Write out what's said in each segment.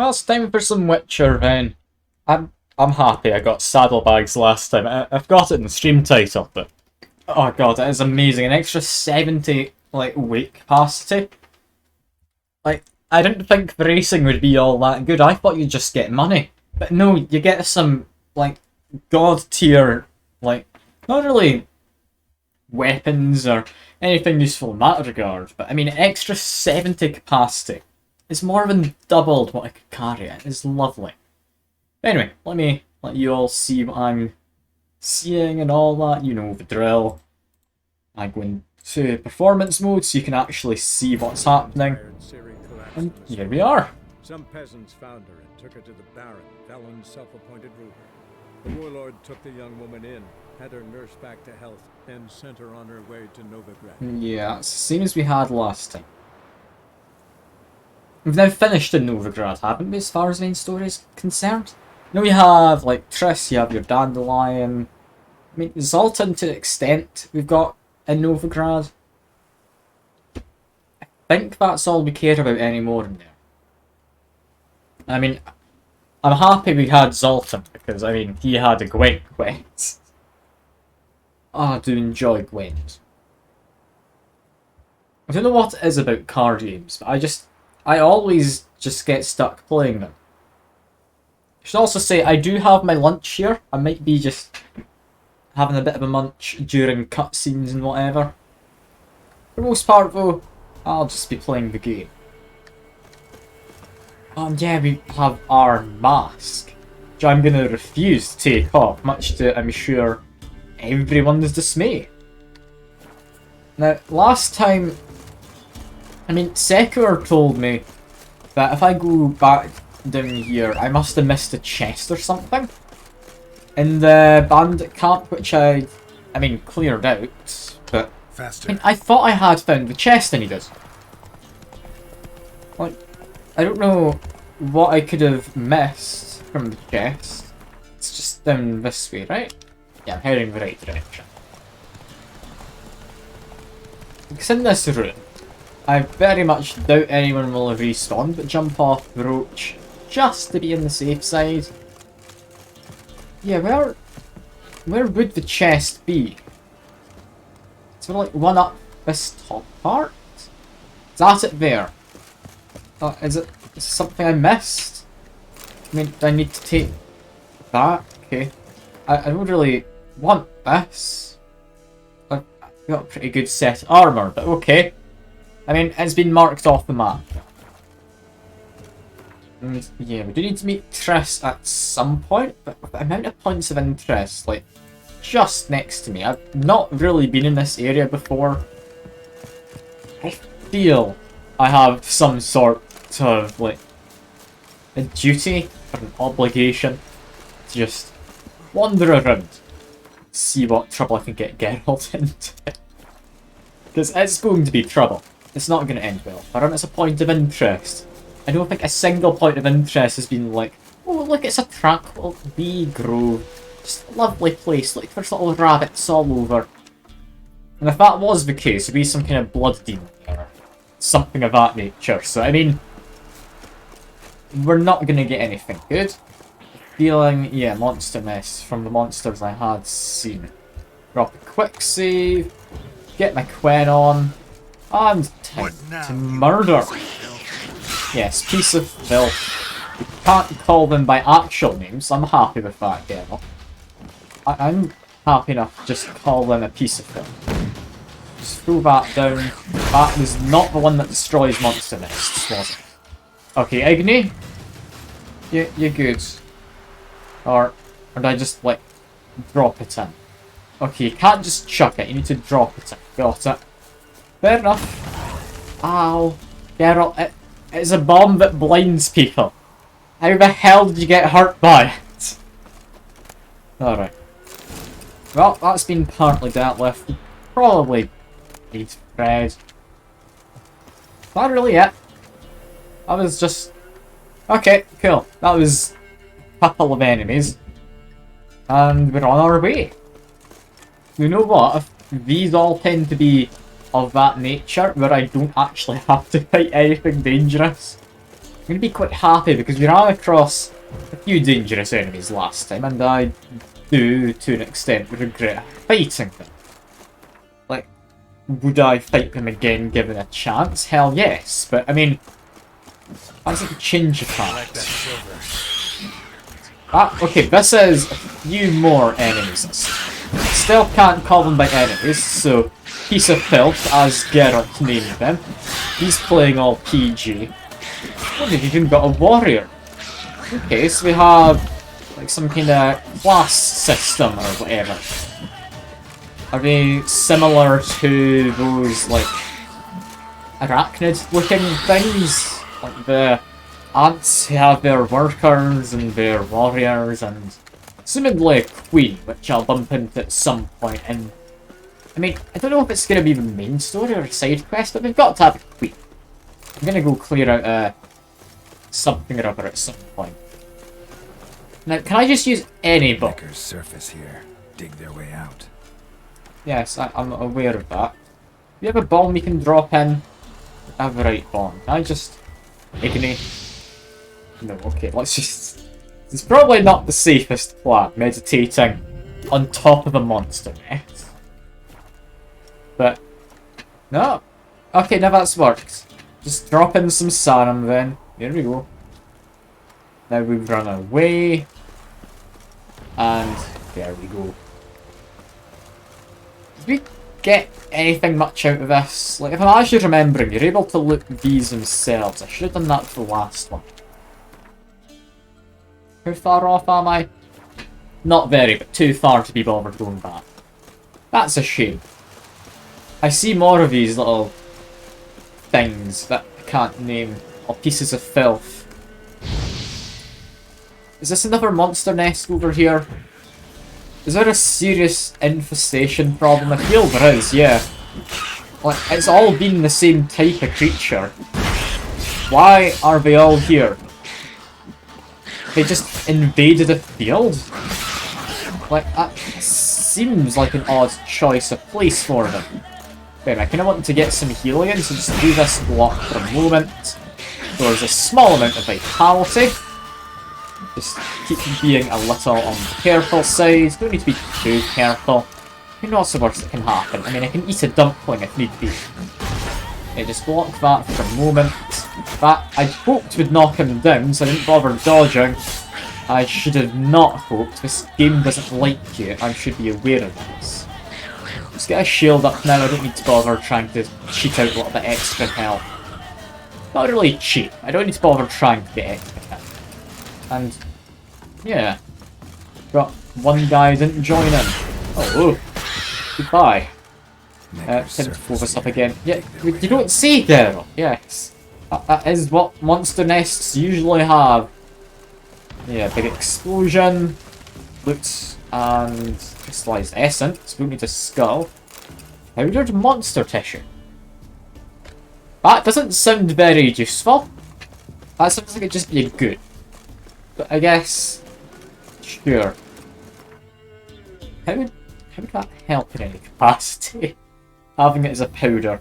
Well, it's time for some Witcher then. I'm happy I got saddlebags last time. I've got it in the stream title, but oh god, it is amazing. An extra 70 weight capacity. Like, I didn't think the racing would be all that good. I thought you'd just get money. But no, you get some god tier, not really weapons or anything useful in that regard, but I mean extra 70 capacity. It's more than doubled what I could carry. It is lovely. Anyway, let me let you all see what I'm seeing and all that. You know the drill. I go into performance mode so you can actually see what's happening. And here we are. Some peasants found her and took her to the Baron, Velen's self-appointed ruler. The warlord took the young woman in, had her nursed back to health, and sent her on her way to Novigrad. Yeah, it's the same as we had last time. We've now finished in Novigrad, haven't we, as far as main story is concerned? Now you have, Triss, you have your Dandelion. I mean, Zoltan to an extent we've got in Novigrad. I think that's all we care about anymore in there. I mean, I'm happy we had Zoltan, because, I mean, he had a Gwent quest. I do enjoy Gwent. I don't know what it is about card games, but I always just get stuck playing them. I should also say, I do have my lunch here. I might be just having a bit of a munch during cutscenes and whatever. For the most part though, I'll just be playing the game. And yeah, we have our mask, which I'm going to refuse to take off, much to, I'm sure, everyone's dismay. Now, last time, I mean, Sekur told me that if I go back down here, I must have missed a chest or something in the bandit camp, which I cleared out, but Faster. I thought I had found the chest I needed. I don't know what I could have missed from the chest. It's just down this way, right? Yeah, I'm heading the right direction. Because in this room, I very much doubt anyone will have respawned, but jump off the roach just to be on the safe side. Yeah, where would the chest be? So one up this top part? Is that it there? Is it something I missed? I mean, do I need to take that? Okay. I don't really want this. I've got a pretty good set of armour, but okay. I mean, it's been marked off the map. And yeah, we do need to meet Triss at some point, but with the amount of points of interest, just next to me, I've not really been in this area before. I feel I have some sort of, a duty or an obligation to just wander around, see what trouble I can get Geralt into. Because it's going to be trouble. It's not going to end well. But it's a point of interest. I don't think a single point of interest has been oh look, it's a tranquil bee grove. Just a lovely place. Look, there's little rabbits all over. And if that was the case, it'd be some kind of blood demon or something of that nature. So, I mean, we're not going to get anything good. Feeling, yeah, monster mess from the monsters I had seen. Drop a quick save, get my Quen on, and time to murder. Yes, piece of filth. You can't call them by actual names, I'm happy with that, Geralt. I'm happy enough to just call them a piece of filth. Just throw that down. That was not the one that destroys monster nests, was it? Okay, Igni? You're good. Or did I just, drop it in? Okay, you can't just chuck it, you need to drop it in. Got it. Fair enough. Ow. Geralt, it's a bomb that blinds people. How the hell did you get hurt by it? Alright. Well, that's been partly dealt with. Probably need Fred. Not really it. That was just... Okay, cool. That was a couple of enemies. And we're on our way. You know what? If these all tend to be of that nature, where I don't actually have to fight anything dangerous, going to be quite happy because we ran across a few dangerous enemies last time, and I do, to an extent, regret fighting them. Like, would I fight them again given a chance? Hell yes, but I mean, that's like a change of heart. Ah, okay, this is a few more enemies. Still can't call them by enemies, so piece of filth, as Geralt named them. He's playing all PG. Oh, they've even got a warrior. Okay, so we have like some kind of class system or whatever. Are they similar to those like arachnid-looking things? Like the ants who have their workers and their warriors and assumedly a queen, which I'll bump into at some point. And I mean, I don't know if it's going to be the main story or a side quest, but they've got to have a queen. I'm going to go clear out something or other at some point. Now, can I just use any book? Makers surface here, dig their way out. Yes, I'm aware of that. Do you have a bomb we can drop in? I have the right bomb. Can I just ignite? No, okay, let's just... It's probably not the safest plan, meditating on top of a monster nest. But, no. Okay, now that's worked. Just drop in some Sarum then. There we go. Now we've run away. And there we go. Did we get anything much out of this? Like, if I'm actually remembering, you're able to loot these themselves. I should have done that for the last one. How far off am I? Not very, but too far to be bothered going back. That's a shame. I see more of these little things that I can't name, or pieces of filth. Is this another monster nest over here? Is there a serious infestation problem? I feel there is, yeah. Like, it's all been the same type of creature. Why are they all here? They just invaded a field? Like, that seems like an odd choice of place for them. Wait, I kind of want to get some healing in, so just do this block for a moment. So there's a small amount of vitality. Just keep being a little on the careful side. Don't need to be too careful. You know what's the worst that can happen? I mean, I can eat a dumpling if need be. Okay, just block that for a moment. That I hoped would knock him down, so I didn't bother dodging. I should have not hoped. This game doesn't like you. I should be aware of this. Let's get a shield up now. I don't need to bother trying to cheat out a little bit extra health. Not really cheat. I don't need to bother trying to get extra health. And, yeah. Got one guy who didn't join in. Oh, goodbye. Time to pull this up again. Yeah, you don't see Geralt. Yes. That is what monster nests usually have. Yeah, big explosion, loot, and crystallized essence. We need a skull. Powdered monster tissue. That doesn't sound very useful. That sounds like it'd just be good. But I guess... Sure. How would that help in any capacity? Having it as a powder.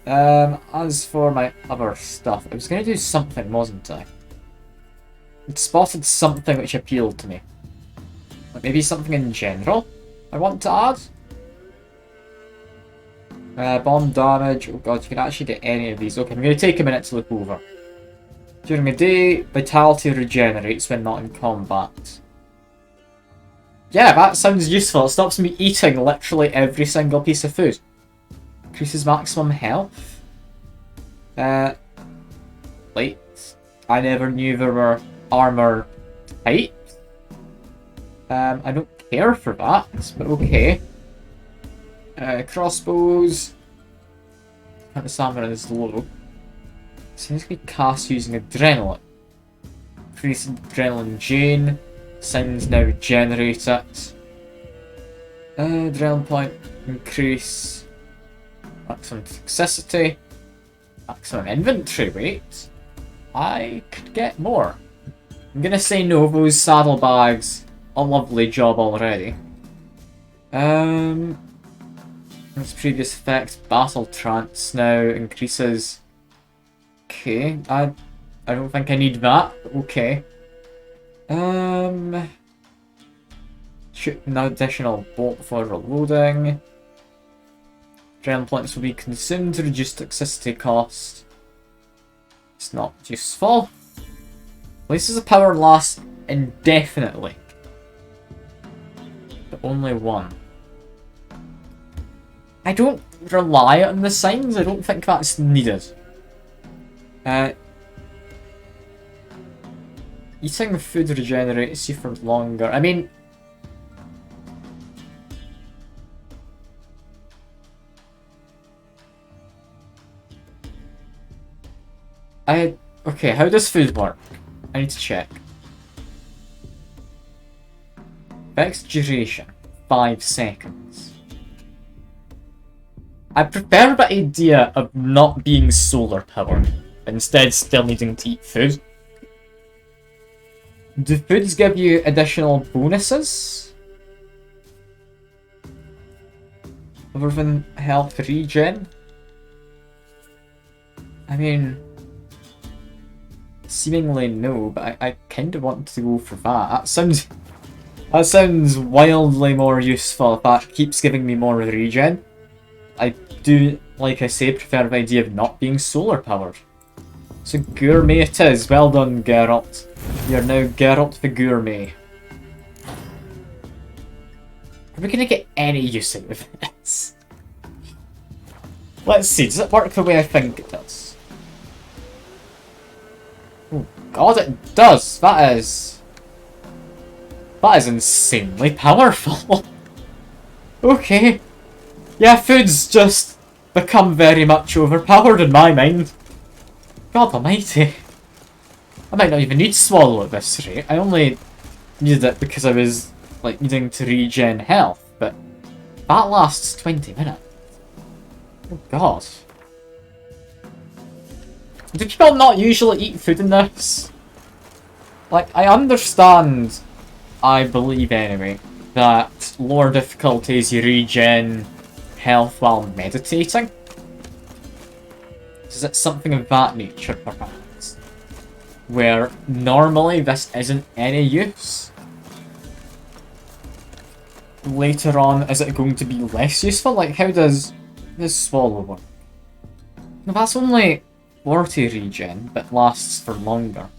No. As for my other stuff, I was going to do something, wasn't I? I'd spotted something which appealed to me. Like maybe something in general I want to add? Bomb damage. Oh god, you can actually get any of these. Okay, I'm going to take a minute to look over. During a day, vitality regenerates when not in combat. Yeah, that sounds useful. It stops me eating literally every single piece of food. Increases maximum health. Wait. I never knew there were armor types. I don't care for that, but okay. Crossbows. The stamina is low. Seems to be cast using adrenaline. Increase adrenaline gain. Sounds now regenerate it. Adrenaline point increase. Maximum toxicity. Maximum inventory weight. I could get more. I'm gonna say no, those saddlebags. A lovely job already. Its previous effect, battle trance now increases Okay, I don't think I need that. Okay. Shoot an additional bolt for reloading. Adrenaline points will be consumed to reduce toxicity cost. It's not useful. Places of power last indefinitely. But only one. I don't rely on the signs, I don't think that's needed. Eating food regenerates you for longer. I mean... Okay, how does food work? I need to check. Fixed duration, 5 seconds. I prefer the idea of not being solar powered, instead still needing to eat food. Do foods give you additional bonuses? Other than health regen? I mean... Seemingly no, but I kinda want to go for that. That sounds wildly more useful if that keeps giving me more regen. I do, like I say, prefer the idea of not being solar powered. So gourmet it is. Well done, Geralt. You're now Geralt the Gourmet. Are we gonna get any use out of this? Let's see, does it work the way I think it does? Oh god, it does! That is insanely powerful. Okay. Yeah, food's just become very much overpowered in my mind. God almighty. I might not even need Swallow at this rate. I only needed it because I was, like, needing to regen health, but that lasts 20 minutes. Oh god. Do people not usually eat food in this? Like, I understand, I believe anyway, that lower difficulties you regen health while meditating. Is it something of that nature, perhaps? Where normally this isn't any use? Later on, is it going to be less useful? Like, how does this Swallow work? No, that's only 40 regen, but lasts for longer.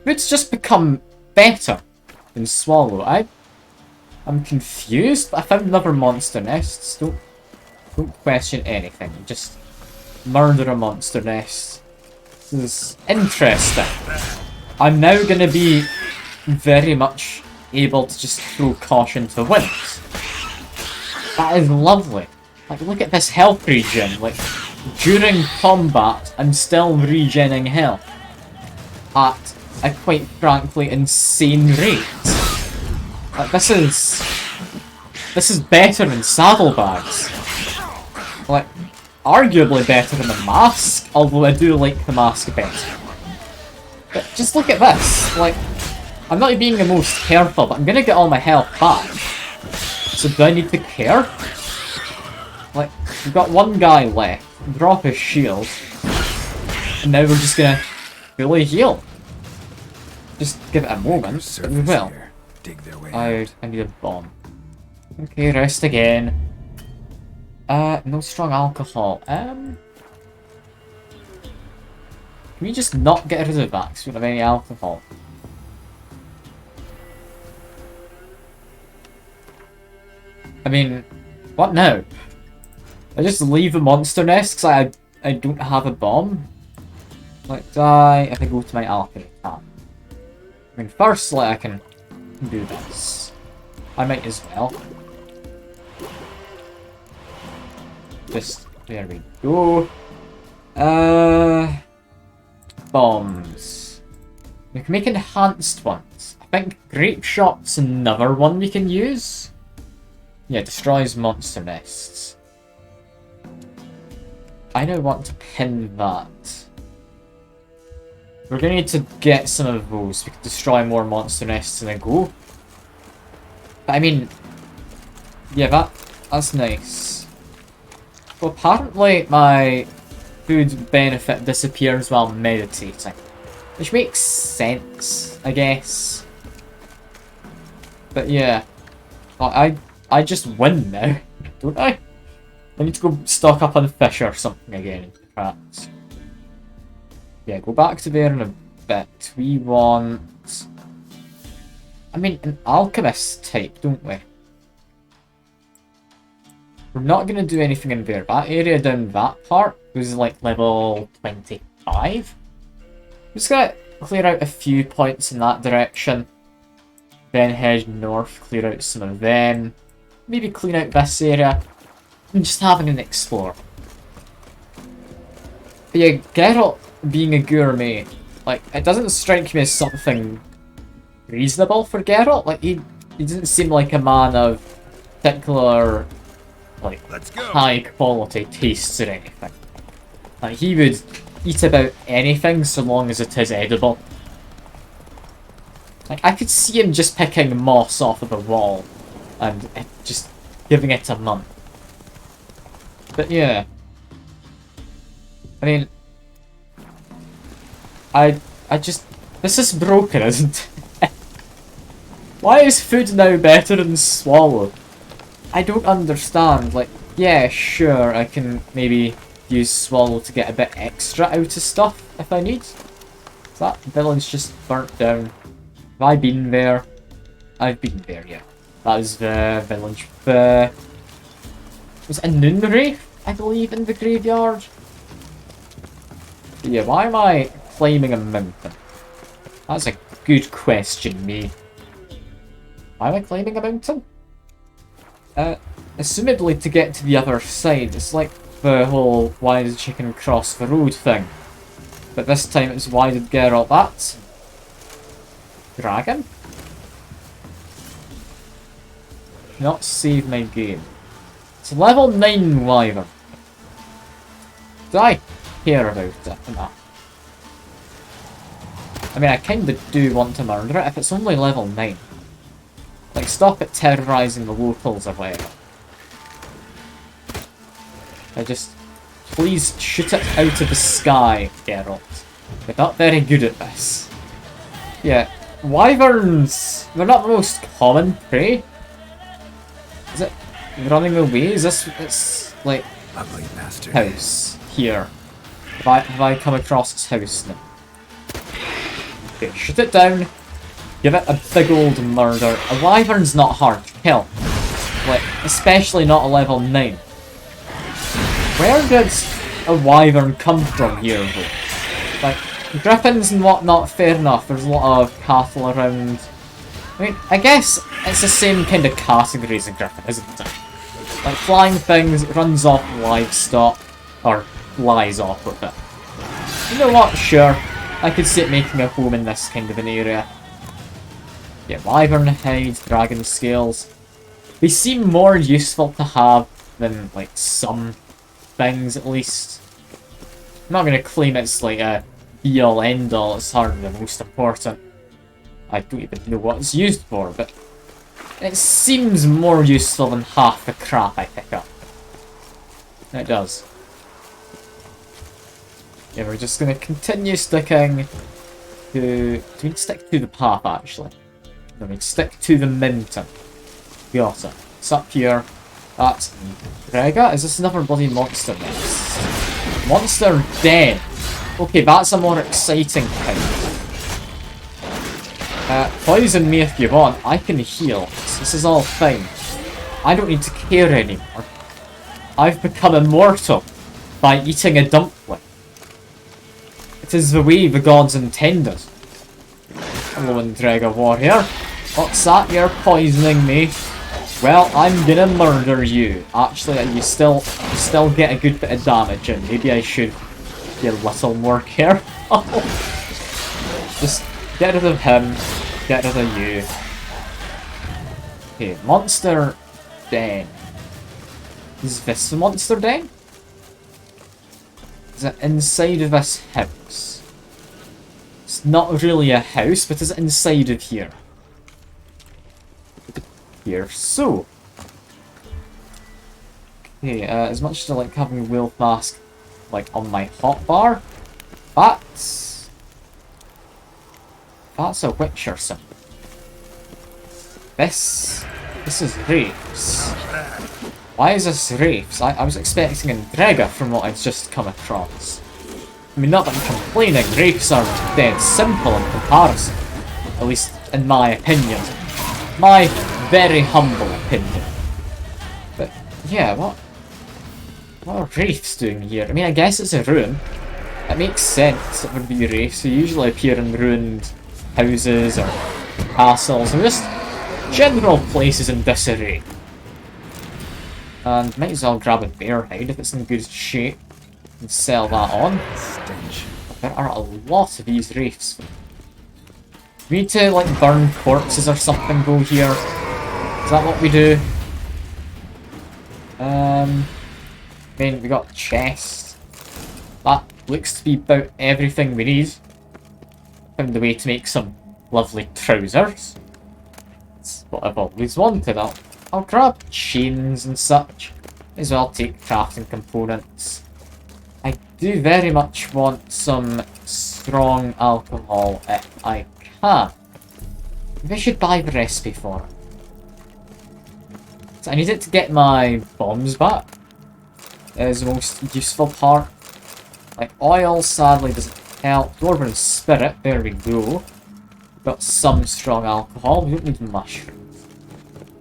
Food's just become better than Swallow. I'm confused, but I found another monster nests. Don't question anything. Just murder a monster nest. This is interesting. I'm now going to be very much able to just throw caution to wind. That is lovely. Like, look at this health regen. Like, during combat, I'm still regenning health at a quite frankly insane rate. Like, this is better than saddlebags. Like, arguably better than the mask, although I do like the mask better. But just look at this. Like, I'm not being the most careful, but I'm gonna get all my health back. So do I need to care? Like, we've got one guy left. Drop his shield. And now we're just gonna fully heal. Just give it a moment. But we will. Dig their way I need a bomb. Okay, rest again. No strong alcohol. Can we just not get rid of that because we don't have any alcohol? I mean, what now? I just leave the monster nest because I don't have a bomb? Like, die if I go to my alchemy tab. I mean, firstly, I can do this. I might as well. Just, there we go. Bombs. We can make enhanced ones. I think Grape Shot's another one we can use. Yeah, destroys monster nests. I now want to pin that. We're gonna need to get some of those. We can destroy more monster nests in a go. But I mean, yeah, that's nice. Well, apparently my food benefit disappears while meditating. Which makes sense, I guess. But yeah. I just win now, don't I? I need to go stock up on fish or something again, perhaps. Yeah, go back to there in a bit. We want... I mean, an alchemist type, don't we? We're not going to do anything in there. That area down that part was like level 25. I'm just going to clear out a few points in that direction. Then head north, clear out some of them. Maybe clean out this area. And just having an explore. But yeah, Geralt being a gourmet, like, it doesn't strike me as something reasonable for Geralt. Like, he doesn't seem like a man of particular, like, high quality tastes or anything. Like, he would eat about anything so long as it is edible. Like, I could see him just picking moss off of a wall and just giving it a month. But yeah. I mean, I just... This is broken, isn't it? Why is food now better than swallow? I don't understand. Like, yeah, sure, I can maybe use swallow to get a bit extra out of stuff if I need. That village just burnt down. Have I been there? I've been there, yeah. That is the village. Was it a Nunnery, I believe, in the graveyard? But yeah, why am I climbing a mountain? That's a good question, me. Why am I climbing a mountain? Assumedly to get to the other side. It's like the whole why did the chicken cross the road thing. But this time it's why did Geralt that? Dragon? Not save my game. It's level 9 wyvern. Do I care about it? No. I mean, I kinda do want to murder it if it's only level 9. Like, stop it terrorising the locals or whatever. Please shoot it out of the sky, Geralt. You're not very good at this. Yeah, wyverns, they're not the most common prey. Is it running away? Is this, it's like, Ugly bastard. house, here. Have I come across its house now? Okay, shoot it down. Give it a big old murder. A wyvern's not hard to kill. Like, especially not a level 9. Where did a wyvern come from here, though? Like, griffins and whatnot, fair enough. There's a lot of cattle around. I mean, I guess it's the same kind of category as a griffin, isn't it? Like, flying things, it runs off livestock, or flies off with it. You know what? Sure. I could see it making a home in this kind of an area. Yeah, wyvern hides, dragon scales. They seem more useful to have than, like, some things, at least. I'm not going to claim it's, like, a be-all, end-all. It's hardly the most important. I don't even know what it's used for, but it seems more useful than half the crap I pick up. It does. Yeah, we're just going to continue sticking to... Do we stick to the path, actually? No, we stick to the mountain. Got it. It's up here. That's Rega? Is this another bloody monster nest? Monster Den! Okay, that's a more exciting thing. Poison me if you want. I can heal. This is all fine. I don't need to care anymore. I've become immortal by eating a dumpling. It is the way the gods intended. Hello, Andrega Warrior. What's that? You're poisoning me. Well, I'm gonna murder you. Actually, you still get a good bit of damage, and maybe I should be a little more careful. Just get rid of him. Get rid of you. Okay, monster den. Is this the monster den? Is it inside of this house? It's not really a house, but is it inside of here? Here, so. Okay, as much as I like having a wolf mask, like on my hotbar. That's a Witcher symbol. This is Wraiths. Why is this Wraiths? I was expecting Endrega from what I've just come across. I mean, not that I'm complaining, Wraiths are dead simple in comparison. At least in my opinion. My very humble opinion. But, yeah, what are Wraiths doing here? I mean, I guess it's a ruin. It makes sense it would be Wraiths, who usually appear in ruined houses or castles, or just general places in disarray. And might as well grab a bear hide if it's in good shape and sell that on. There are a lot of these Wraiths. We need to like burn corpses or something though here. Is that what we do? I mean, we got chest. That looks to be about everything we need. Found a way to make some lovely trousers. That's what I've always wanted. I'll grab chains and such. May as well take crafting components. I do very much want some strong alcohol if I can. Maybe I should buy the recipe for it. So I need it to get my bombs back. That is the most useful part. Like, oil sadly doesn't help. Dwarven spirit, there we go. Got some strong alcohol. We don't need mushrooms.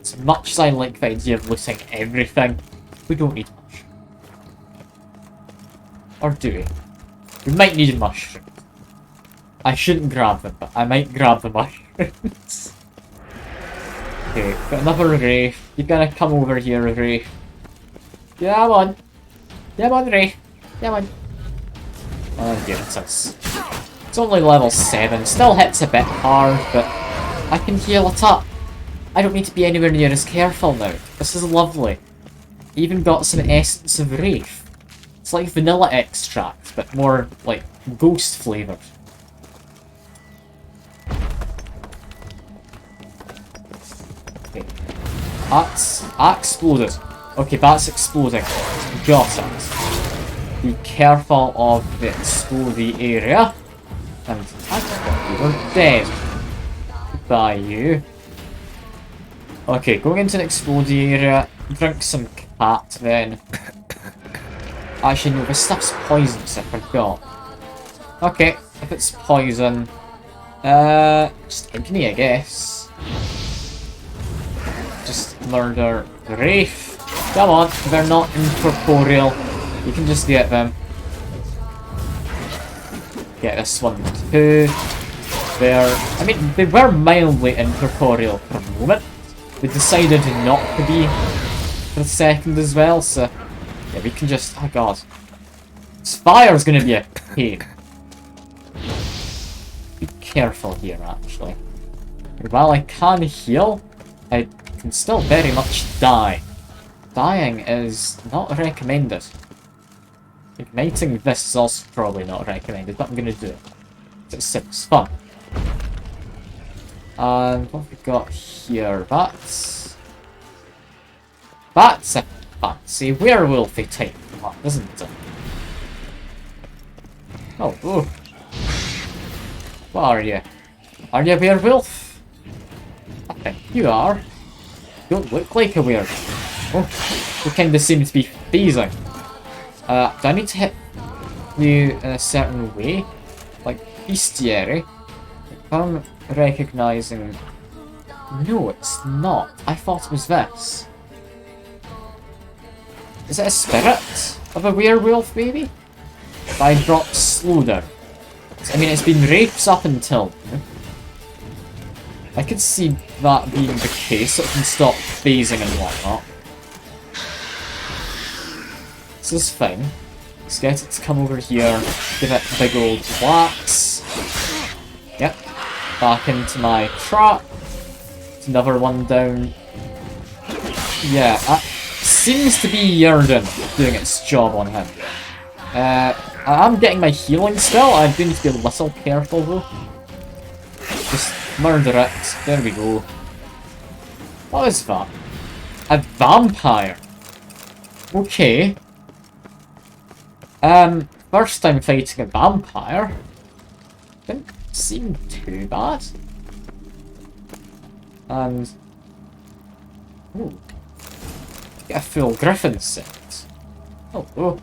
As much as I like the idea of looting everything, we don't need mushrooms. Or do we? We might need mushrooms. I shouldn't grab them, but I might grab the mushrooms. Okay, got another Wraith. You're gonna come over here, Wraith. Come on. Come on, Wraith. Come on. Oh, goodness. It's only level 7. Still hits a bit hard, but I can heal it up. I don't need to be anywhere near as careful now. This is lovely. Even got some essence of Wraith. It's like vanilla extract, but more like ghost flavoured. Okay. That's exploded. Okay, that's exploding. Got it. Be careful of the explodey area. And I thought you were dead. Goodbye, you. Okay, going into the explodey area. Drink some cat then. Actually, no, this stuff's poisonous, I forgot. Okay, if it's poison, just agony, I guess. Just murder the Wraith. Come on, they're not incorporeal. You can just get them. Get this one too. I mean, they were mildly incorporeal for a moment. They decided not to be for a second as well, so yeah, we can just, oh god. This fire's gonna be a pain. Be careful here, actually. While I can heal, I can still very much die. Dying is not recommended. Igniting this is also probably not recommended, but I'm gonna do it. It's fun. And what have we got here? That's a fancy werewolfy type one, isn't it? Oh, ooh. What are you? Are you a werewolf? I think you are. You don't look like a werewolf. Oh, you kind of seem to be phasing. Do I need to hit you in a certain way? Like bestiary? If I'm recognizing... No, it's not. I thought it was this. Is it a spirit of a werewolf, maybe? If I drop slow down. I mean, it's been Wraiths up until now. I could see that being the case, so it can stop phasing and whatnot. This is fine. Let's get it to come over here, give it big old whacks. Yep. Back into my trap. It's another one down. Yeah, that seems to be Yerden doing its job on him. I'm getting my healing still. I do need to be a little careful though. Just murder it. There we go. What is that? A vampire. Okay. First time fighting a vampire. Didn't seem too bad. And... ooh. Get a full griffin set. Oh, oh.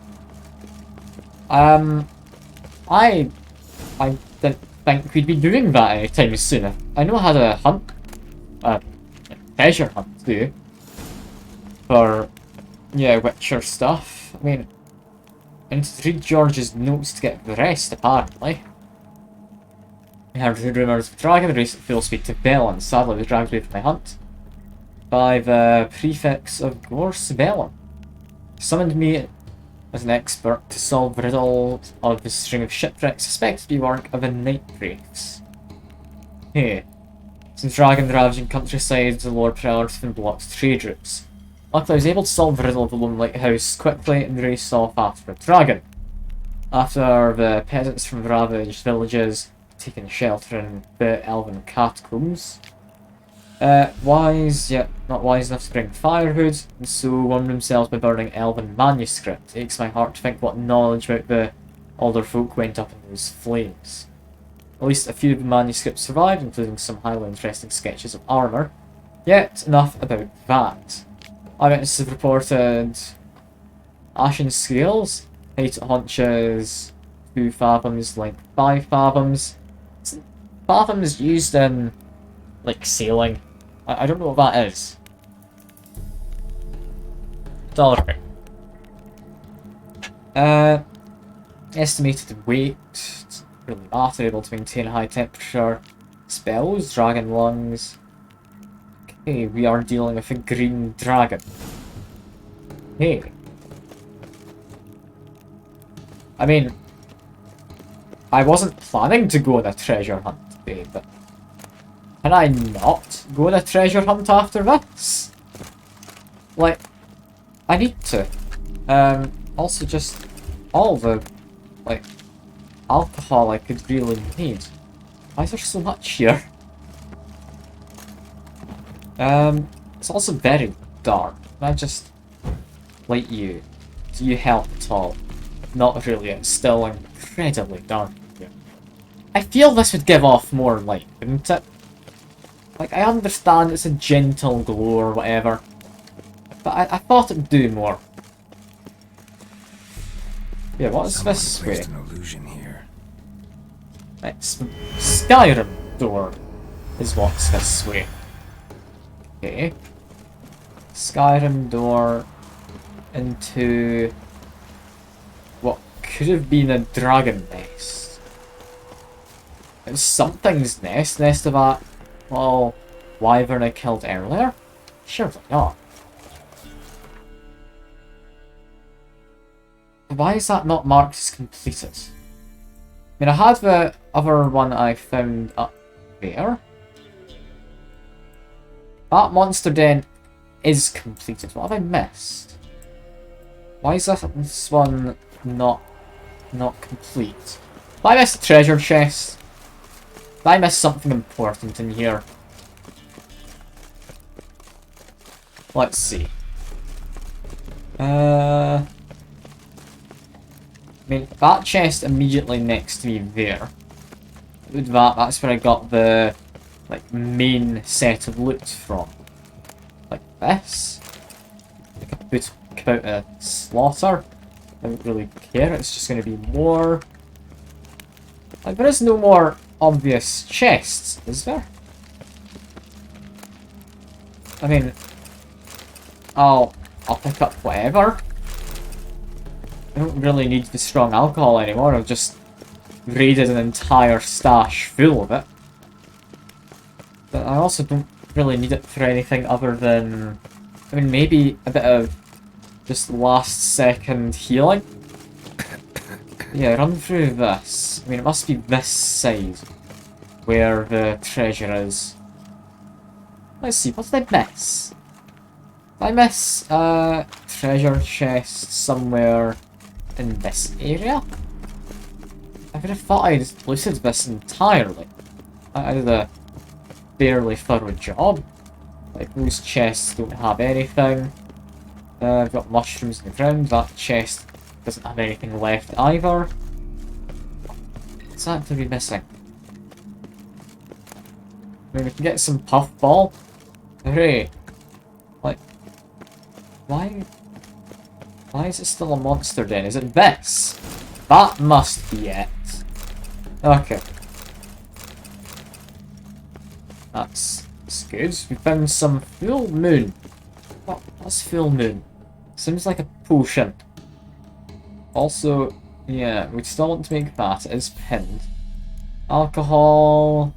I didn't think we'd be doing that anytime soon. I know I had a hunt, a treasure hunt to do for, yeah, Witcher stuff. I mean, I need to read George's notes to get the rest, apparently. I heard rumours of dragon race at full speed to Velen. Sadly, I was dragged away from my hunt by the prefix of Gorse Velen. Summoned me as an expert to solve the riddle of the string of shipwrecks suspected to be work of the Night Wraiths. Hey, some dragon ravaging countrysides, the Lord Prowlers and blocked trade routes. Luckily, I was able to solve the riddle of the Lone Lighthouse quickly and race off after a dragon. After the peasants from the ravaged villages taken shelter in the elven catacombs, wise, yet not wise enough to bring firewood, and so warmed themselves by burning elven manuscript. It aches my heart to think what knowledge about the older folk went up in those flames. At least a few of the manuscripts survived, including some highly interesting sketches of armour. Yet, enough about that. Eyewitnesses have reported ashen scales, height at haunches 2 fathoms, length 5 fathoms. Fathoms used in, like, sailing. I don't know what that is. $1. Estimated weight. It's really matter, able to maintain high temperature. Spells, dragon lungs. Okay, we are dealing with a green dragon. Hey. I mean, I wasn't planning to go on a treasure hunt today, but can I not go on a treasure hunt after this? Like, I need to. Also just all the, like, alcohol I could really need. Why is there so much here? It's also very dark. Can I just light you? Do you help at all? Not really, it's still incredibly dark here. I feel this would give off more light, wouldn't it? Like, I understand it's a gentle glow or whatever, but I thought it'd do more. Yeah, what is this way? An illusion here. It's Skyrim door is what's this way. Okay. Skyrim door into what could have been a dragon nest. It was something's nest of that little wyvern I killed earlier? Surely not. Why is that not marked as completed? I mean, I had the other one I found up there. That monster den is completed. What have I missed? Why is this one not complete? Did I miss the treasure chest? Did I miss something important in here? Let's see. I mean, that chest immediately next to me there. With that's where I got the, like, main set of loot from. Like this. Like a boot about a slaughter. I don't really care, it's just going to be more. Like, there is no more obvious chests, is there? I mean, I'll pick up whatever. I don't really need the strong alcohol anymore, I've just raided an entire stash full of it. But I also don't really need it for anything other than, I mean, maybe a bit of just last second healing. Yeah, run through this. I mean, it must be this side where the treasure is. Let's see, what did I miss? Did I miss a treasure chest somewhere in this area? I would have thought I'd looted this entirely. I did a fairly thorough job. Like, those chests don't have anything. I've got mushrooms in the ground. That chest doesn't have anything left either. What's that to be missing? I mean, we can get some puffball. Hooray! Like, why is it still a monster den? Is it this? That must be it. Okay. That's good. We found some full moon. What's full moon? Seems like a potion. Also, yeah, we still want to make that. It is pinned. Alcohol.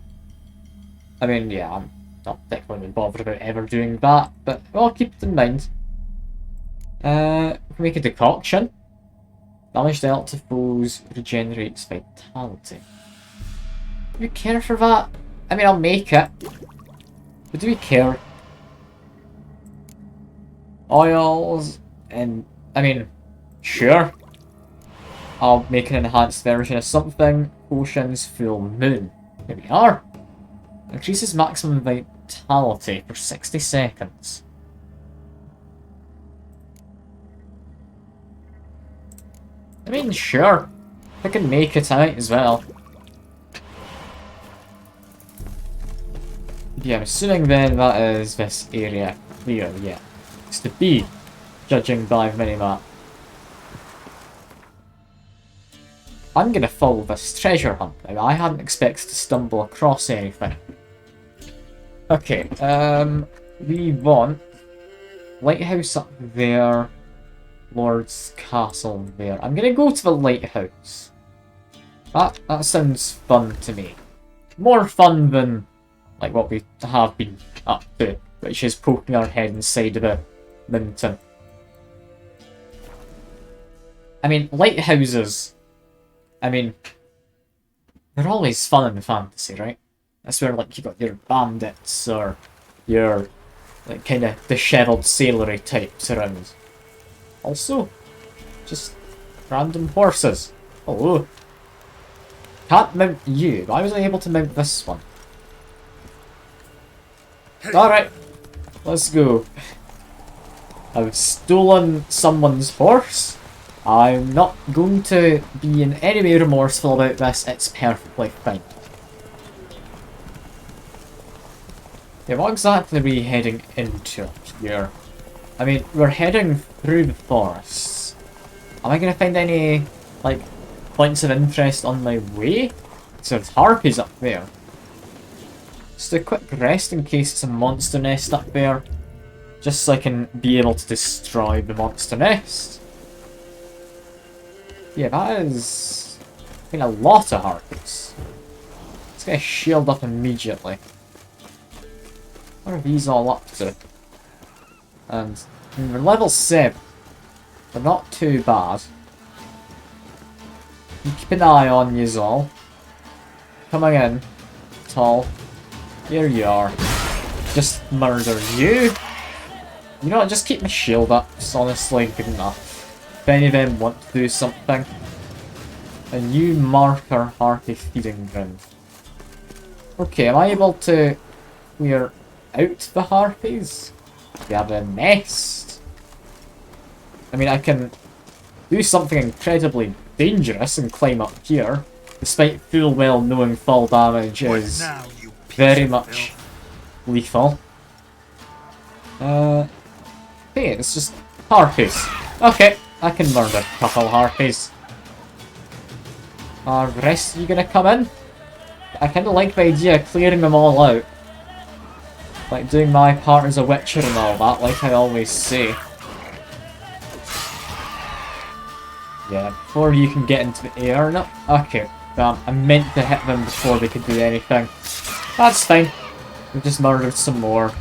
I mean, yeah, I'm not particularly bothered about ever doing that, but I'll keep it in mind. We can make a decoction. Damage dealt to foes regenerates vitality. Do we care for that? I mean, I'll make it. But do we care? Oils, and I mean, sure. I'll make an enhanced version of something. Potions, full moon. Here we are. Increases maximum vitality for 60 seconds. I mean, sure. I can make it out as well. Yeah, I'm assuming then that is this area here, yeah. It's the B, judging by minimap. I'm gonna follow this treasure hunt now. I hadn't expected to stumble across anything. Okay, we want lighthouse up there, Lord's Castle there. I'm gonna go to the lighthouse. That sounds fun to me. More fun than like what we have been up to, which is poking our head inside of a mountain. I mean, lighthouses, I mean, they're always fun in fantasy, right? That's where, like, you got your bandits or your, like, kind of dishevelled sailory types around. Also, just random horses. Oh, can't mount you. Why was I able to mount this one? Alright, let's go. I've stolen someone's horse. I'm not going to be in any way remorseful about this. It's perfectly fine. Yeah, what exactly are we heading into here? I mean, we're heading through the forests. Am I going to find any, like, points of interest on my way? So there's harpies up there. Just a quick rest in case it's a monster nest up there. Just so I can be able to destroy the monster nest. Yeah, that is... I mean, a lot of harpies. Let's get a shield up immediately. What are these all up to? And I mean, we're level 7. They're not too bad. You keep an eye on yous all. Coming in. Tall. Here you are. Just murder you. You know what, just keep my shield up. It's honestly good enough. If any of them want to do something. A new marker harpy feeding ground. Okay, am I able to clear out the harpies? We have a nest. I mean, I can do something incredibly dangerous and climb up here, despite full well knowing fall damage is very much lethal. Hey, it's just harpies. Okay, I can murder a couple harpies. Are the rest of you gonna come in? I kinda like the idea of clearing them all out. Like doing my part as a witcher and all that, like I always say. Yeah, before you can get into the air. No, okay. I meant to hit them before they could do anything. That's fine. We just murdered some more.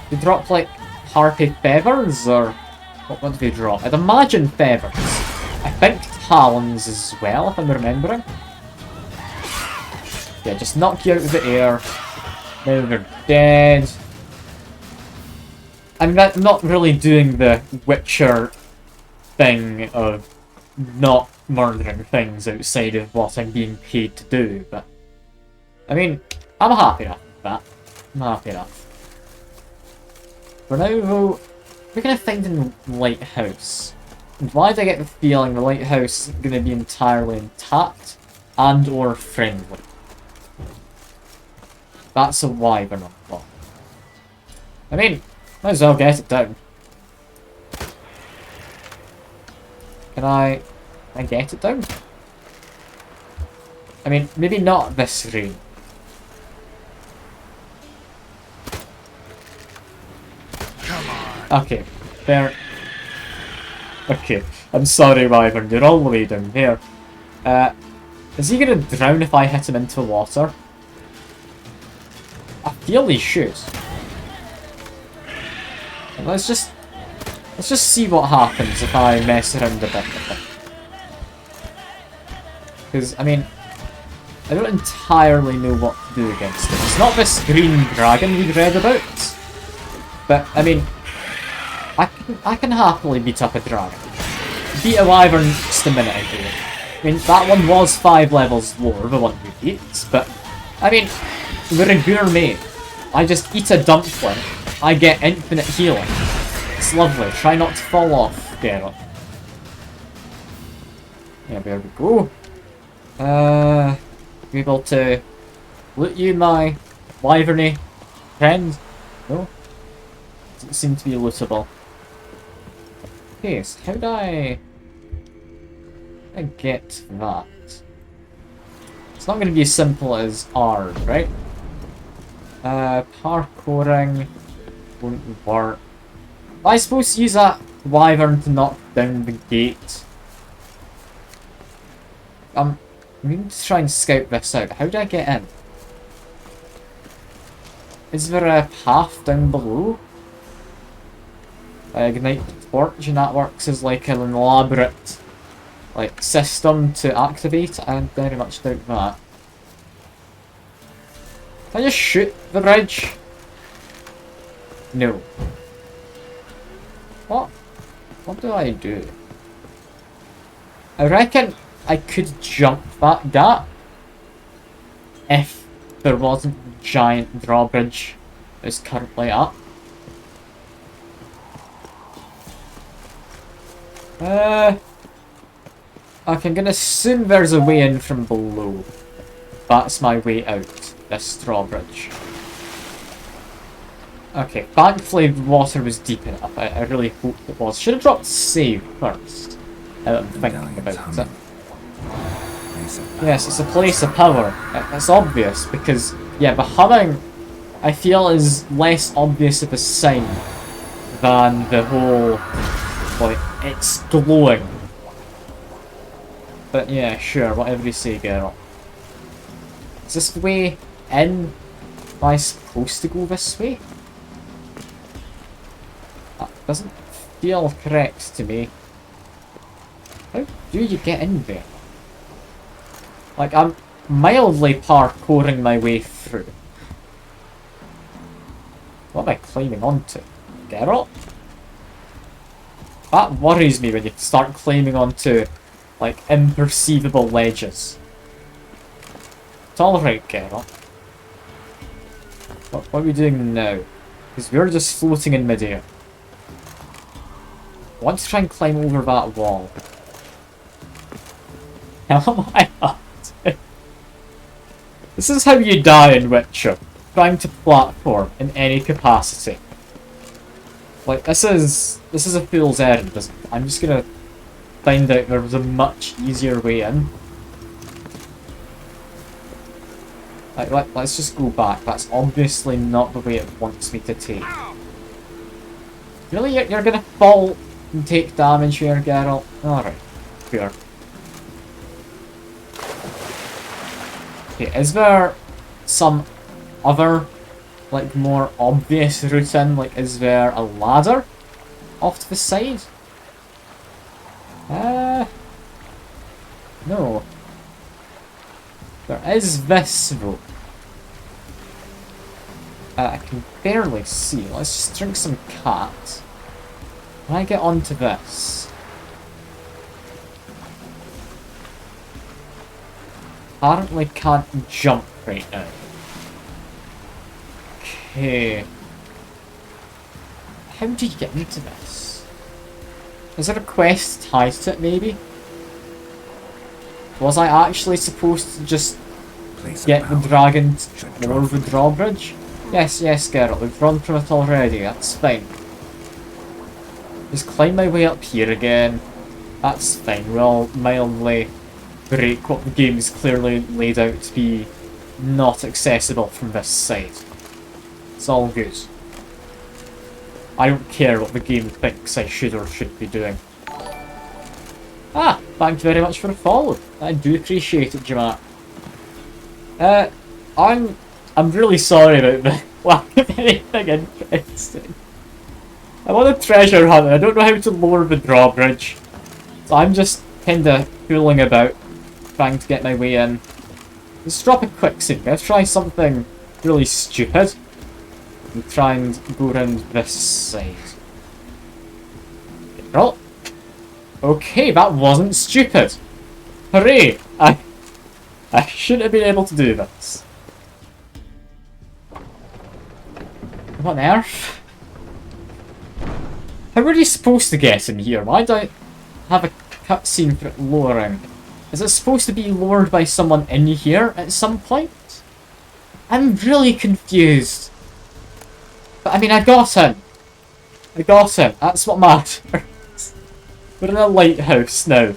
They dropped like harpy feathers, or what did they drop? I'd imagine feathers. I think talons as well, if I'm remembering. Yeah, just knock you out of the air. Now they're dead. I'm not really doing the Witcher thing of not murdering things outside of what I'm being paid to do, but I mean, I'm happy enough with that. I'm happy enough. For now though, we're gonna find a lighthouse. And why do I get the feeling the lighthouse is going to be entirely intact and or friendly? That's a wyvern on top. I mean, might as well get it down. Can I get it down? I mean, maybe not this range. Come on. Okay, fair. Okay, I'm sorry, wyvern. You're all the way down here. Is he gonna drown if I hit him into water? I feel he should. Let's just see what happens if I mess around a bit with it. Because, I mean, I don't entirely know what to do against it. It's not this green dragon we read about. But, I mean, I can happily beat up a dragon. Beat a wyvern just a minute ago. I mean, that one was 5 levels lower, the one we beat, but, I mean, we're a gourmet. I just eat a dumpling, I get infinite healing. It's lovely. Try not to fall off, Geralt. Yeah, there we go. Be able to loot you, my wyverny friend? No? Doesn't seem to be lootable. Okay, so how do I get that? It's not going to be as simple as R, right? Parkouring won't work. I suppose use that wyvern to knock down the gate. I'm going to try and scout this out. How do I get in? Is there a path down below? I ignite the torch and that works as like an elaborate system to activate. I very much doubt that. Can I just shoot the ridge? No. What? What do I do? I reckon I could jump that gap if there wasn't a giant drawbridge that's currently up. Okay, I'm gonna assume there's a way in from below. That's my way out, this drawbridge. Okay, thankfully the water was deep enough. I really hoped it was. Should have dropped save first. I'm thinking about it. Yes, it's a place of power. It's obvious because, yeah, the humming I feel is less obvious of a sign than the whole, it's glowing. But yeah, sure, whatever you say, Geralt. Is this the way in? Am I supposed to go this way? That doesn't feel correct to me. How do you get in there? Like, I'm mildly parkouring my way through. What am I climbing onto? Geralt? That worries me when you start climbing onto, imperceivable ledges. It's alright, Geralt. What are we doing now? Because we're just floating in midair. I want to try and climb over that wall. How am I up? This is how you die in Witcher. Trying to platform in any capacity. This is a fool's errand, isn't it? I'm just gonna find out there's a much easier way in. Let's just go back. That's obviously not the way it wants me to take. Really? You're gonna fall and take damage here, Geralt? Alright. Fair. Okay, is there some other, more obvious route in? Is there a ladder off to the side? No. There is this rope. I can barely see. Let's just drink some cat. Can I get onto this? Apparently can't jump right now. Okay. How do you get into this? Is there a quest tied to it, maybe? Was I actually supposed to just Place get of the power. dragon Should to lower the drawbridge? Yes, yes, Geralt, we've run from it already, that's fine. Just climb my way up here again. That's fine, we'll mildly break what the game's clearly laid out to be not accessible from this side. It's all good. I don't care what the game thinks I should or should be doing. Ah, thank you very much for the follow. I do appreciate it, Jamat. I'm really sorry about the lack of anything interesting. I'm on a treasure hunt, I don't know how to lower the drawbridge. So I'm just kinda fooling about, trying to get my way in. Let's drop a quicksand. Let's try something really stupid. And try and go around this side. Well, okay, that wasn't stupid. Hooray! I shouldn't have been able to do this. What on earth? How are you supposed to get in here? Why do I have a cutscene for it lowering? Is it supposed to be lowered by someone in here at some point? I'm really confused. But I mean, I got him. I got him. That's what matters. We're in a lighthouse now.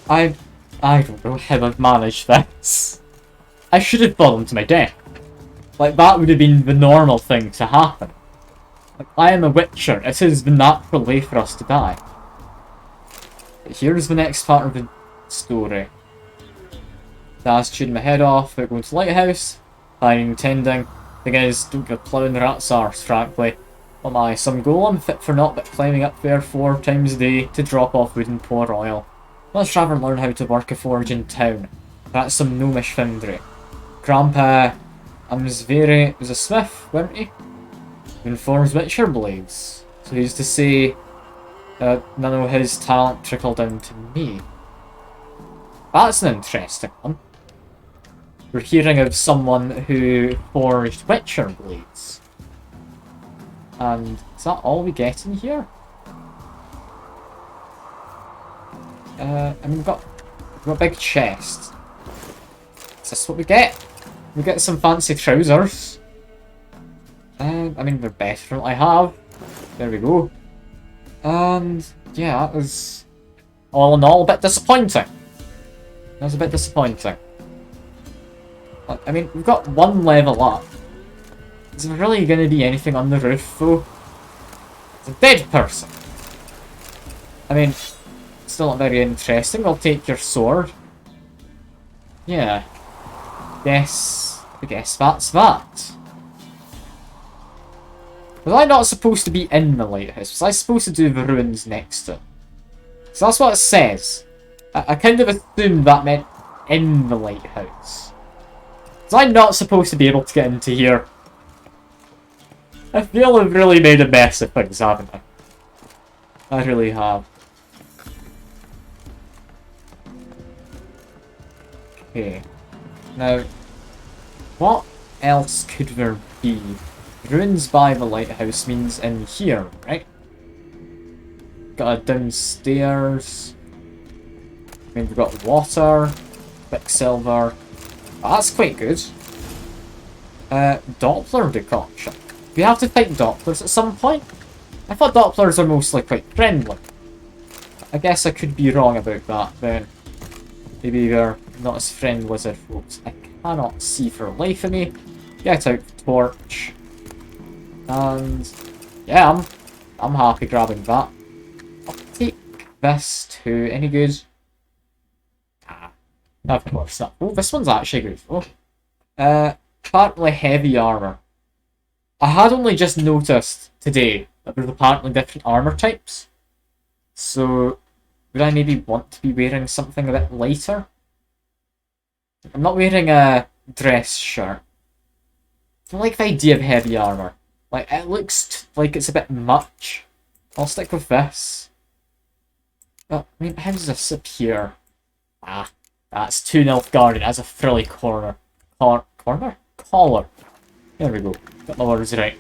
I don't know how I've managed this. I should have fallen to my death. Like, that would have been the normal thing to happen. Like, I am a Witcher. It is the natural way for us to die. But here's the next part of the story. That's chewing my head off about going to the lighthouse. Finding tending. Thing is, don't give a plough in the rat's arse, frankly. What am I, some golem fit for naught but climbing up there 4 times a day to drop off wood and pour oil? Let's rather learn how to work a forge in town. That's some gnomish foundry. Grandpa Amsveri was a smith, weren't he? Who informs Witcher blades. So who's to say none of his talent trickled down to me? That's an interesting one. We're hearing of someone who forged Witcher blades. And is that all we get in here? I mean, we've got a big chest. Is this what we get? We get some fancy trousers. I mean, they're better than what I have. There we go. And yeah, that was all in all a bit disappointing. That was a bit disappointing. I mean, we've got 1 level up. Is there really going to be anything on the roof, though? It's a dead person. I mean, still not very interesting. I'll take your sword. Yeah. I guess that's that. Was I not supposed to be in the lighthouse? Was I supposed to do the ruins next to it? So that's what it says. I kind of assumed that meant in the lighthouse. Was I not supposed to be able to get into here? I feel I've really made a mess of things, haven't I? I really have. Okay. Now, what else could there be? Ruins by the lighthouse means in here, right? Got a downstairs. I mean, we've got water, quicksilver. Oh, that's quite good. Doppler decoction. Do we have to fight Dopplers at some point? I thought Dopplers are mostly quite friendly. I guess I could be wrong about that then. Maybe they're not as friendly as I thought. I cannot see for the life of me. Get out the torch. And yeah, I'm happy grabbing that. I'll take this too. Any good? Ah, of course not. Oh, this one's actually good. Oh. Apparently heavy armor. I had only just noticed today that there's apparently different armor types. So, would I maybe want to be wearing something a bit lighter? I'm not wearing a dress shirt. I don't like the idea of heavy armor. Like, it looks like it's a bit much. I'll stick with this. But, I mean, how does this appear? Ah, that's 2 Nilfgaardian. That's a frilly corner. Corner? Collar. There we go. Got my words right.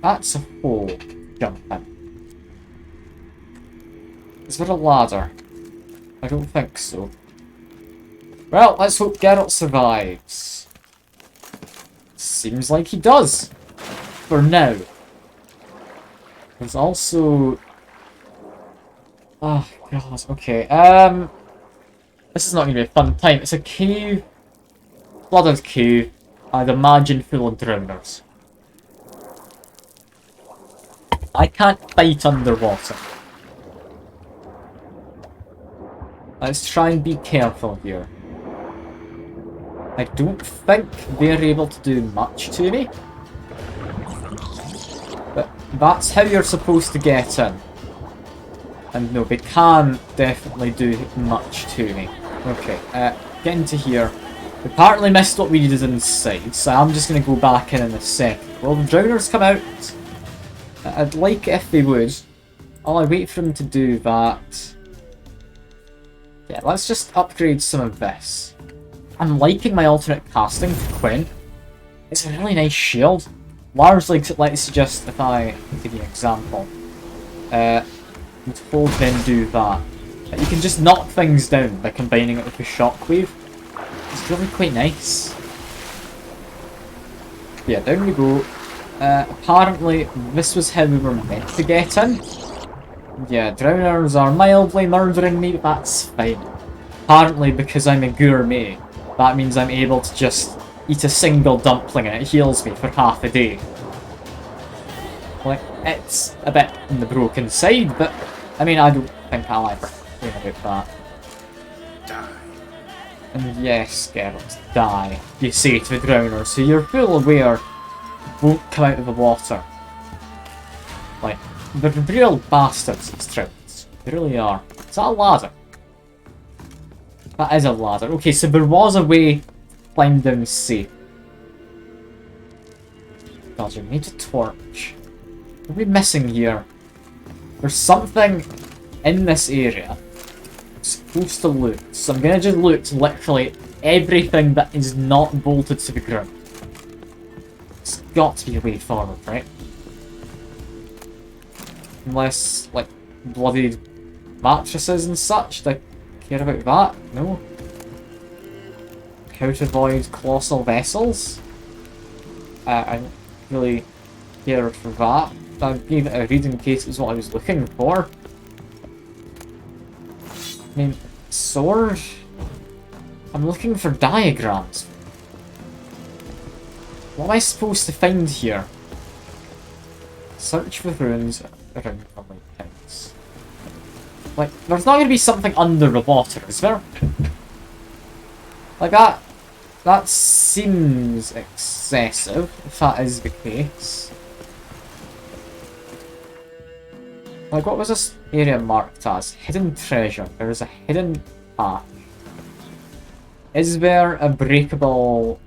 That's a hole. Jump in. Is there a ladder? I don't think so. Well, let's hope Geralt survives. Seems like he does. For now. There's also... Oh, God. Okay, this is not going to be a fun time. It's a cave. Flooded cave. I'd imagine full of drowners. I can't fight underwater. Let's try and be careful here. I don't think they're able to do much to me. But that's how you're supposed to get in. And no, they can definitely do much to me. Okay, get into here. We apparently missed what we needed inside, so I'm just going to go back in a second. Will the drowners come out? I'd like it if they would. While I wait for them to do that... Yeah, let's just upgrade some of this. I'm liking my alternate casting for Quen. It's a really nice shield. Largely, let's just, if I give you an example, would hold then do that. You can just knock things down by combining it with the shockwave. It's really quite nice. Yeah, down we go. Apparently, this was how we were meant to get in. Yeah, drowners are mildly murdering me, but that's fine. Apparently, because I'm a gourmet, that means I'm able to just eat a single dumpling and it heals me for half a day. Like, it's a bit on the broken side, but I mean, I don't think I'll ever complain about that. Die. And yes, Geralt, die, you say to the drowners, so you're full aware won't come out of the water. Like, they're real bastards, these trouts. They really are. Is that a ladder? That is a ladder. Okay, so there was a way to climb down safe. God, you need a torch. What are we missing here? There's something in this area I'm supposed to loot. So I'm gonna just loot literally everything that is not bolted to the ground. It's got to be a way forward, right? Unless, like, bloody mattresses and such. Do I care about that? No. How to avoid colossal vessels? I don't really care for that. I gave it a read in case it was what I was looking for. I mean, sword? I'm looking for diagrams. What am I supposed to find here? Search for ruins around the lighthouse. Like, there's not going to be something under the water, is there? Like, that seems excessive, if that is the case. Like, what was this area marked as? Hidden treasure. There is a hidden path. Is there a breakable...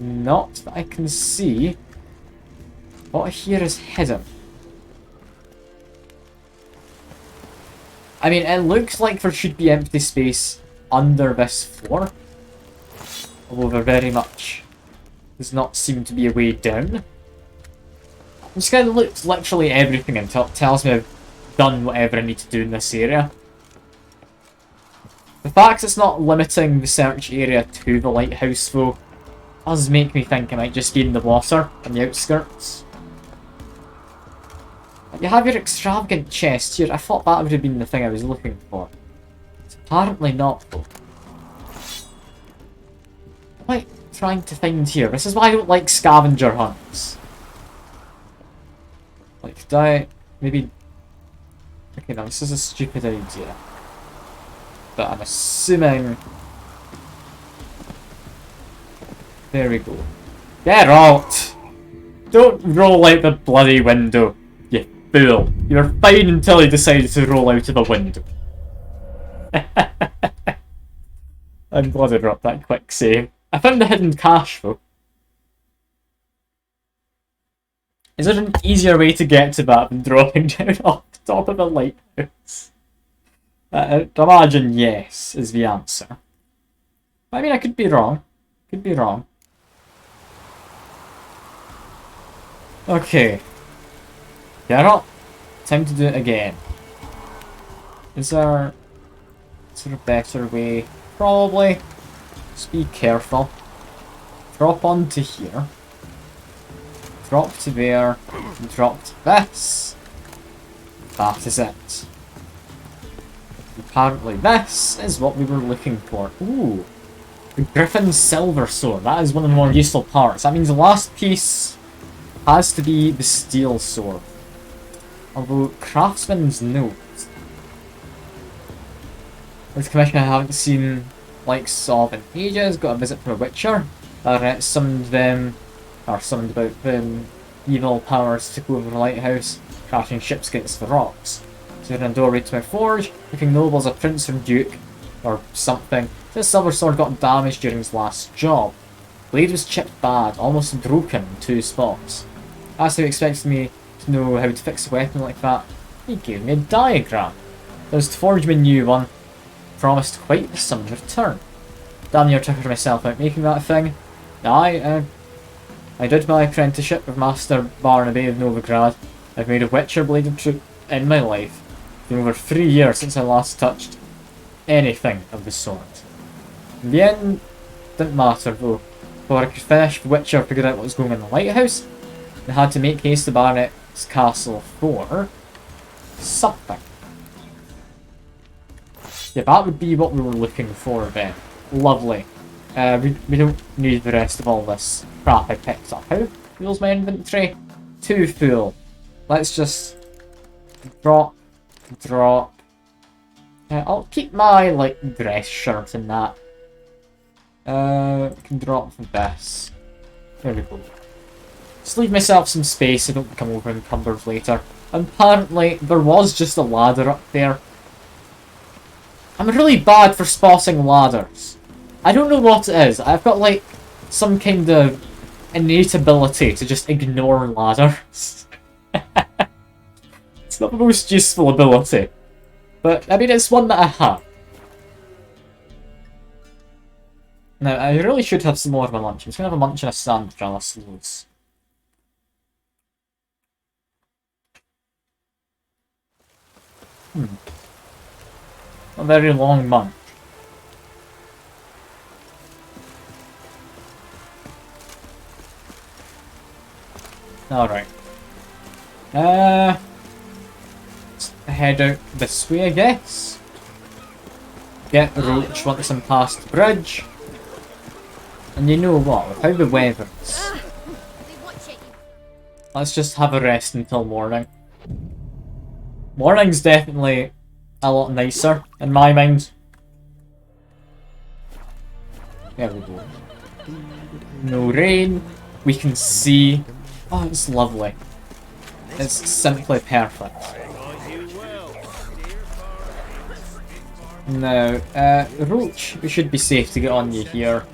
Not that I can see. What here is hidden? I mean, it looks like there should be empty space under this floor. Although there very much does not seem to be a way down. I'm just going to look literally everything until it tells me I've done whatever I need to do in this area. The fact it's not limiting the search area to the lighthouse though does make me think I might just be in the water on the outskirts. You have your extravagant chest here. I thought that would have been the thing I was looking for. It's apparently not though. What am I trying to find here? This is why I don't like scavenger hunts. Like, do I maybe... Okay, now this is a stupid idea. But I'm assuming... There we go. Get out! Don't roll out the bloody window, you fool. You were fine until you decided to roll out of the window. I'm glad I dropped that quick save. I found the hidden cache though. Is there an easier way to get to that than dropping down off the top of a lighthouse? I'd imagine yes is the answer. I mean, I could be wrong. Could be wrong. Okay. Get up. Time to do it again. Is there a better way? Probably. Just be careful. Drop onto here. Drop to there. Drop to this. That is it. Apparently this is what we were looking for. Ooh. The Griffin's Silver Sword. That is one of the more useful parts. That means the last piece has to be the Steel Sword. Although, Craftsman's Note. This commission I haven't seen likes of in ages. Got a visit from a Witcher. Summoned them, or summoned about evil powers to go over the lighthouse, crashing ships against the rocks. So in a doorway to my forge, looking noble as a prince or duke, or something. This silver sword got damaged during his last job. Blade was chipped bad, almost broken in 2 spots. As he expected me to know how to fix a weapon like that, he gave me a diagram. There was to forge me a new one. Promised quite some return. Damn near took myself out making that thing. I did my apprenticeship with Master Barnaby of Novigrad. I've made a Witcher bladed troop in my life. It's been over 3 years since I last touched anything of the sort. In the end, didn't matter though. Before I could finish, the Witcher figured out what was going on in the lighthouse, and had to make haste to Baronet's castle for something. Yeah, that would be what we were looking for then. Lovely. We don't need the rest of all this crap I picked up. How fuel's my inventory? Too full. Let's just drop. I'll keep my like dress shirt in that. Can drop this. There we go. Just leave myself some space so I don't become over encumbered later. Apparently there was just a ladder up there. I'm really bad for spotting ladders. I don't know what it is. I've got like some kind of innate ability to just ignore ladders. It's not the most useful ability. But I mean it's one that I have. Now I really should have some more of my lunch. I'm just gonna have a munch and a sandwich on this loads. A very long month. Alright. Let's head out this way, I guess. Get the roach once I'm past the bridge. And you know what, with how the weather is, let's just have a rest until morning. Morning's definitely a lot nicer, in my mind. There we go. No rain. We can see. Oh, it's lovely. It's simply perfect. Now, Roach, we should be safe to get on you here.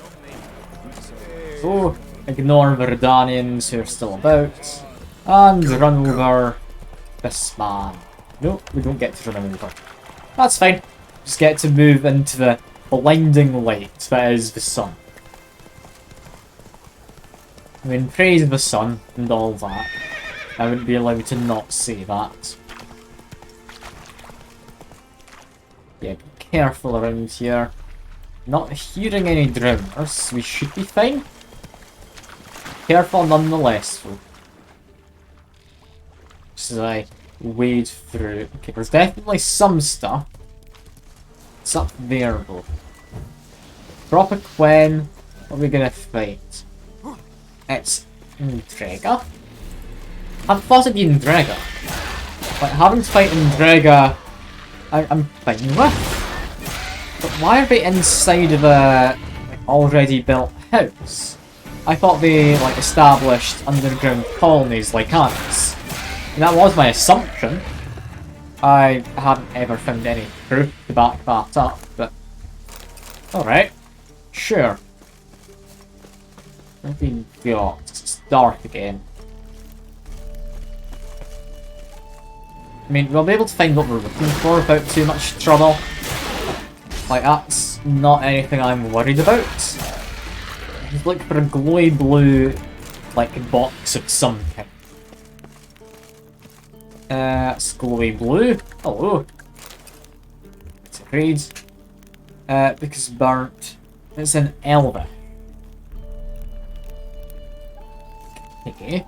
So, ignore the Redanians who are still about. And run over this man. No, we don't get to run him over. That's fine. Just get to move into the blinding light that is the sun. I mean, praise the sun and all that. I wouldn't be allowed to not say that. Yeah, be careful around here. Not hearing any drowners, we should be fine. Careful nonetheless, though. Just as I wade through. Okay, there's definitely some stuff. It's up there though. Drop a Quen. What are we gonna fight? It's Ndrega. I thought it'd be Ndrega. Like, having to fight Ndrega, I'm fine with. But why are they inside of a already built house? I thought they like established underground colonies like ants. And that was my assumption. I hadn't ever found any proof to back that up, but alright. Sure. What have we got? It's dark again. I mean, we'll be able to find what we're looking for without too much trouble. Like, that's not anything I'm worried about. Just look for a glowy blue, like, box of some kind. It's glowy blue. Hello. It's a read. Because burnt. It's an Elvish. Okay.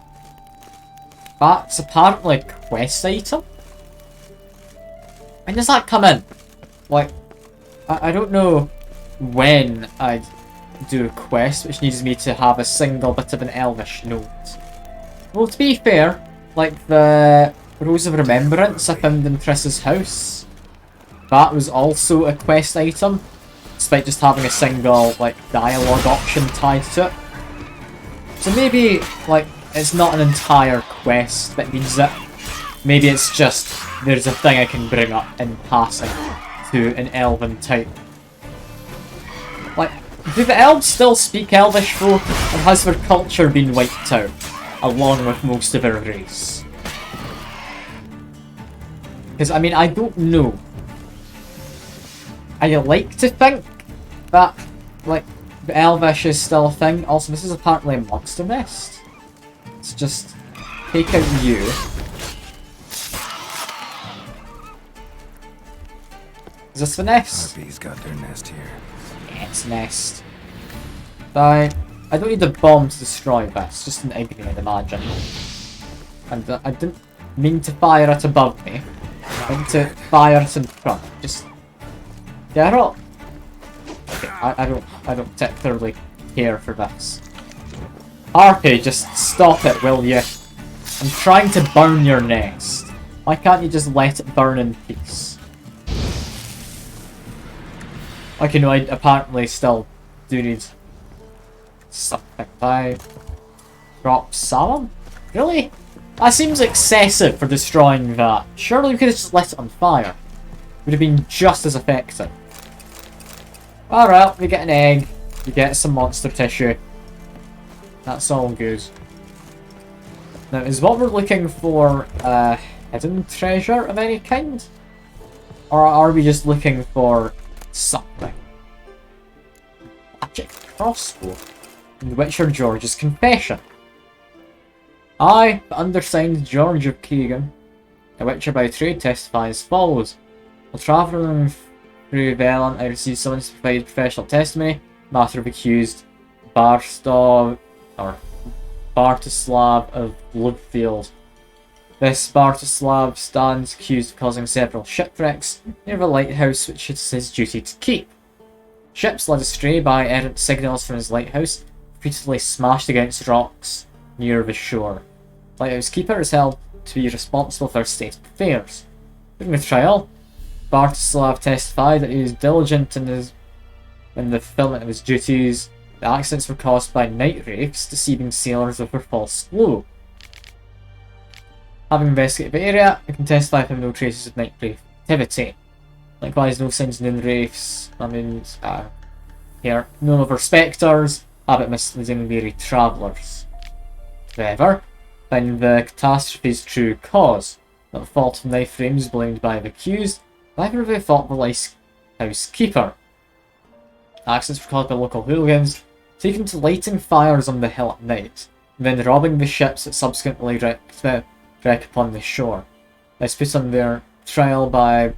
That's apparently a quest item. When does that come in? Like, I don't know when I'd do a quest which needs me to have a single bit of an Elvish note. Well, to be fair, like the Rose of Remembrance I found in Triss's house, that was also a quest item, despite just having a single, like, dialogue option tied to it. So maybe, like, it's not an entire quest that needs it. Maybe it's just, there's a thing I can bring up in passing to an elven type. Like, do the elves still speak Elvish though? Or has their culture been wiped out, along with most of their race? Because, I mean, I don't know. I like to think that, like, the Elvish is still a thing. Also, this is apparently a monster nest. Let's just take out you. Is this the nest? Harpies got their nest here. Yeah, it's a nest. I don't need a bomb to destroy this, just an ignite, I'd imagine. And I didn't mean to fire it above me. I meant to fire it in front. Just get up. Okay, I don't particularly care for this. Harpy, just stop it, will you? I'm trying to burn your nest. Why can't you just let it burn in peace? Like, you know, I apparently still do need something. I drop salmon? Really? That seems excessive for destroying that. Surely we could have just let it on fire. Would have been just as effective. Alright, we get an egg. We get some monster tissue. That's all good. Now, is what we're looking for a hidden treasure of any kind? Or are we just looking for something? Magic crossbow. In The Witcher George's Confession. I, the undersigned George of Keegan, a Witcher by trade, testify as follows. While travelling through Velan, I received someone to provide professional testimony. Matter of accused Bartislav of Bloodfield. This Bartislav stands accused of causing several shipwrecks near the lighthouse which it's his duty to keep. Ships led astray by errant signals from his lighthouse, repeatedly smashed against rocks near the shore. Lighthouse Keeper is held to be responsible for state affairs. During the trial, Bartislav testified that he was diligent in the fulfillment of his duties. The accidents were caused by night wraiths deceiving sailors with their false glow. Having investigated the area, I can testify from no traces of night wraith activity. Likewise, no signs of noon wraiths. Here, none of our spectres, habit misleading weary travellers. However, finding the catastrophe's true cause, not the fault of knife frames blamed by the accused, neither of the fault of the lighthouse keeper. Accidents were caused by local hooligans, taken to lighting fires on the hill at night, and then robbing the ships that subsequently wreck upon the shore. This put on their trial by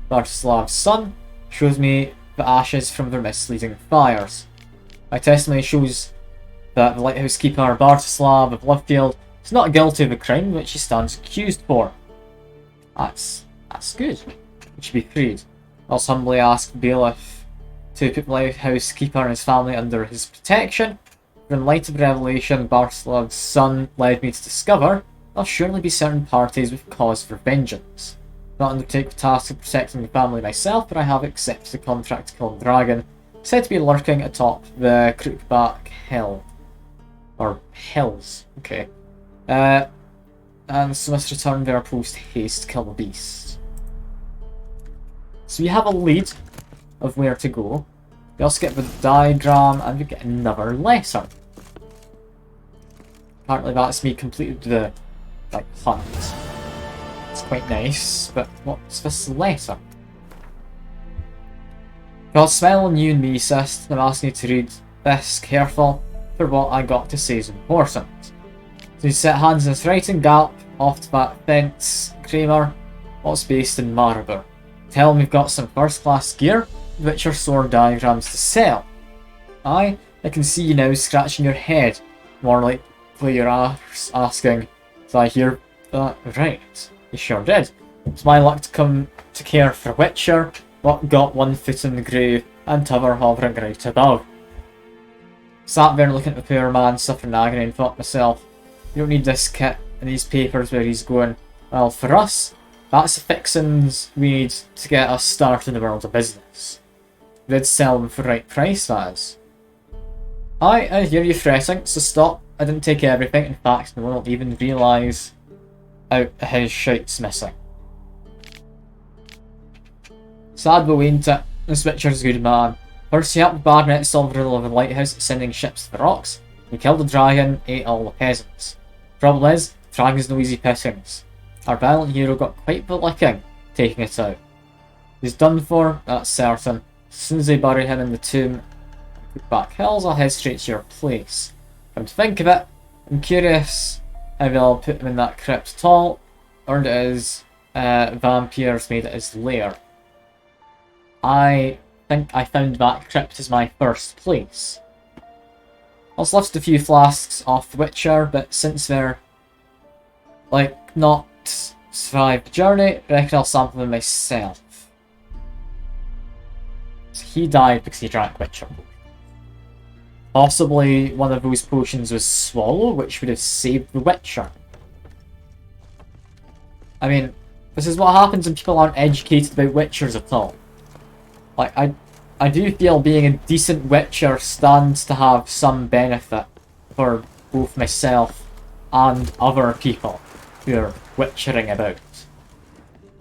Bartislav's son, shows me the ashes from their misleading fires. My testimony shows that the lighthouse keeper Bartislav of Lovefield is not guilty of the crime which he stands accused for. That's good. He should be freed. I also humbly ask the bailiff to put the lighthouse keeper and his family under his protection. For in light of the revelation Bartislav's son led me to discover, there'll surely be certain parties with cause for vengeance. I not undertake the task of protecting the family myself, but I have accepted the contract to kill the dragon, said to be lurking atop the Crookback Hill. Or hills, okay. And so must return there post haste to kill the beast. So we have a lead of where to go. We also get the diagram and we get another letter. Apparently that's me completed the hunt. It's quite nice, but what's this letter? God, smile on you and me, sis. I'm asking you to read this careful, for what I got to say is important. So he set hands in his writing gallop off to that fence, Kramer. What's based in Maribor? Tell him we've got some first class gear, Witcher sword diagrams to sell. Aye, I can see you now scratching your head. More likely you're asking, did I hear that right? You sure did. It's my luck to come to care for a Witcher, but got one foot in the grave and t'other hovering right above. Sat there looking at the poor man suffering agony and thought to myself, you don't need this kit and these papers where he's going. Well, for us, that's the fixings we need to get us started in the world of business. We did sell them for the right price, that is. I hear you fretting, so stop. I didn't take everything. In fact, no one will even realise out his shite's missing. Sad but ain't it? This Witcher's a good man. First he helped Baronet solve the riddle of the lighthouse, sending ships to the rocks. He killed the dragon, ate all the peasants. Trouble is, dragon's no easy pickings. Our valiant hero got quite the licking, taking it out. He's done for, that's certain. As soon as they bury him in the tomb, back hills, I'll head straight to your place. Come to think of it, I'm curious if I'll put him in that crypt at all, or it is vampires made it his lair. I think I found that crypt as my first place. Also left a few flasks off the Witcher, but since they're not survived the journey, I reckon I'll sample them myself. So he died because he drank Witcher potion. Possibly one of those potions was Swallow, which would have saved the Witcher. I mean, this is what happens when people aren't educated about Witchers at all. I do feel being a decent Witcher stands to have some benefit for both myself and other people who are Witchering about.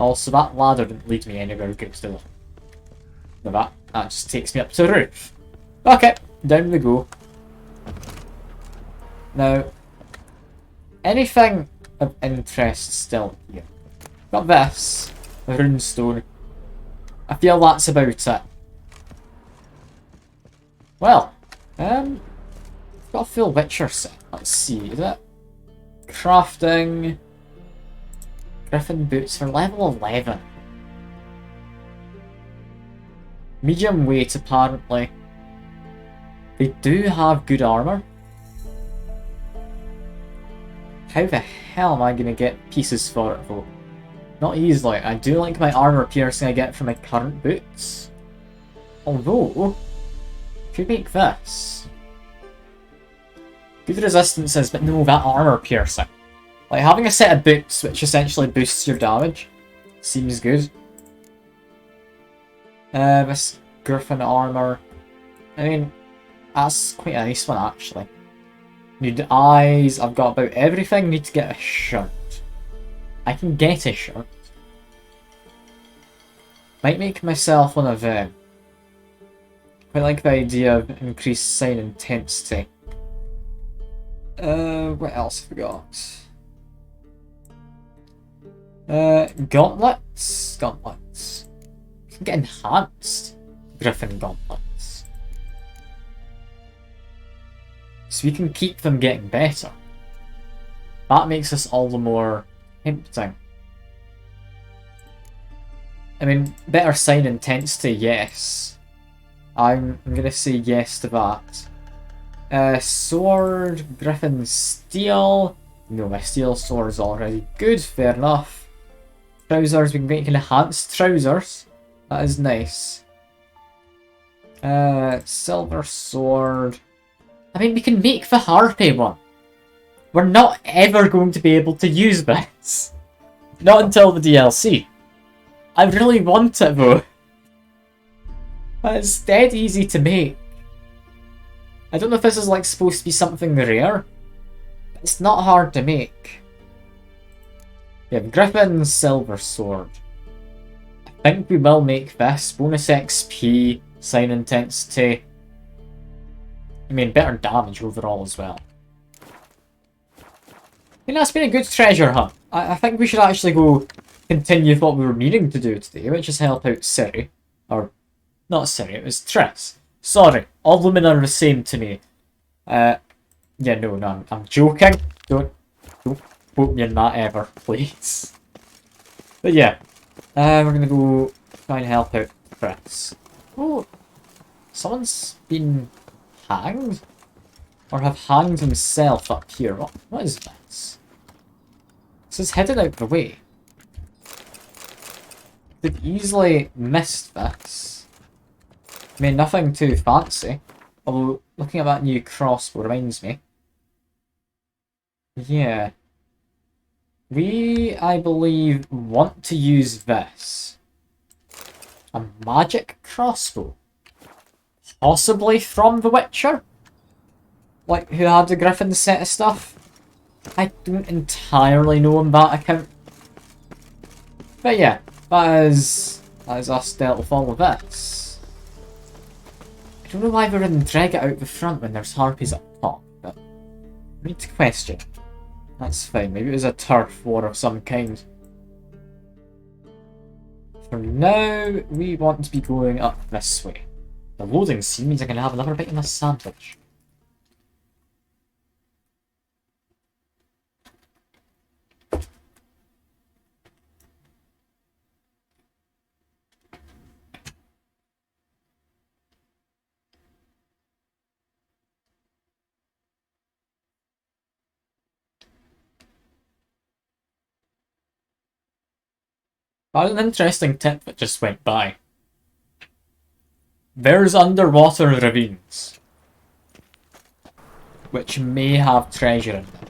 Also, that ladder didn't lead me anywhere good, did it? No, that just takes me up to the roof. Okay, down we go. Now, anything of interest still here. Got this, a runestone. I feel that's about it. Well, got a full Witcher set. Let's see, is it? Crafting. Griffin boots for level 11. Medium weight, apparently. They do have good armor. How the hell am I going to get pieces for it though? Not easily. I do like my armor piercing I get from my current boots. Although, could make this. Good resistances, but no, that armor piercing. Like having a set of boots which essentially boosts your damage seems good. This Griffin armor. I mean, that's quite a nice one actually. Need eyes, I've got about everything, need to get a shirt. I can get a shirt. Might make myself one of them. Quite like the idea of increased sign intensity. What else have we got? Gauntlets? Gauntlets. You can get enhanced Griffin gauntlets. So we can keep them getting better. That makes us all the more tempting. I mean, better sign intensity, yes. I'm gonna say yes to that. Sword, Griffin steel. No, my steel sword is already good, fair enough. Trousers, we can make enhanced trousers. That is nice. Silver sword. I mean, we can make the Harpy one. We're not ever going to be able to use this. Not until the DLC. I really want it though. It's dead easy to make. I don't know if this is like supposed to be something rare. But it's not hard to make. We have Griffin's silver sword. I think we will make this. Bonus XP, sign intensity. I mean, better damage overall as well. I mean, that's been a good treasure hunt. I think we should actually go continue what we were meaning to do today, which is help out Ciri. Or, not Ciri, it was Triss. Sorry, all women are the same to me. Yeah, no, I'm joking. Don't quote me on that ever, please. But yeah, we're gonna go try and help out Chris. Oh, someone's been hanged? Or have hanged himself up here. What is this? This is headed out the way. Could easily missed this. I mean, nothing too fancy. Although, looking at that new crossbow reminds me. Yeah. We, I believe, want to use this. A magic crossbow. Possibly from The Witcher? Like, who had the Griffin set of stuff? I don't entirely know on that account. But yeah, that is us dealt with all of this. I don't know why we're in drag it out the front when there's harpies up top, but I need to question. That's fine, maybe it was a turf war of some kind. For now, we want to be going up this way. The loading scene means I can have another bite of my sandwich. That was an interesting tip that just went by. There's underwater ravines, which may have treasure in them.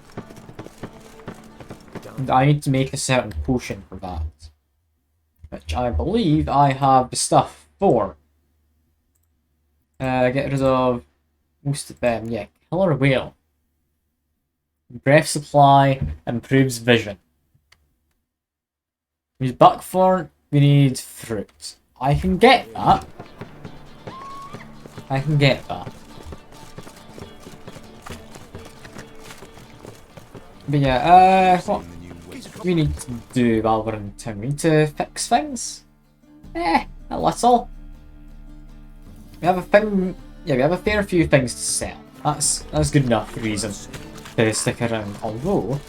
And I need to make a certain potion for that, which I believe I have the stuff for. Get rid of most of them. Yeah, killer whale. Breath supply improves vision. We need buckthorn, we need fruit. I can get that. I can get that. But yeah, what we need to do while we're in town, we need to fix things. A little. We have a thing, yeah, we have a fair few things to sell. That's good enough reason to stick around, although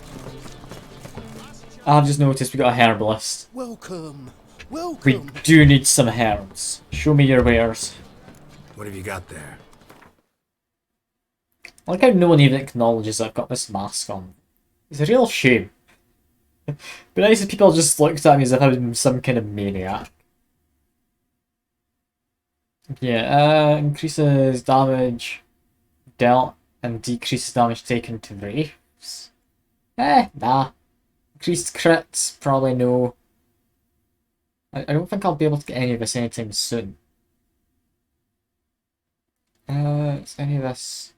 I've just noticed we got a herbalist. Welcome. We Welcome. do need some herbs. Show me your wares. What have you got there? I like how no one even acknowledges I've got this mask on. It's a real shame. But nice if people just looked at me as if I was some kind of maniac. Yeah, increases damage dealt and decreases damage taken to wraiths. Nah. Increased crits, probably no. I don't think I'll be able to get any of this anytime soon. Is any of this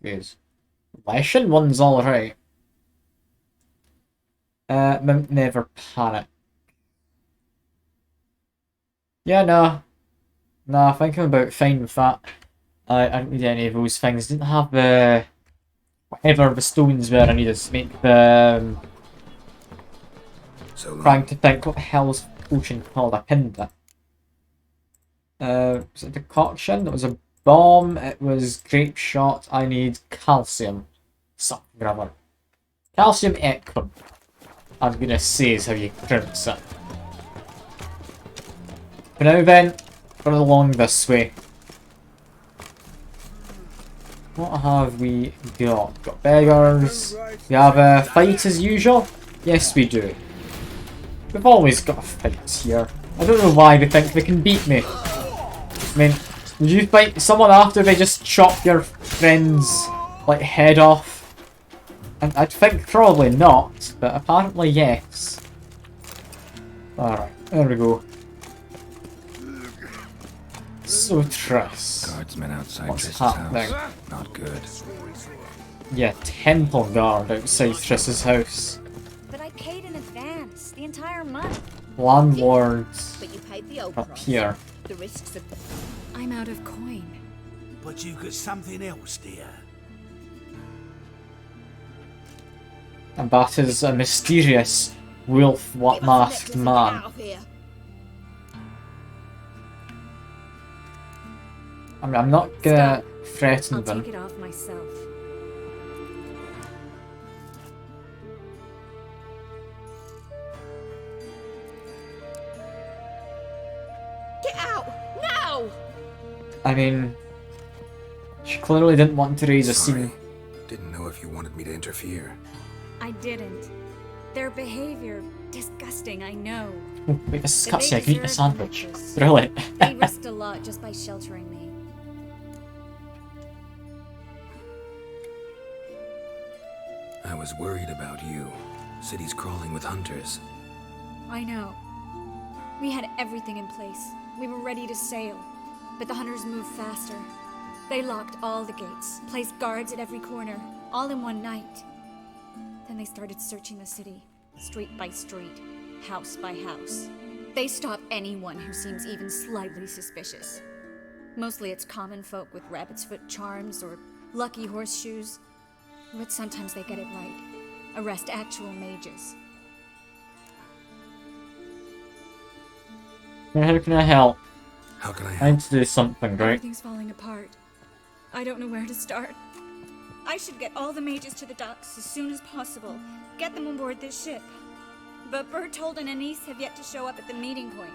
good? Leshen one's alright. Mount Never Panic. Yeah, no. Nah, I think I'm about fine with that. I don't need any of those things. Didn't have the whatever the stones were I needed to make the So long. trying to think what the hell's potion called. I pinned it. Was it decoction? It was a bomb. It was grape shot. I need calcium. Something or other. Calcium equum. I'm gonna say is how you pronounce it. For now then, run along this way. What have we got? Got beggars. We have a fight as usual. Yes, we do. We've always got a fight here. I don't know why they think they can beat me. I mean, would you fight someone after they just chop your friend's, like, head off? And I'd think probably not, but apparently yes. Alright, there we go. So Triss. Guardsmen outside What's Triss's happening? house. Not good. Yeah, temple guard outside Triss's house. But I paid in advance, the entire month. Landlords But you paid the old up price. here. The risks of... I'm out of coin. But you got something else, dear. And that is a mysterious wolf masked man. I mean, I'm not gonna threaten I'll them. take it off myself. I mean, she clearly didn't want to raise a Sorry. scene. Didn't know if you wanted me to interfere. I didn't. Their behavior, disgusting, I know. Oh, wait, this is But cutscene. they I can eat a deserve sandwich. this. Brilliant. They risked a lot just by sheltering me. I was worried about you. City's crawling with hunters. I know. We had everything in place. We were ready to sail. But the hunters moved faster. They locked all the gates, placed guards at every corner, all in one night. Then they started searching the city, street by street, house by house. They stop anyone who seems even slightly suspicious. Mostly it's common folk with rabbit's foot charms or lucky horseshoes. But sometimes they get it right. Arrest actual mages. How can I help? How can I I help? need to do something, right? Everything's falling apart. I don't know where to start. I should get all the mages to the docks as soon as possible. Get them on board this ship. But Bertold and Anise have yet to show up at the meeting point.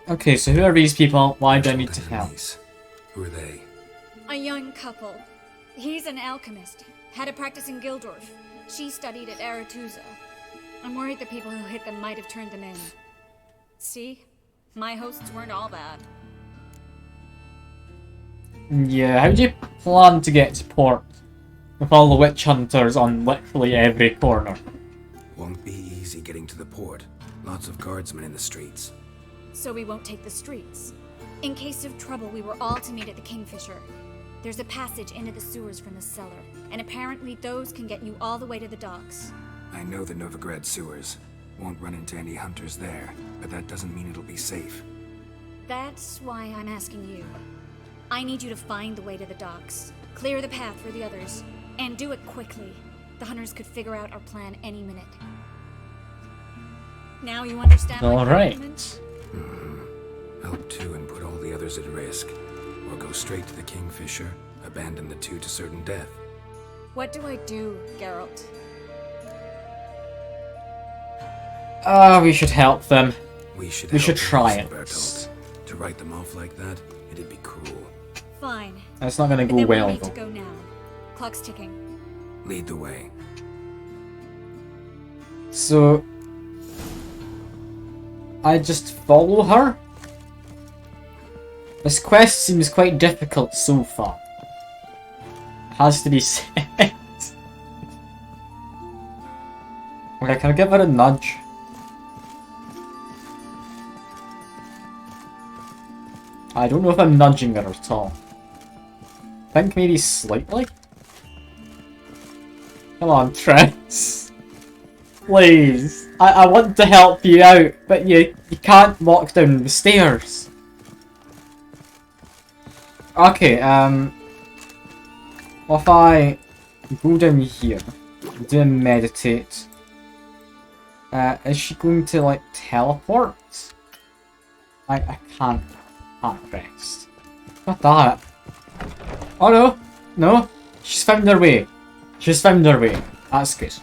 Okay, so who are these people? Why do I need to Bertold and help? Anise. Who are they? A young couple. He's an alchemist. Had a practice in Gildorf. She studied at Aretusa. I'm worried the people who hit them might have turned them in. See? My hosts weren't all bad. Yeah, how do you plan to get to port with all the witch hunters on literally every corner? Won't be easy getting to the port. Lots of guardsmen in the streets. So we won't take the streets. In case of trouble, we were all to meet at the Kingfisher. There's a passage into the sewers from the cellar, and apparently those can get you all the way to the docks. I know the Novigrad sewers. Won't run into any hunters there, but that doesn't mean it'll be safe. That's why I'm asking you. I need you to find the way to the docks, clear the path for the others, and do it quickly. The hunters could figure out our plan any minute. Now you understand my Alright. predicament? Help two and put all the others at risk. Or go straight to the Kingfisher, abandon the two to certain death. What do I do, Geralt? We should help them. We should We help should them, try Mr. it. Bertolt. To write them off like that, it'd be cruel. Fine. It's not gonna But go then well we need to though. go now. Clock's ticking. Lead the way. So I just follow her? This quest seems quite difficult so far. Has to be said. Okay, can I give her a nudge? I don't know if I'm nudging her at all. I think maybe slightly? Come on, Tress. Please. I want to help you out, but you can't walk down the stairs. Okay, if I go down here, do a meditate, is she going to, like, teleport? I can't rest. What that? Oh no! No! She's found her way. She's found her way. That's good.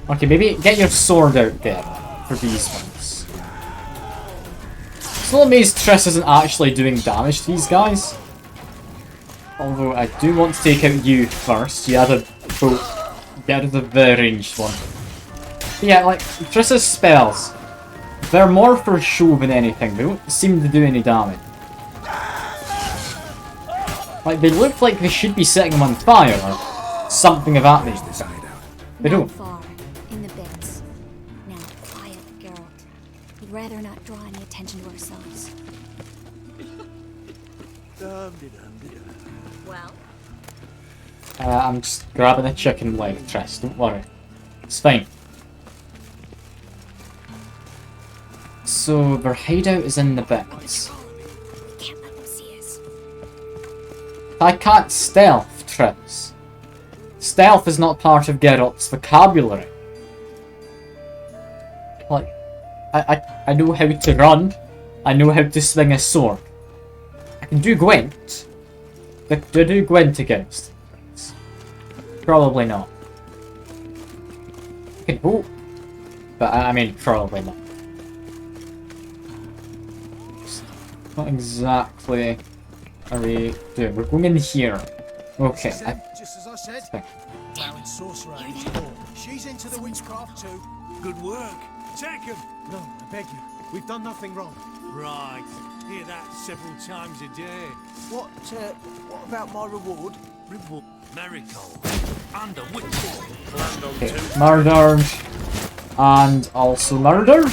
Okay, maybe get your sword out there for these ones. Still amazed Triss isn't actually doing damage to these guys. Although I do want to take out you first. You had a boat. Get rid of the ranged one. But yeah, like, Triss's spells, they're more for show than anything. They don't seem to do any damage. Like, they look like they should be setting them on fire or something of that There's nature. this hideout. They Not don't. far. In the beds. Now, quiet, Geralt. We'd rather not draw any attention to ourselves. Well, I'm just grabbing a chicken leg, Triss, don't worry. It's fine. So, their hideout is in the beds. we can't let them see us. I can't stealth, Triss. Stealth is not part of Geralt's vocabulary. Like, I know how to run. I know how to swing a sword. I can do Gwent. Did who go into against? Probably not. You can hope, but I mean, probably not. What exactly are we doing? We're going in here. Okay. Just as I said. Baron Sorcerer ain't all. She's into the witchcraft too. Good work. Take him. No, I beg you. We've done nothing wrong. Right. Hear that several times a day. What about my reward? Ribble, Marigold, and a witch. Okay. Murdered. And also murdered.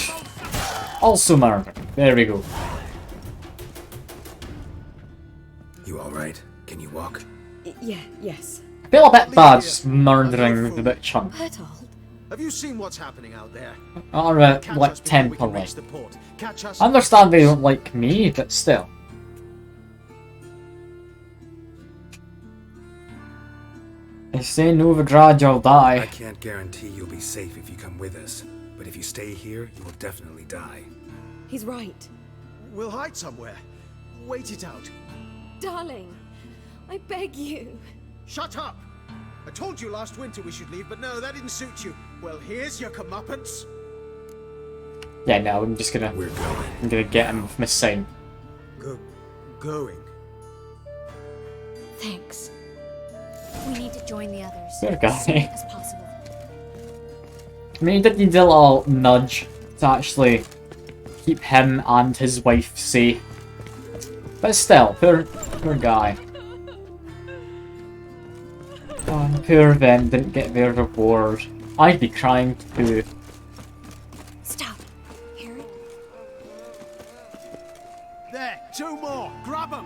Also murdered. There we go. You alright? Can you walk? Yes. I feel a bit bad just murdering the witch hunt. Bertold? Have you seen what's happening out there? Alright, Catch like us before we can temporary. reach the port. Catch us. I understand they don't like me, but still. They say Novigrad you'll I die. can't guarantee you'll be safe if you come with us, but if you stay here, you will definitely die. He's right. We'll hide somewhere. Wait it out. Darling, I beg you. Shut up! I told you last winter we should leave, but no, that didn't suit you. Well, here's your comeuppance. Yeah, no, I'm just gonna... We're going. I'm gonna get him with my sign. Going. Thanks. We need to join the others Fair as soon guy. as possible. I mean, he did need a little nudge to actually keep him and his wife safe. But still, poor guy. Oh, poor them didn't get their reward. I'd be crying too. Stop. Hear it? There, two more. Grab them.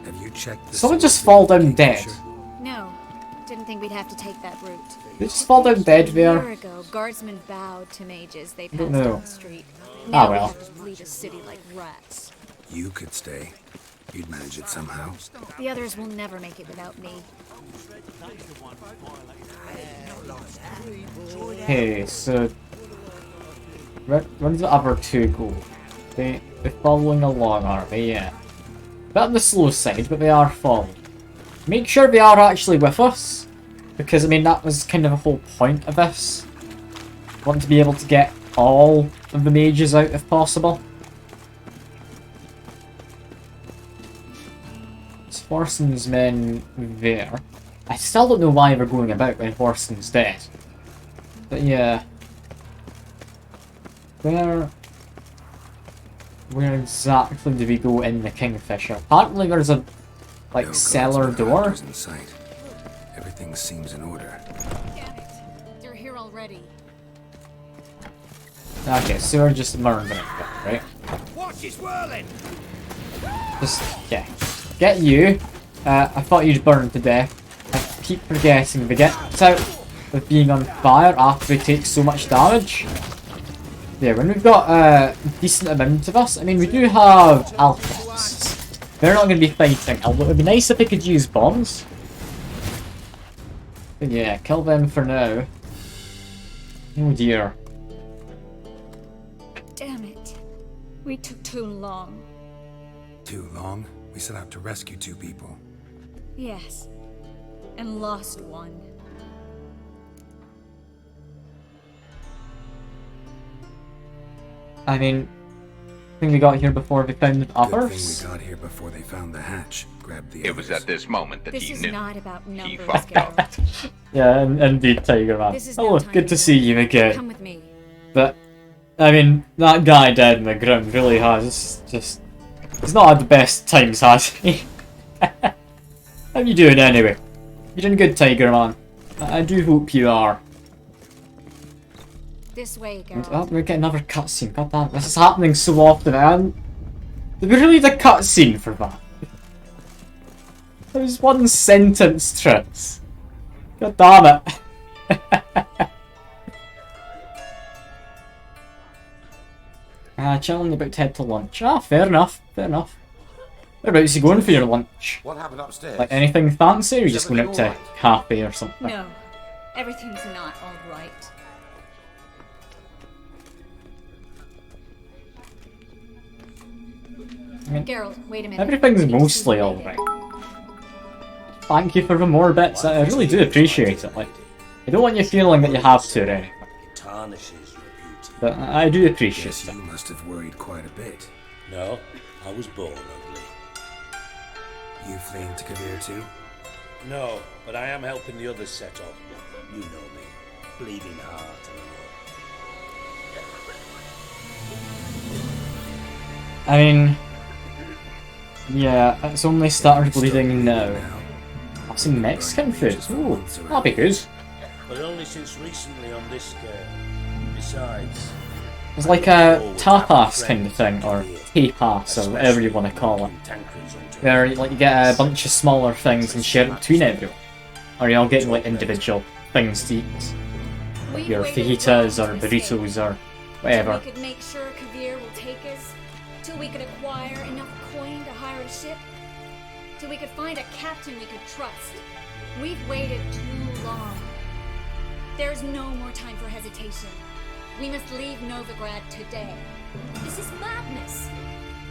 Have you checked the Someone source just fall of the down dead. Kingfisher? No. Didn't think we'd have to take that route. They just fall down dead A there. year ago, guardsmen bowed to mages they don't passed know. on the street. Now well. we have to flee the city like rats. You could stay. You'd manage it somehow. The others will never make it without me. Okay, so where did the other two go? They're following along, are they? Yeah. Bit on the slow side, but they are following. Make sure they are actually with us, because I mean that was kind of the whole point of this. Want to be able to get all of the mages out if possible. It's Horson's men there. I still don't know why we're going about when Horson's dead. But yeah. Where exactly do we go in the Kingfisher? Apparently there's a like No cellar guardsmen or door. hunters in sight. Everything seems in order. Damn it. They're here already. Okay, so we're just murdering it, right? Watch it whirling! Just yeah. Get you. I thought you'd burn to death. I keep forgetting they get out with being on fire after they take so much damage. Yeah, when we've got a decent amount of us, I mean we do have alchemists. They're not going to be fighting, although it would be nice if they could use bombs. But yeah, kill them for now. Oh dear. Damn it. We took too long. Too long? We set out to rescue two people. Yes. And lost one. I mean, I think we got here before they found the Good others. thing we got here before they found the hatch. Grabbed the It was others. at this moment that This he is knew. not about He numbers, fucked Geralt. up. Yeah, indeed, Tiger Man. This is Oh, no good time to see you again. Come with me. But, I mean, that guy dead in the ground really has just... He's not had the best times, has he? How you doing anyway? You're doing good, Tiger Man. I do hope you are. This way, And, Geralt. oh, we get another cutscene. God damn, this is happening so often, man. Did we really need a cutscene for that? That was one sentence, Tris. God damn it. Chilling about to head to lunch. Ah, fair enough, fair enough. Whereabouts you going for your lunch? What happened upstairs? Like anything fancy, or are you Is just going out to everything alright? cafe or something? No. Everything's not alright. I mean, Geralt, wait a minute. everything's We need to mostly see the way alright. thank you for the more bits. I really do appreciate it. Like, I don't want you feeling that you have to or anything. It tarnishes your beauty. But I do appreciate Guess it. you must have worried quite a bit. No, I was born ugly. You fleeing to Kavir too? No, but I am helping the others set up. You know me. Bleeding heart and all. I mean, yeah, it's only started bleeding now. I've seen Mexican food. Ooh, that'll be good. But only since recently on this scale. Besides, It's like a tapas kind of thing, or tapas, or whatever you want to call it. Where like you get a bunch of smaller things and share it between everyone. Or you're all getting like individual things to eat. We've Your waited fajitas long or to escape. burritos or Till whatever. we could make sure Kavir will take us. Till we could acquire enough coin to hire a ship. Till we could find a captain we could trust. We've waited too long. There's no more time for hesitation. We must leave Novigrad today. This is madness.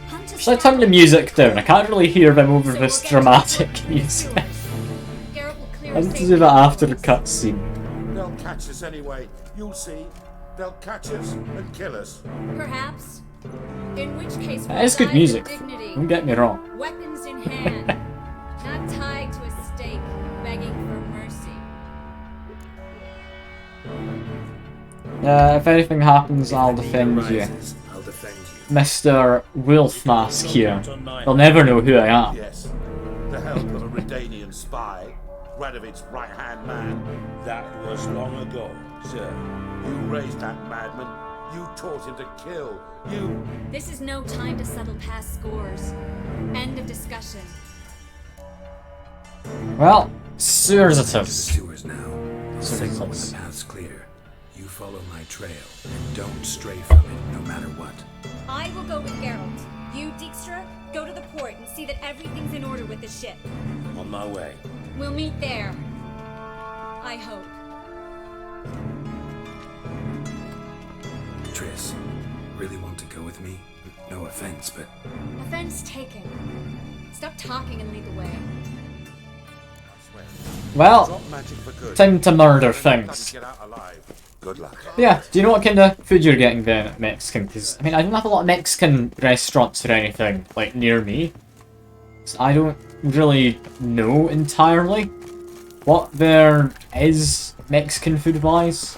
Hunt us Should I turn the down. music down? I can't really hear them over So this we'll get dramatic to the music. Garrett will clear I us need to safe do that from after the this. cutscene. They'll catch us anyway. You'll see. They'll catch us and kill us. Perhaps. In which case, That we'll is good die with music. dignity. Don't get me wrong. Weapons in hand, not tied to a stake, begging for mercy. If anything happens, I'll If the need defend you. arises, I'll defend you. Mr. Wolfmask here. They'll never know who I am. Yes. The help of a Redanian spy. Radovid's right-hand man. That was long ago, sir. You raised that madman. You taught him to kill. You... This is no time to settle past scores. End of discussion. Well, sewers it To the is. sewers now. I'll So signal when close. the path's clear. You follow my trail and don't stray from it, no matter what. I will go with Geralt. You, Dijkstra, go to the port and see that everything's in order with the ship. On my way. We'll meet there. I hope. Triss, really want to go with me? No offense, but Offense taken. Stop talking and lead the way. Well, Drop magic for good. time to murder Bloody things. Get out alive. Good luck. Yeah, do you know what kind of food you're getting then at Mexican? Because, I mean, I don't have a lot of Mexican restaurants or anything, like, near me. So I don't really know entirely what there is Mexican food-wise.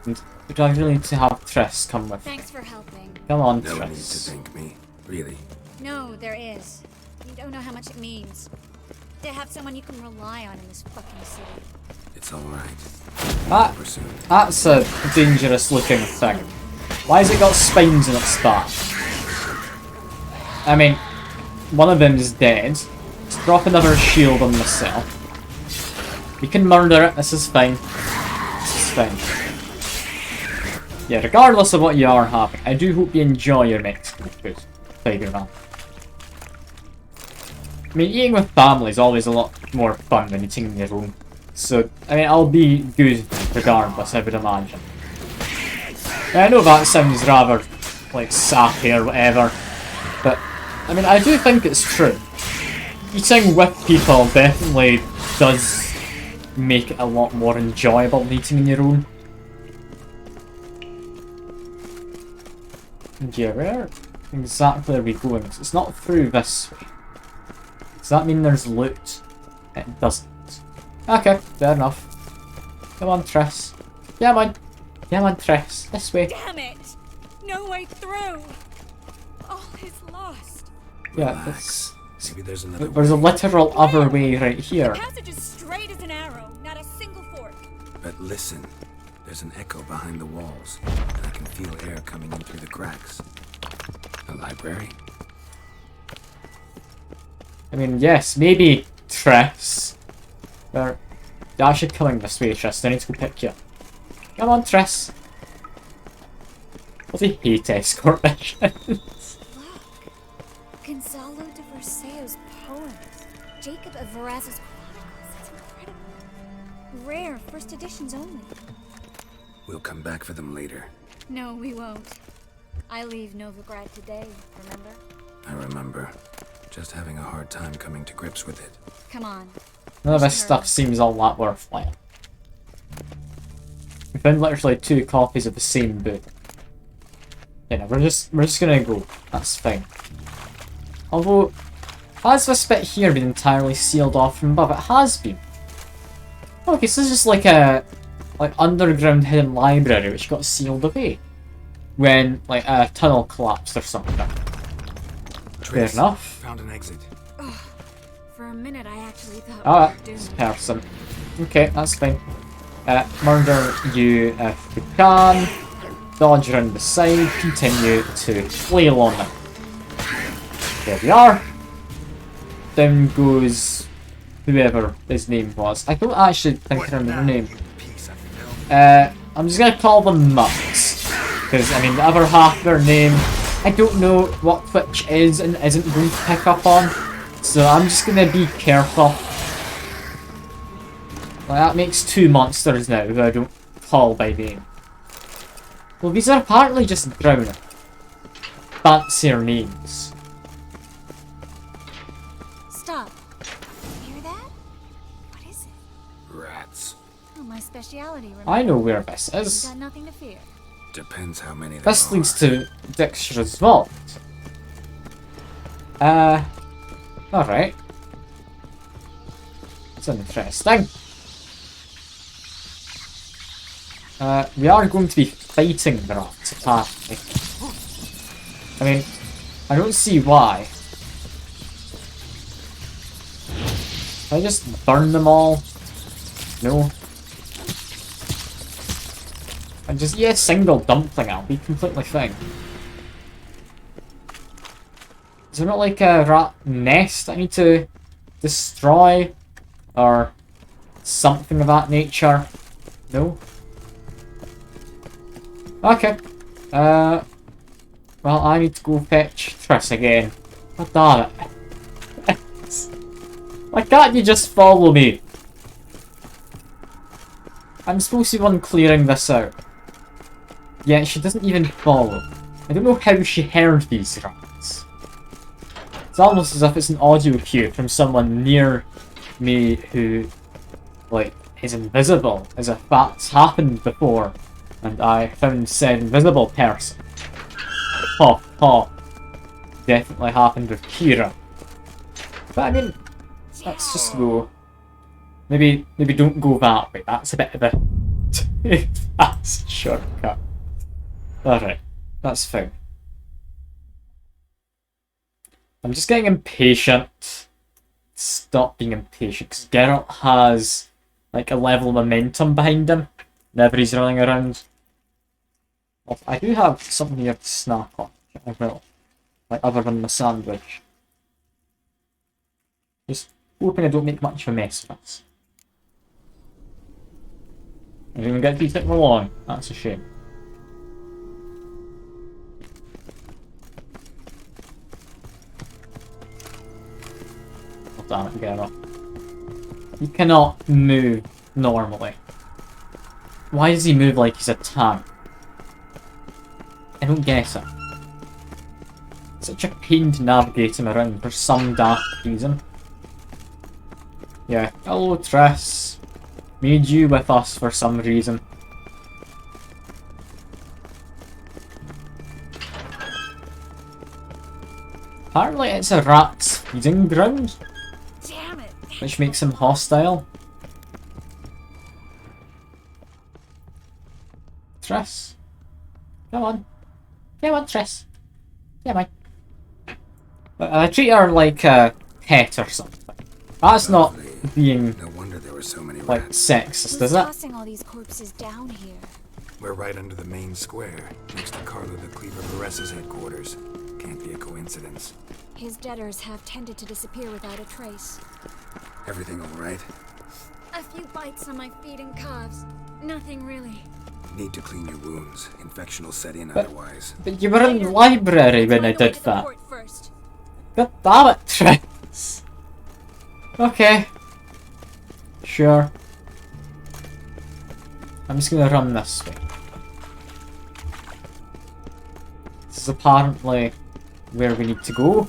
And would I really need to have Triss come with me? Thanks for helping. Come on, no need to Triss. thank me. Really. No, there is. You don't know how much it means. To have someone you can rely on in this fucking city. It's alright. That, Pursue. that's a dangerous looking thing. Why has it got spines in its back? I mean, one of them is dead. Let's drop another shield on myself. We can murder it, this is fine. This is fine. Yeah, regardless of what you are having, I do hope you enjoy your Mexican food, Tiger Man. I mean, eating with family is always a lot more fun than eating on your own. So, I mean, I'll be good regardless, I would imagine. I know that sounds rather, like, sappy or whatever, but, I mean, I do think it's true. Eating with people definitely does make it a lot more enjoyable than eating on your own. And yeah, where exactly are we going? 'Cause it's not through this way. Does that mean there's loot? It doesn't. Okay, fair enough. Come on, Triss. Come on. Come on, Triss. This way. Damn it! No way through! All is lost. Yeah, Relax. Maybe there's another there's a way. literal other way right here. The passage is straight as an arrow, not a single fork. But listen, there's an echo behind the walls, and I can feel air coming in through the cracks. A library? I mean, yes, maybe Triss. They're actually coming this way, Triss. I need to go pick you. Come on, Triss. What do you hate escort missions? Gonzalo de Verseo's poems. Jacob of Verraz's chronicles. That's incredible. Rare, first editions only. We'll come back for them later. No, we won't. I leave Novigrad today, remember? I remember. Just having a hard time coming to grips with it. Come on. None of this stuff seems all that worthwhile. We found literally 2 copies of the same book. Yeah, no, we're just gonna go. That's fine. Although, has this bit here been entirely sealed off from above? It has been. Okay, so this is like a underground hidden library which got sealed away when like a tunnel collapsed or something. Fair enough. Found an exit. For a minute, I actually thought Alright, we were this doomed. person. Okay, that's fine. Murder you if we can. Dodge around the side. Continue to flail on them. There we are. Down goes whoever his name was. I don't actually think I remember her name. I'm just gonna call them Mutts. Because, I mean, the other half of their name, I don't know what Twitch is and isn't going to pick up on. So I'm just gonna be careful. Like, that makes 2 monsters now who I don't call by name. Well, these are apparently just drowning. Fancier names. Stop. Hear that? What is it? Rats. Oh, my speciality. Remember? I know where this You is. got nothing to fear. Depends how many there This are. leads to Dijkstra's vault. Alright. It's interesting. We are going to be fighting the rats, apparently. I mean, I don't see why. Can I just burn them all? No. And just, yeah, single dumpling, I'll be completely fine. Is there not like a rat nest I need to destroy? Or something of that nature? No? Okay. Well, I need to go fetch Triss again. God damn it. Why can't you just follow me? I'm supposed to be one clearing this out. Yet she doesn't even follow. I don't know how she heard these rats. It's almost as if it's an audio cue from someone near me who, like, is invisible, as if that's happened before, and I found said invisible person. Ha ha. Definitely happened with Kira. But I mean, let's just go. Maybe don't go that way. That's a bit of a fast shortcut. Alright, that's fine. I'm just getting impatient. Stop being impatient, because Geralt has like a level of momentum behind him whenever he's running around. Well, I do have something here to snack on. I will. Like, other than the sandwich. Just hoping I don't make much of a mess of this. I didn't even get to eat it for long. That's a shame. Oh, damn it, get up. He cannot move normally. Why does he move like he's a tank? I don't get it. Such a pain to navigate him around for some daft reason. Yeah, hello Triss. Need you with us for some reason. Apparently it's a rat's feeding ground, Damn it! which makes him hostile. Triss. Come on. Come on, Triss. Come on. I treat her like a pet or something. That's not being, No wonder there were so many like, rats. sexist, Who's is it? tossing all these corpses down here? We're right under the main square, next to Carlo the Cleaver Perez's headquarters. Can't be a coincidence. His debtors have tended to disappear without a trace. Everything all right? A few bites on my feet and calves. Nothing really. Need to clean your wounds. Infection will set in But- otherwise. But you were in the library when I Find a way did to the that. port first. God damn it, Triss. Okay. Sure. I'm just gonna run this way. This is apparently where we need to go.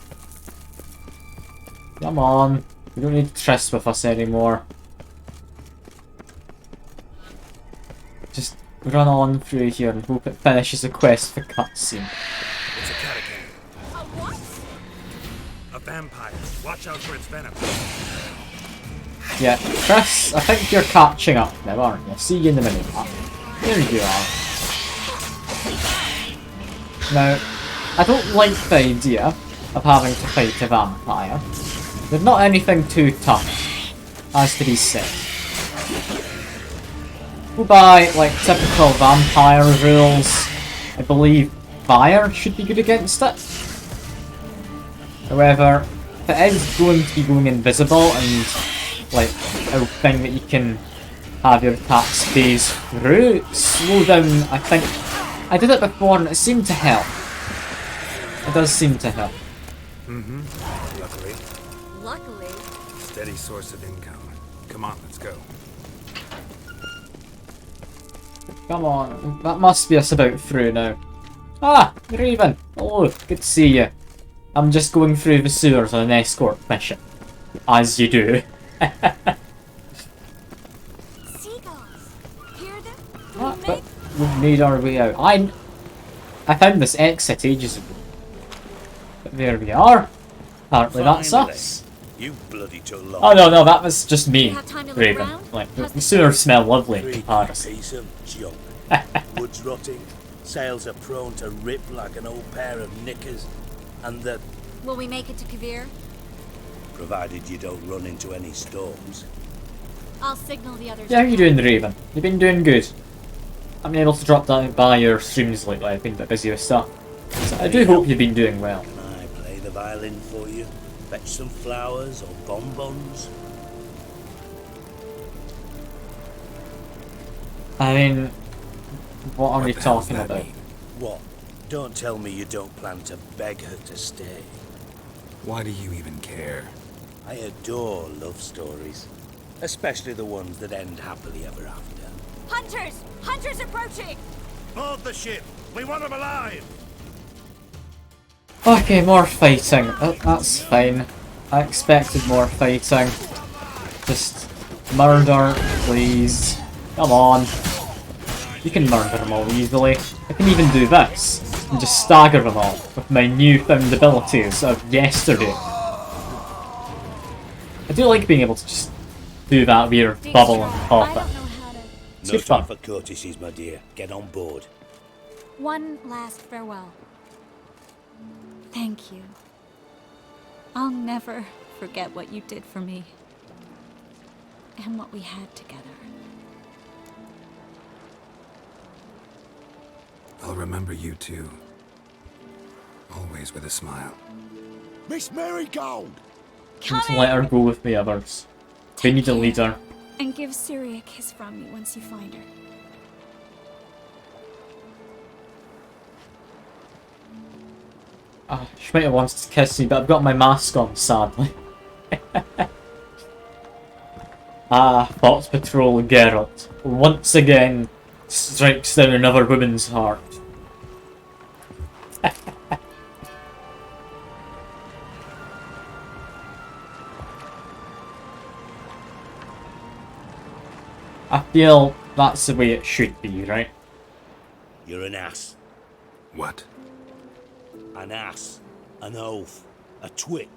Come on. We don't need Triss with us anymore. Just run on through here and hope it finishes the quest for cutscene. It's a catacomb. A what? A vampire. Watch out for its venom. Yeah, Triss, I think you're catching up now, aren't you? See you in the minute. There you are. Now, I don't like the idea of having to fight a vampire. They're not anything too tough, as to be said. Go by, like, typical vampire rules, I believe fire should be good against it. However, if it is going to be going invisible and, like, a thing that you can have your attacks phase through, slow down, I think. I did it before and it seemed to help. It does seem to help. Luckily. Luckily. Steady source of income. Come on, let's go. Come on, that must be us about through now. Ah, Raven! Hello, good to see you. I'm just going through the sewers on an escort mission. As you do. Seagulls. Hear them? Ah, but we've made our way out. I found this exit ages ago. But there we are. Apparently that's Finally. us. You bloody took long. Oh no, that was just me, You have time to look Raven. around? Like, How's the the sewers smell lovely in Creepy comparison. piece of junk. Wood's rotting, sails are prone to rip like an old pair of knickers, and the... Will we make it to Kavir? provided you don't run into any storms. I'll signal the others. Yeah, how you doing, Raven? You've been doing good. I've been able to drop down by your streams lately. I've been a bit busy with stuff. So I do hope you've been doing well. Can I play the violin for you? Fetch some flowers or bonbons? I mean, what are What we the hell does talking that about? mean? What? Don't tell me you don't plan to beg her to stay. Why do you even care? I adore love stories. Especially the ones that end happily ever after. Hunters! Hunters approaching! Board the ship. We want them alive. Okay, more fighting. That's fine. I expected more fighting. Just murder, please. Come on. You can murder them all easily. I can even do this and just stagger them all with my newfound abilities of yesterday. I do like being able to just do that weird bubble and I pop don't it. know how to... It's No good fun. time for courtesies, my dear. Get on board. One last farewell. Thank you. I'll never forget what you did for me. And what we had together. I'll remember you too. Always with a smile. Miss Marigold. Come Just let her in go with the others. We need a leader. and give Siri a kiss from me once you find her. She might have wanted to kiss me, but I've got my mask on, sadly. Fox Patrol Geralt once again strikes down another woman's heart. I feel that's the way it should be, right? You're an ass. What? An ass. An oaf. A twit.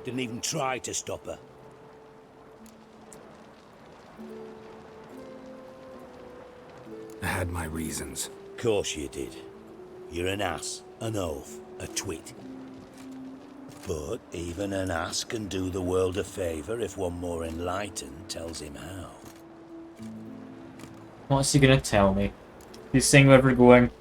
Didn't even try to stop her. I had my reasons. Course you did. You're an ass. An oaf. A twit. But even an ass can do the world a favour if one more enlightened tells him how. What's he gonna tell me? He's saying where we're going.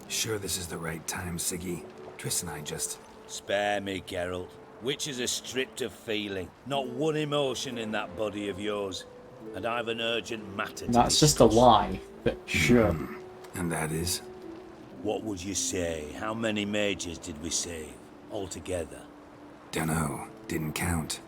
Sure this is the right time, Siggy? Triss and I just... Spare me, Geralt. Witches are stripped of feeling. Not one emotion in that body of yours. And I've an urgent matter to That's just a discuss. lie, but sure. And that is? What would you say? How many mages did we save? Altogether? Dunno. Didn't count.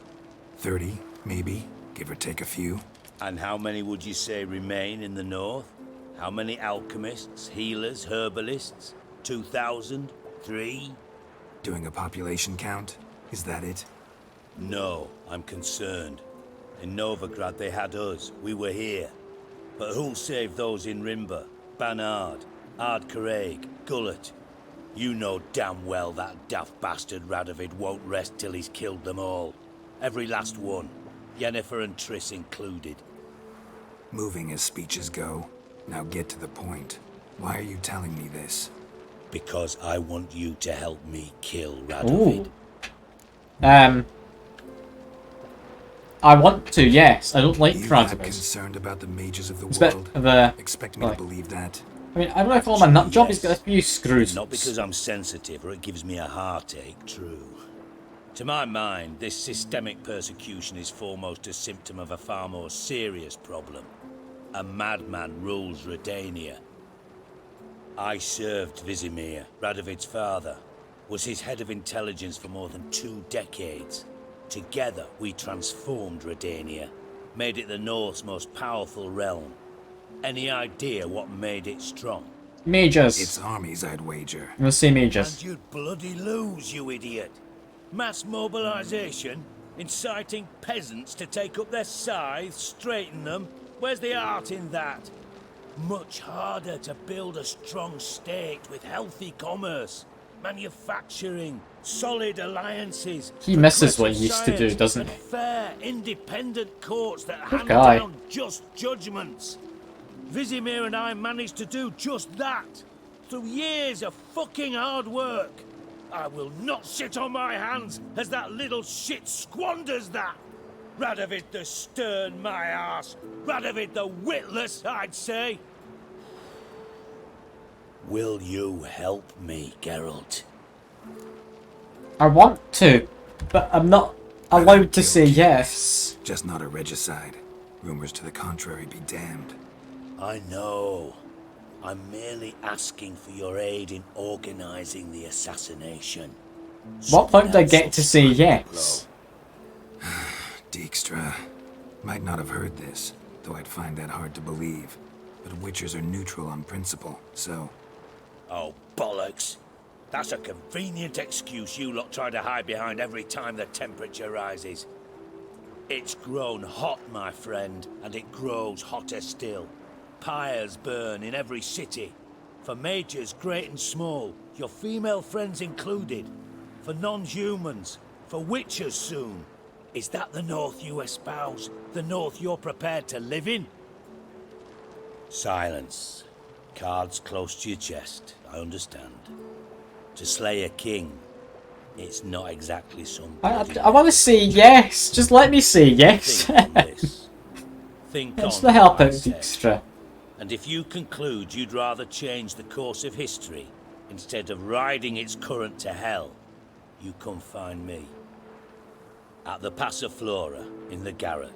30, maybe? Give or take a few? And how many would you say remain in the north? How many alchemists, healers, herbalists? 2,000? 3? Doing a population count? Is that it? No, I'm concerned. In Novigrad they had us. We were here. But who'll save those in Rimba? Banard, Ard Craig, Gullet. You know damn well that daft bastard Radovid won't rest till he's killed them all. Every last one. Yennefer and Triss included. Moving as speeches go. Now get to the point. Why are you telling me this? Because I want you to help me kill Radovid. Ooh. I want to, yes. I don't like You're not Radovid. concerned about the mages of the It's a bit world? of a... Expect me like- to believe that? I mean, I don't know if I call him a nut job, he's got a few screws. Not because I'm sensitive or it gives me a heartache, true. To my mind, this systemic persecution is foremost a symptom of a far more serious problem. A madman rules Redania. I served Vizimir, Radovid's father, was his head of intelligence for more than 2 decades. Together, we transformed Redania, made it the North's most powerful realm. Any idea what made it strong? Mages. It's armies, I'd wager. I'm gonna say mages. And you'd bloody lose, you idiot. Mass mobilization, inciting peasants to take up their scythes, straighten them. Where's the art in that? Much harder to build a strong state with healthy commerce, manufacturing, solid alliances. He misses what progressive he used to do, science, doesn't and he? fair, independent courts that Good hand guy. down just judgments. Vizimir and I managed to do just that, through years of fucking hard work. I will not sit on my hands as that little shit squanders that. Radovid the stern, my arse. Radovid the witless, I'd say. Will you help me, Geralt? I want to, but I'm not allowed to say yes. Just not a regicide. Rumors to the contrary be damned. I know. I'm merely asking for your aid in organizing the assassination. What point do I Someone get else to will say strike the yes? Dijkstra. Might not have heard this, though I'd find that hard to believe. But Witchers are neutral on principle, so... blow. Oh, bollocks. That's a convenient excuse you lot try to hide behind every time the temperature rises. It's grown hot, my friend, and it grows hotter still. Pyres burn in every city. For mages great and small, your female friends included. For non-humans, for witchers soon. Is that the North you espouse? The North you're prepared to live in? Silence. Cards close to your chest, I understand. To slay a king, it's not exactly some... I want to say yes. Just let me say yes. Think on this. Think That's on the help what I out said. extra. And if you conclude you'd rather change the course of history instead of riding its current to hell, you come find me. At the Passiflora in the Garrett.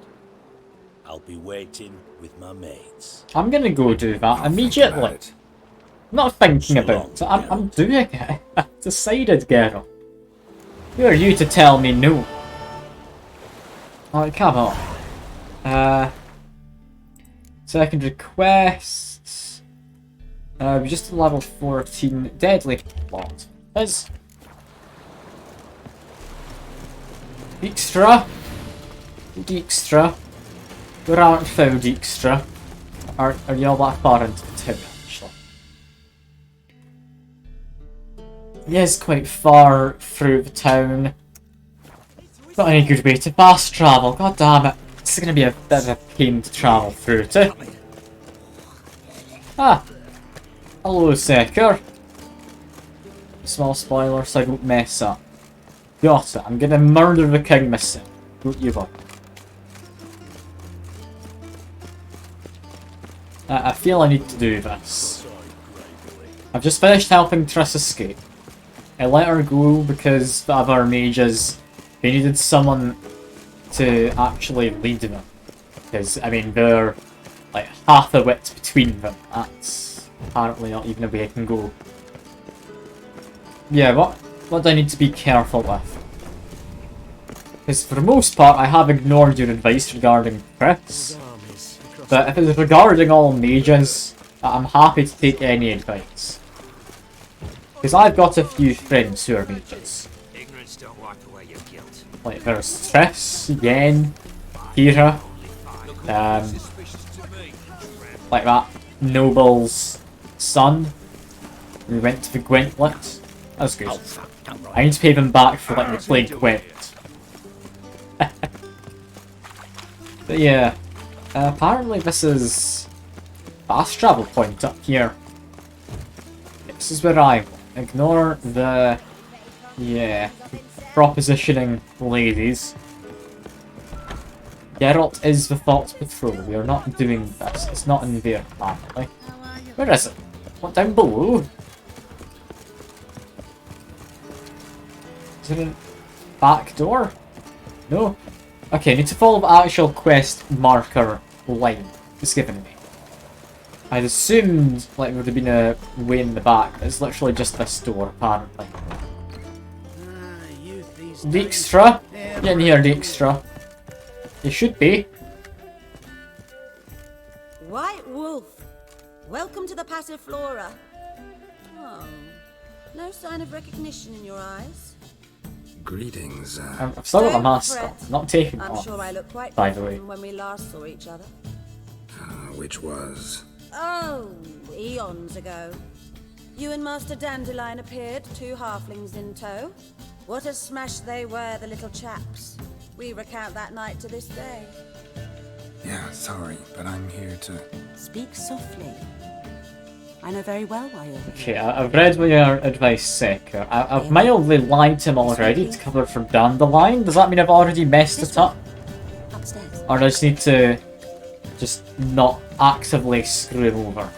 I'll be waiting with my mates. I'm gonna go do that I'll think about immediately. it. I'm not thinking So about it. long, I'm doing it. I've decided, girl. Who are you to tell me no? Oh, come on. Secondary quests. We just level 14. Deadly plot. Is Dijkstra. Dijkstra. Where aren't thou, Dijkstra? Are you all that far into the town, actually? Yes, quite far through the town. Not any good way to fast travel. God damn it. This is gonna be a bit of a pain to travel through to. Ah. Hello, Seeker. Small spoiler so I don't mess up. Got it. I'm gonna murder the king myself. Don't you worry. I feel I need to do this. I've just finished helping Triss escape. I let her go because the other mages, they needed someone to actually lead them. Because, I mean, they're like half the width between them. That's apparently not even a way I can go. Yeah, what do I need to be careful with? Because for the most part, I have ignored your advice regarding Triss. But if it's regarding all mages, I'm happy to take any advice. Because I've got a few friends who are mages. Ignorance don't wipe away your guilt. Like, there's Triss, Yen, Kira, like that noble's son. We went to the Gwentlet. That was good. I need to pay them back for letting me play Gwent. But yeah, apparently this is fast travel point up here. This is where I ignore the, yeah, propositioning ladies. Geralt is the Thoughts Patrol. We are not doing this. It's not in there, apparently. Where is it? What, down below? Is it a back door? No. Okay, I need to follow the actual quest marker line it's given me. I'd assumed like there would have been a way in the back, but it's literally just this door, apparently. Dijkstra? Get in here, Dijkstra. You should be. White Wolf, welcome to the Passiflora. Oh, no sign of recognition in your eyes. Greetings. I've still got my mask on. I'm not taking it I'm off. sure I look quite by the different way. from when we last saw each other. Which was? Oh, eons ago. You and Master Dandelion appeared, 2 halflings in tow. What a smash they were, the little chaps. We recount that night to this day. Yeah, sorry, but I'm here to... Speak softly. I know very well why you're here. Okay, I've read what your advice, Sekka. I've mildly lied to him already to cover from Dandelion. Does that mean I've already messed it up? Upstairs. Or do I just need to just not actively screw him over?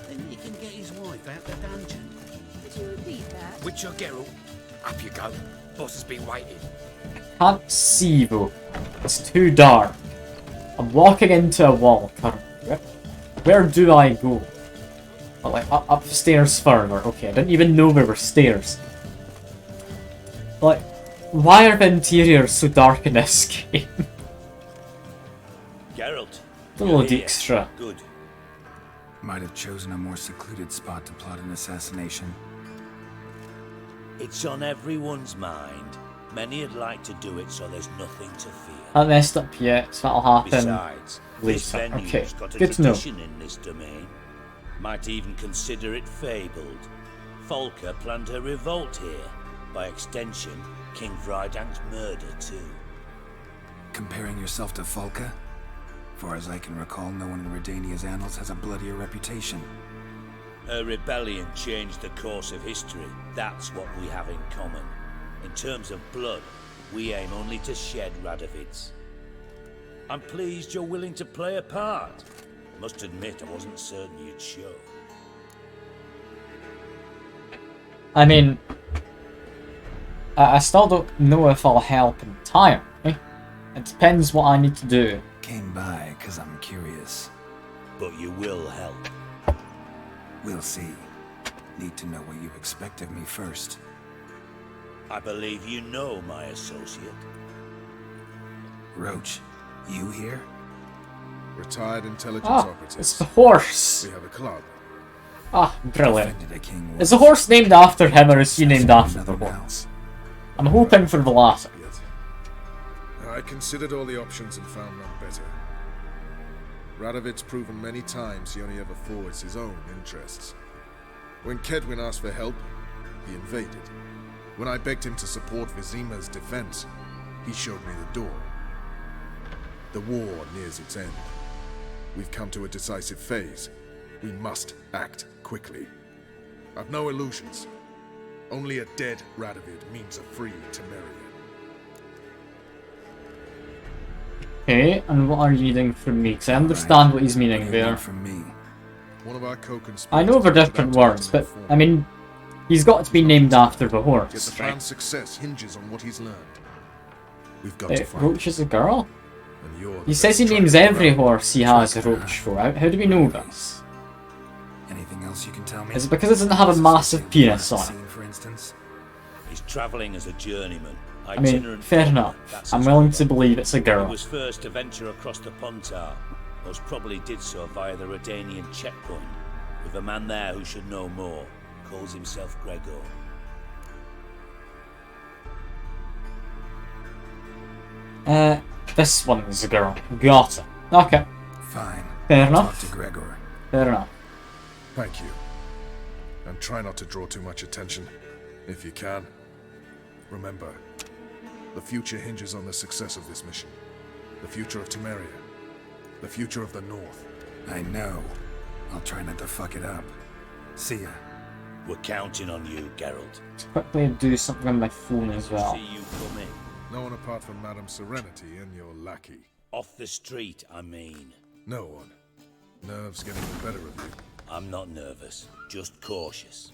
Then you can get his wife out the dungeon. Could you repeat that? Witcher Geralt, up you go. Boss has been waiting. Can't see though. It's too dark. I'm walking into a wall currently. Where do I go? Oh, like up the stairs further. Okay, I didn't even know there were stairs. Like, why are the interiors so dark in this game? Geralt. Hello, you're here. Dijkstra. Good. Might have chosen a more secluded spot to plot an assassination. It's on everyone's mind. Many would like to do it, so there's nothing to fear. Not messed up yet, so that'll happen Besides, this later. venue's Okay, got a good to know. tradition in this domain. Might even consider it fabled. Folka planned her revolt here. By extension, King Vrydank's murder too. Comparing yourself to Folka? Far as I can recall, no one in Redania's annals has a bloodier reputation. Her rebellion changed the course of history. That's what we have in common. In terms of blood, we aim only to shed Radovid's. I'm pleased you're willing to play a part. Must admit, I wasn't certain you'd show. I mean, I still don't know if I'll help entirely. It depends what I need to do. Came by because I'm curious. But you will help. We'll see. Need to know what you expect of me first. I believe you know my associate. Roach, you here? Retired intelligence Ah, operatives. it's the horse. We have a club. Ah, brilliant. Defended a king Is the once. horse named after him or is he named after the Another now. horse? I'm hoping for the latter. Yet. I considered all the options and found none better. Radovid's proven many times he only ever forwards his own interests. When Kedwin asked for help, he invaded. When I begged him to support Vizima's defense, he showed me the door. The war nears its end. We've come to a decisive phase. We must act quickly. I've no illusions. Only a dead Radovid means a free Temeria. Okay, and what are you needing from me? Because I understand what he's What do meaning you there. need from me? One of our co-conspirators. I know they're different words, but I mean, he's got to be named after the Yet the horse, plan's right? success hinges on what he's learned. We've got Eh, to find Roach is a girl? him, and you're He the says he best names tracker every around. horse he has a Roach for. How do we know this? Anything else you can tell me? Is it because it doesn't have a massive penis on it? Scene, for instance? He's travelling as a journeyman. I mean, Itinerant fair traveller, enough. that's I'm his willing job. to believe it's a He girl. was first to venture across the Pontar. Most probably did so via the Redanian checkpoint. With a man there who should know more. Calls himself Gregor. This one's a girl. Got it. Okay. Fine. Fair Talk enough. to Gregor. Fair enough. Thank you. And try not to draw too much attention, if you can. Remember, the future hinges on the success of this mission. The future of Temeria. The future of the North. I know. I'll try not to fuck it up. See ya. We're counting on you, Geralt. Let's quickly do something on my phone as well. See you come in. No one apart from Madame Serenity and your lackey. Off the street, I mean. No one. Nerves getting the better of you. I'm not nervous, just cautious.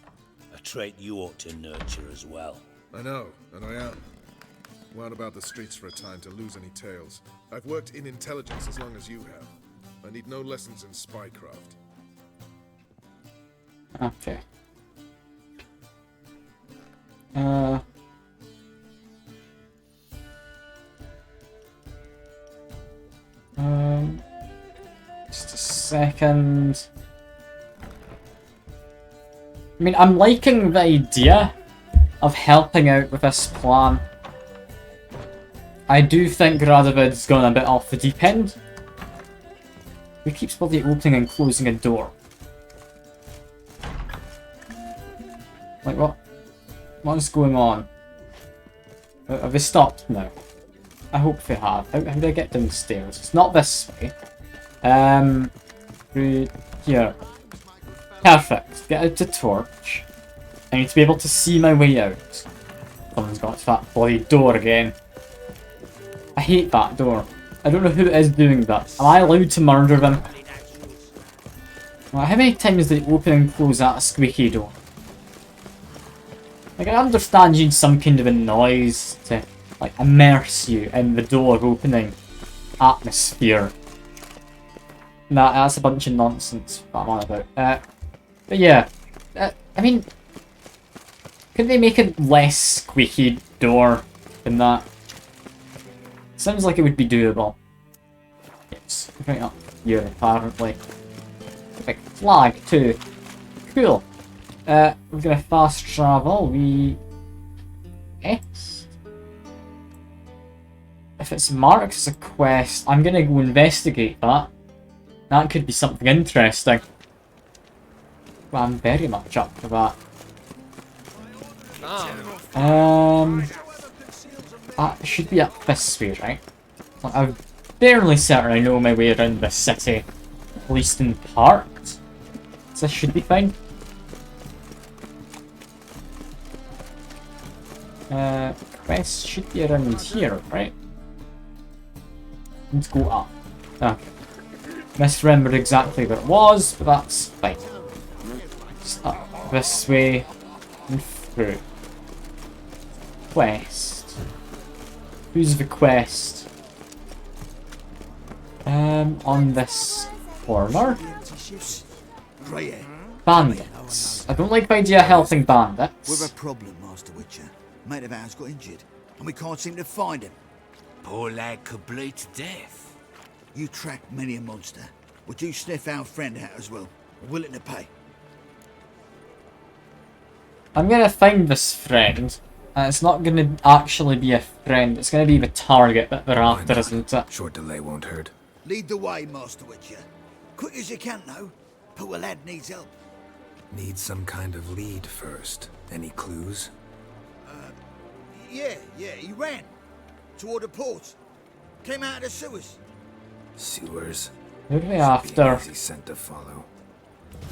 A trait you ought to nurture as well. I know, and I am. Wound about the streets for a time to lose any tales. I've worked in intelligence as long as you have. I need no lessons in spycraft. Okay. Just a second. I mean, I'm liking the idea of helping out with this plan. I do think Radovid's gone a bit off the deep end. He keeps bloody opening and closing a door. Like, what? What is going on? Have they stopped now? I hope they have. How do I get downstairs? It's not this way. Through here. Perfect. Get out the torch. I need to be able to see my way out. Someone's got to that bloody door again. I hate that door. I don't know who is doing that. Am I allowed to murder them? Well, how many times did they open and close that squeaky door? Like, I understand you need some kind of a noise to, like, immerse you in the door opening atmosphere. Nah, that's a bunch of nonsense that I'm on about. But yeah, I mean, couldn't they make a less squeaky door than that? Sounds like it would be doable. It's right up here, apparently. Big flag, too. Cool. We're gonna fast travel. Yes. If it's marked as a quest, I'm gonna go investigate that. That could be something interesting. Well, I'm very much up for that. That should be up this way, right? Like, I'm fairly certain I know my way around this city. At least in part. So this should be fine. Quest should be around here, right? Let's go up. Okay. Misremembered exactly where it was, but that's fine. Just up this way and through. Quest. Who's the quest? On this corner. Bandits. I don't like the idea of helping bandits. We've a problem, Master Witcher. Mate of ours got injured, and we can't seem to find him. Poor lad could bleed to death. You tracked many a monster. Would you sniff our friend out as well? We're willing to pay. I'm gonna find this friend, and it's not gonna actually be a friend, it's gonna be the target that they're after, isn't it? Short delay won't hurt. Lead the way, Master Witcher. Quick as you can, though. Poor lad needs help. Need some kind of lead first. Any clues? Yeah, he ran. Toward the port. Came out of the sewers. Sewers. Who are they after? Easy scent to follow.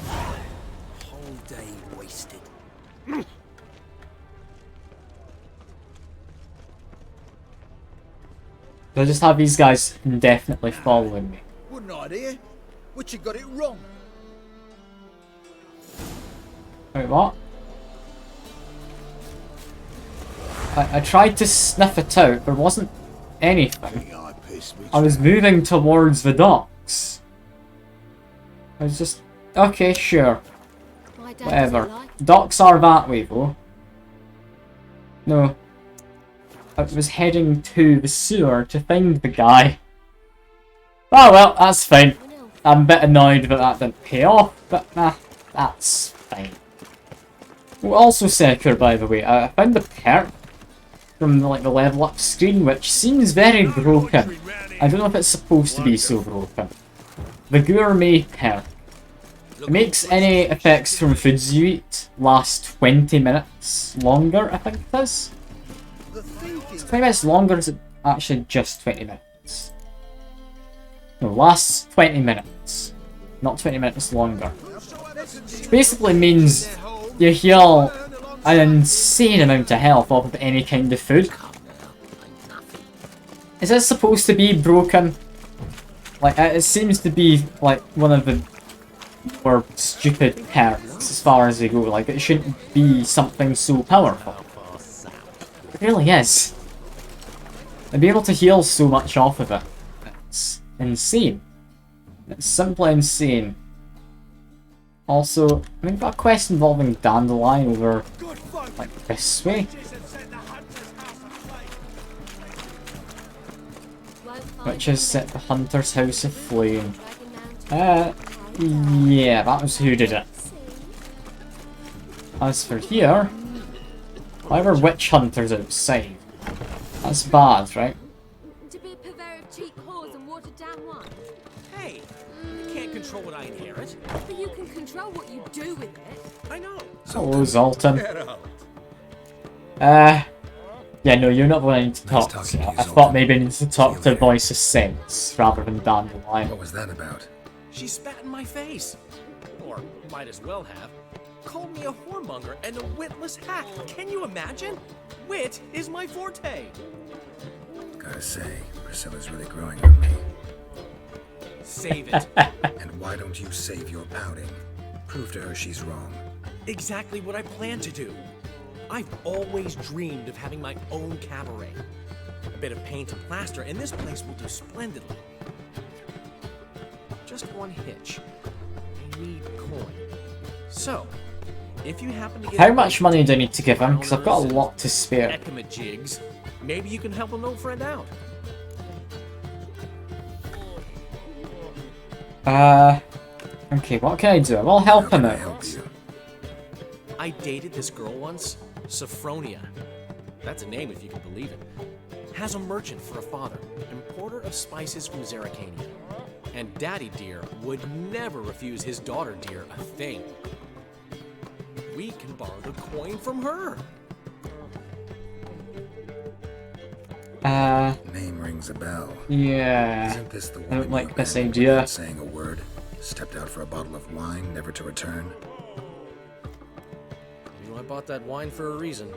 Whole day wasted. I just have these guys indefinitely following me. Wouldn't idea. Witcher got it wrong. Wait, what? I tried to sniff it out, there wasn't anything. I was moving towards the docks. I was just... Okay, sure. Whatever. Docks are that way, though. No. I was heading to the sewer to find the guy. Oh well, that's fine. I'm a bit annoyed that that didn't pay off, but nah, that's fine. Oh, also secure, by the way. I found the perk from like the level up screen, which seems very broken. I don't know if it's supposed to be so broken. The gourmet perk. It makes any effects from foods you eat last 20 minutes longer, I think it is. It's 20 minutes longer, or is it actually just 20 minutes? No, lasts 20 minutes. Not 20 minutes longer. Which basically means you heal an insane amount of health off of any kind of food. Is this supposed to be broken? Like, it seems to be like one of the more stupid perks as far as they go. Like, it shouldn't be something so powerful. It really is. And be able to heal so much off of it. It's insane. It's simply insane. Also, we've got a quest involving Dandelion over, like, this way. Which is at the Hunter's House of Flame. Yeah, that was who did it. As for here, whatever witch hunters outside. That's bad, right? To be a purveyor of cheap whores and watered down wine. Hey, you can't control what I inherit. But you can control what you do with it. I know. Hello, Zoltan. Yeah, no, you're not the one I need to talk to. I thought maybe I needed to talk to Voice of Sense rather than Dandelion. What was that about? She spat in my face. Or might as well have. Called me a whoremonger and a witless hack. Can you imagine? Wit is my forte. Gotta say, Priscilla's really growing on me. Save it. And why don't you save your pouting? Prove to her she's wrong. Exactly what I plan to do. I've always dreamed of having my own cabaret. A bit of paint and plaster, and this place will do splendidly. Just one hitch. I need coin. So, if you happen to get... How much money do I need to give him? Because I've got a lot to spare. Ekama jigs, maybe you can help an old friend out. Okay, what can I do? I'll help him out. I dated this girl once, Sophronia. That's a name if you can believe it. Has a merchant for a father, importer of spices from Zerrikania. And Daddy Dear would never refuse his daughter Dear a thing. We can borrow the coin from her. Name rings a bell. Yeah. Isn't this the I woman don't like you this abandoned idea. without saying a word? Stepped out for a bottle of wine, never to return? You know, I bought that wine for a reason.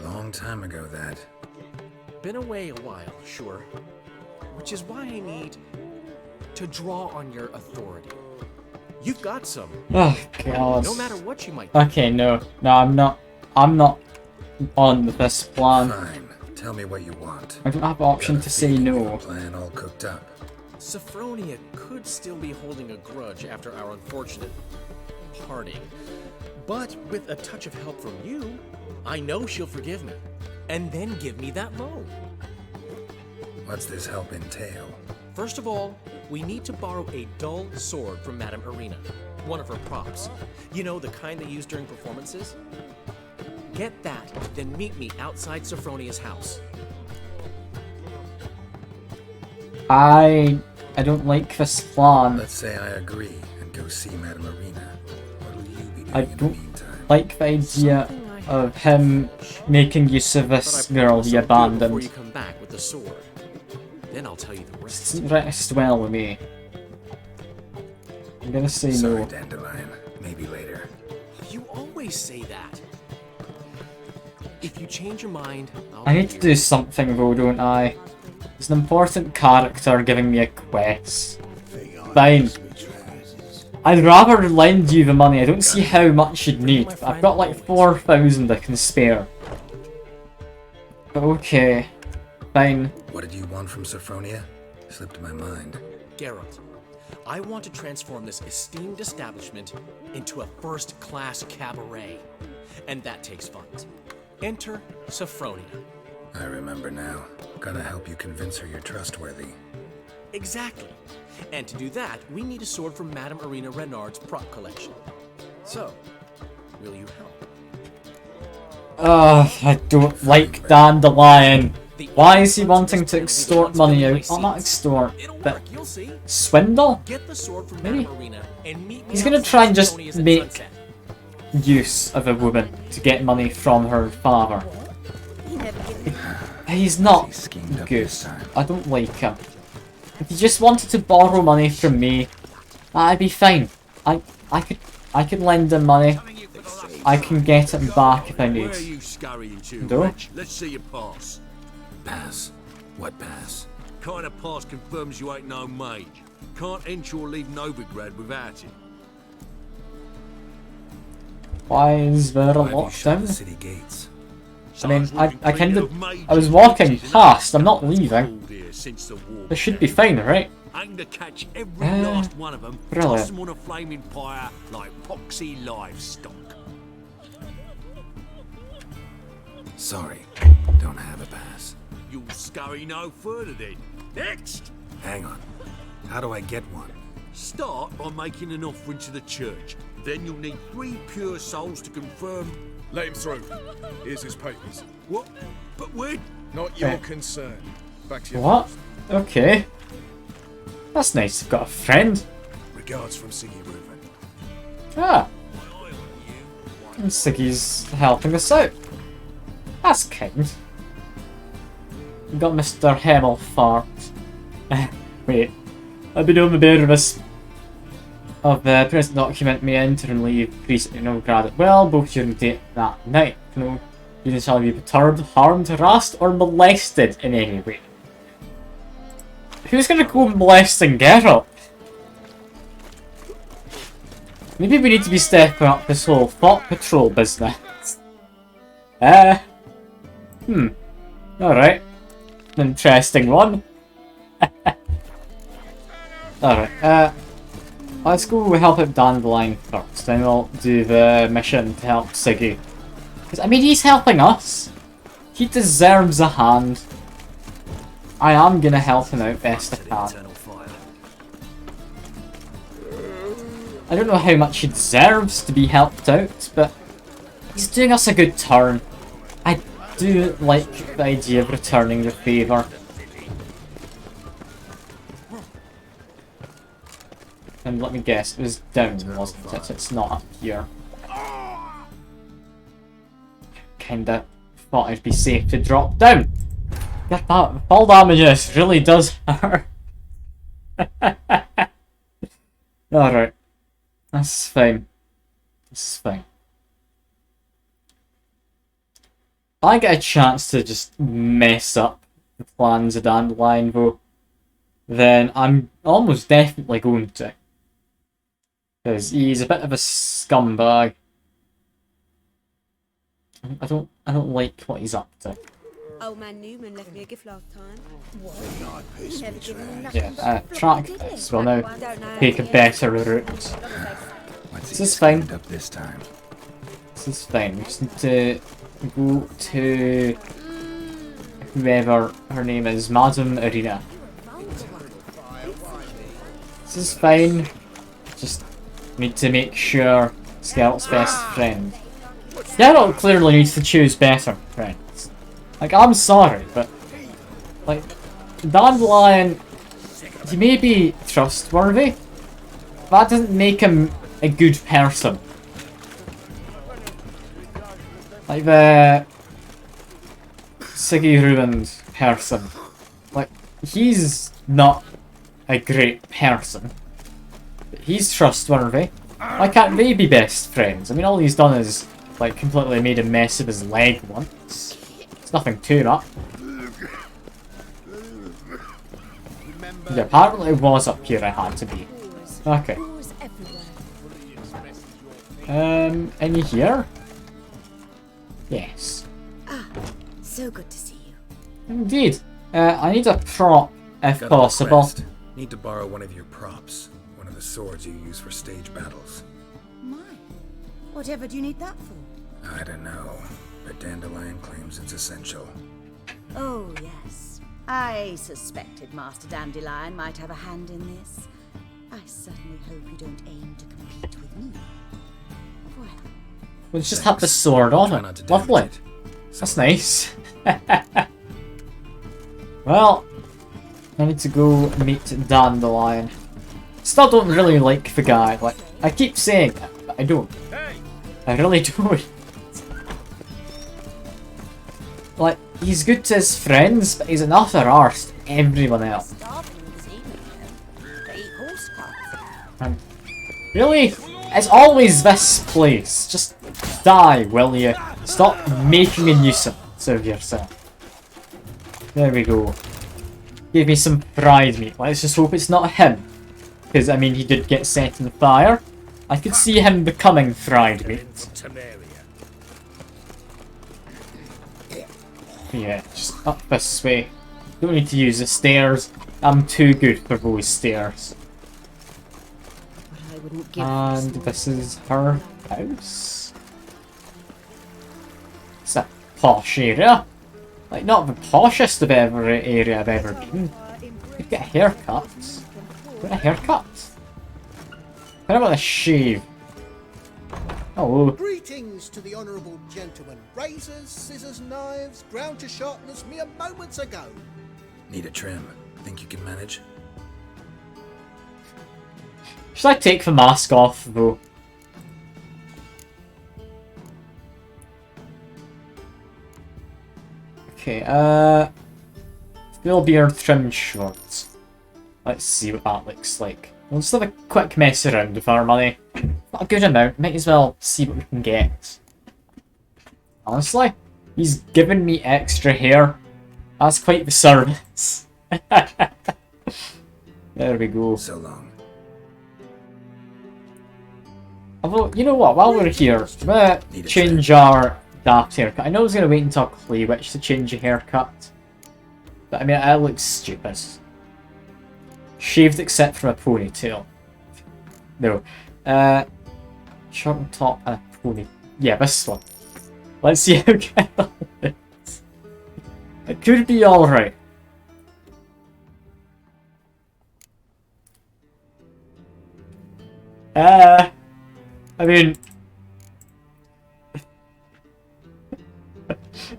Long time ago, that. Been away a while, sure. Which is why I need to draw on your authority. You've got some. Oh god. No matter what you might do. Okay, no. No, I'm not on this plan. Fine. Tell me what you want. I don't have the option to say no. Plan all cooked up. Sophronia could still be holding a grudge after our unfortunate parting. But with a touch of help from you, I know she'll forgive me. And then give me that loan. What's this help entail? First of all, we need to borrow a dull sword from Madame Irina, one of her props. You know, the kind they use during performances? Get that, then meet me outside Sophronia's house. I don't like this plan. Let's say I agree and go see Madame Irina. What'll you be doing I in the don't meantime? like the idea of him making use of this girl he Before abandoned. you come back with the sword, then I'll tell you the rest. Doesn't rest well with me. I'm gonna say Sorry, no. Dandelion. Maybe later. You always say that. If you change your mind, I need to do something though, don't I? There's an important character giving me a quest. Fine. I'd rather lend you the money. I don't see how much you'd need. I've got like 4,000 I can spare. But okay. Fine. What did you want from Sophronia? Slipped my mind. Geralt, I want to transform this esteemed establishment into a first-class cabaret. And that takes funds. Enter Sophronia. I remember now. Gotta help you convince her you're trustworthy. Exactly. And to do that, we need a sword from Madame Irina Renard's prop collection. So, will you help? I don't like Dandelion. Why is he wanting to extort money out? Oh, not extort, but swindle? Maybe. He's gonna try and just make use of a woman to get money from her father. He's not good. I don't like him. If he just wanted to borrow money from me, that'd be fine. I could lend him money. I can get it back if I need. Where are you scurrying to, Do? Reg? Let's see your pass. Pass? What pass? Kind of pass confirms you ain't no mage. Can't enter or leave Novigrad without it. Why is there a Why have you shut lockdown? the city gates? I mean, I was walking past, I'm not leaving. This should be fine, right? Aim to catch every last one of them, brilliant. toss them on a flaming pyre like poxy livestock. Sorry, don't have a pass. You'll scurry no further then. Next! Hang on. How do I get one? Start by making an offering to the church. Then you'll need 3 pure souls to confirm. Let him through. Here's his papers. What? But when? Not your concern. Back to your What? post. Okay. That's nice, I've got a friend. Regards from Siggy Reuven. Ah. And Siggy's helping us out. That's kind. We got Mr. Hemmelfart. Wait. I've been on the bearers of the present document may enter and leave priest in Novigrad at will, both during that night. No reason shall be perturbed, harmed, harassed, or molested in any way. Who's gonna go molesting Geralt? Maybe we need to be stepping up this whole thought patrol business. Alright. Interesting one. Alright, let's go help out Dandelion first, then we'll do the mission to help Siggy. Because, I mean, he's helping us. He deserves a hand. I am gonna help him out best I can. I don't know how much he deserves to be helped out, but he's doing us a good turn. I do like the idea of returning the favour. And let me guess, it was down, wasn't it? It's not up here. Kinda thought it'd be safe to drop down. That fall damages really does hurt. Alright. That's fine. This is fine. If I get a chance to just mess up the plans of Dandelion though, then I'm almost definitely going to. Because he's a bit of a scumbag. I don't like what he's up to. Old man Newman left me a gift last time. Never given me nothing. Yeah, track this. We'll now take a better route. This is fine. Up this time. This is fine. We just need to go to whoever her name is, Madame Arena. This is fine. Just need to make sure Skelt's best friend. Geralt clearly needs to choose better friends. Like, I'm sorry, but like Dandelion, he may be trustworthy, but that doesn't make him a good person. Like the Siggy ruined person. Like, he's not a great person. But he's trustworthy. Why can't they be best friends? I mean, all he's done is like completely made a mess of his leg once. It's nothing to that. Yeah, apparently it was up here I had to be. Okay. Any here? Yes. Ah, so good to see you. Indeed. I need a prop if Got a possible. request. Need to borrow one of your props. One of the swords you use for stage battles. My, whatever do you need that for? I don't know, but Dandelion claims it's essential. Oh, yes. I suspected Master Dandelion might have a hand in this. I certainly hope you don't aim to compete with me. Well, We'll just have the sword on Try it. not to damage Lovely. it. That's nice. Well, I need to go meet Dandelion. Still don't really like the guy. Like, I keep saying it, but I don't. I really don't. Like, he's good to his friends, but he's an utter arse to everyone else. And really? It's always this place. Just die, will you? Stop making a nuisance of yourself. There we go. Give me some pride meat. Let's just hope it's not him. Because, I mean, he did get set on fire. I could see him becoming fried meat. Yeah, just up this way. Don't need to use the stairs. I'm too good for those stairs. And this is her house. It's a posh area. Like, not the poshest of every area I've ever been. You get a haircut. Get a haircut. I don't want a shave. Oh. Greetings to the honourable gentleman. Razors, scissors, knives, ground to sharpness mere moments ago. Need a trim. Think you can manage? Should I take the mask off, though? Okay, full beard trimmed shorts. Let's see what that looks like. We'll just have a quick mess around with our money. Not a good amount, might as well see what we can get. Honestly, he's given me extra hair. That's quite the service. There we go. So long. Although, you know what, while we're here, we're gonna change our daft haircut. I know I was gonna wait until Clay Witch to change your haircut. But I mean, it looks stupid. Shaved except for a ponytail. No. Short and top and a pony. Yeah, this one. Let's see how good it is. It could be alright. I mean...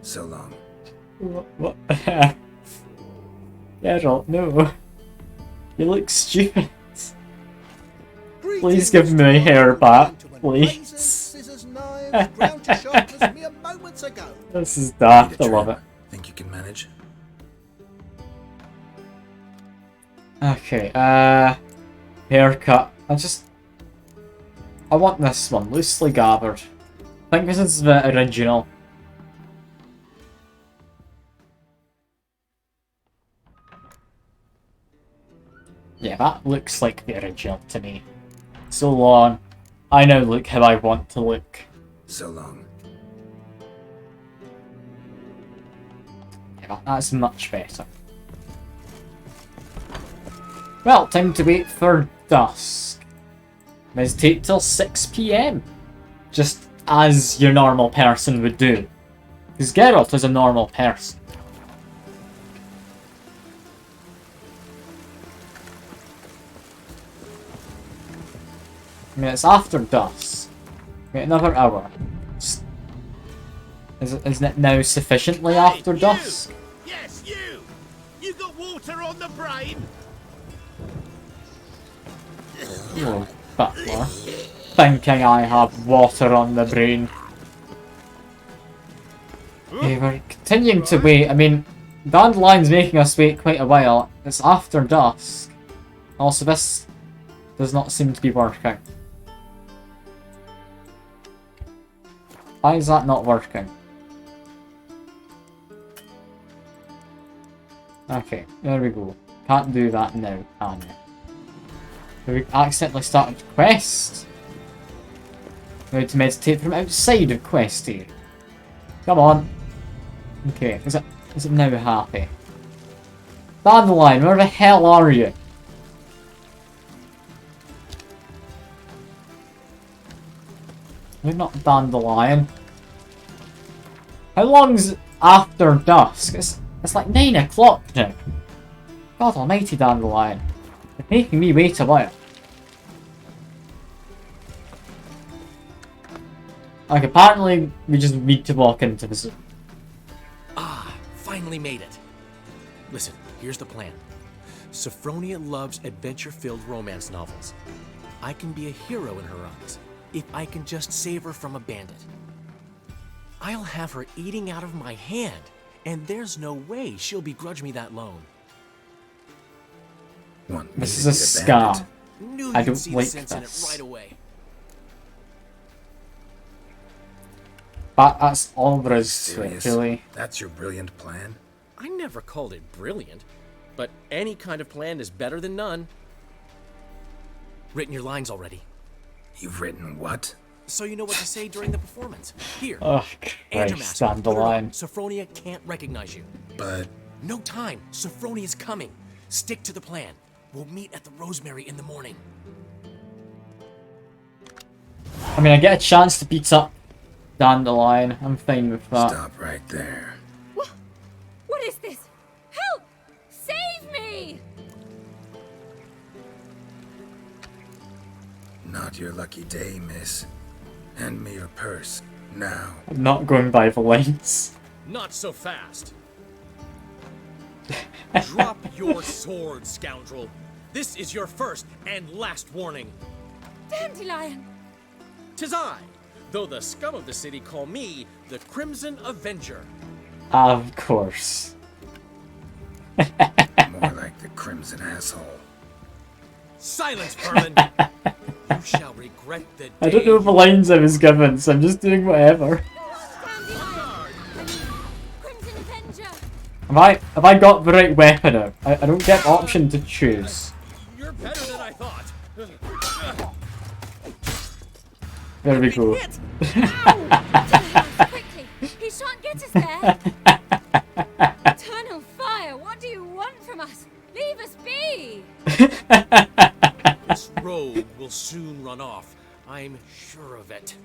So long. What the heck? Geralt, no. You look stupid. Please give me my hair back, please. This is daft, I love it. Think you can manage? Okay, haircut. I want this one, loosely gathered. I think this is the original. Yeah, that looks like the original to me. So long. I now look how I want to look. So long. Yeah, that's much better. Well, time to wait for dusk. Meditate till 6 PM. Just as your normal person would do. Because Geralt is a normal person. I mean, it's after dusk. Wait, another hour. Isn't it now sufficiently after dusk? Yes, you! You got water on the brain? Oh, butler. Thinking I have water on the brain. Okay, we're continuing to wait. I mean, Dandelion's making us wait quite a while. It's after dusk. Also, this does not seem to be working. Why is that not working? Okay, there we go. Can't do that now, can we? We accidentally started the quest. We need to meditate from outside of quest here. Come on. Okay, is it now happy? Dandelion, where the hell are you? You're not Dandelion. How long's after dusk? It's like 9 o'clock now. God almighty, Dandelion. You're making me wait a while. Like, apparently we just need to walk into the zoo. finally made it. Listen, here's the plan. Sophronia loves adventure-filled romance novels. I can be a hero in her eyes if I can just save her from a bandit. I'll have her eating out of my hand, and there's no way she'll begrudge me that loan. This is a scam. Knew I you'd don't see like the sense in it this. right away. But that's all there is to it, Serious? really. That's your brilliant plan? I never called it brilliant, but any kind of plan is better than none. Written your lines already. You've written what? So you know what to say during the performance. Here. Oh, And your Christ, mask. stand the Put it on. line. Sophronia can't recognize you. But... No time. Sophronia's coming. Stick to the plan. We'll meet at the Rosemary in the morning. I mean, I get a chance to beat up Dandelion. I'm fine with that. Stop right there. What is this? Help! Save me! Not your lucky day, miss. Hand me your purse, now. I'm not going by the lines. Not so fast. Drop your sword, scoundrel. This is your first and last warning. Dandelion! 'Tis I, though the scum of the city call me the Crimson Avenger. Of course. More like the Crimson Asshole. Silence, vermin! You shall regret the day. I don't know the lines I was given, so I'm just doing whatever. Crimson Avenger! Have I got the right weapon out? I don't get the option to choose. You're better than I thought. There we go. Quickly! He shan't get us there! Eternal fire, what do you want from us? Leave us be! This rogue will soon run off. I'm sure of it.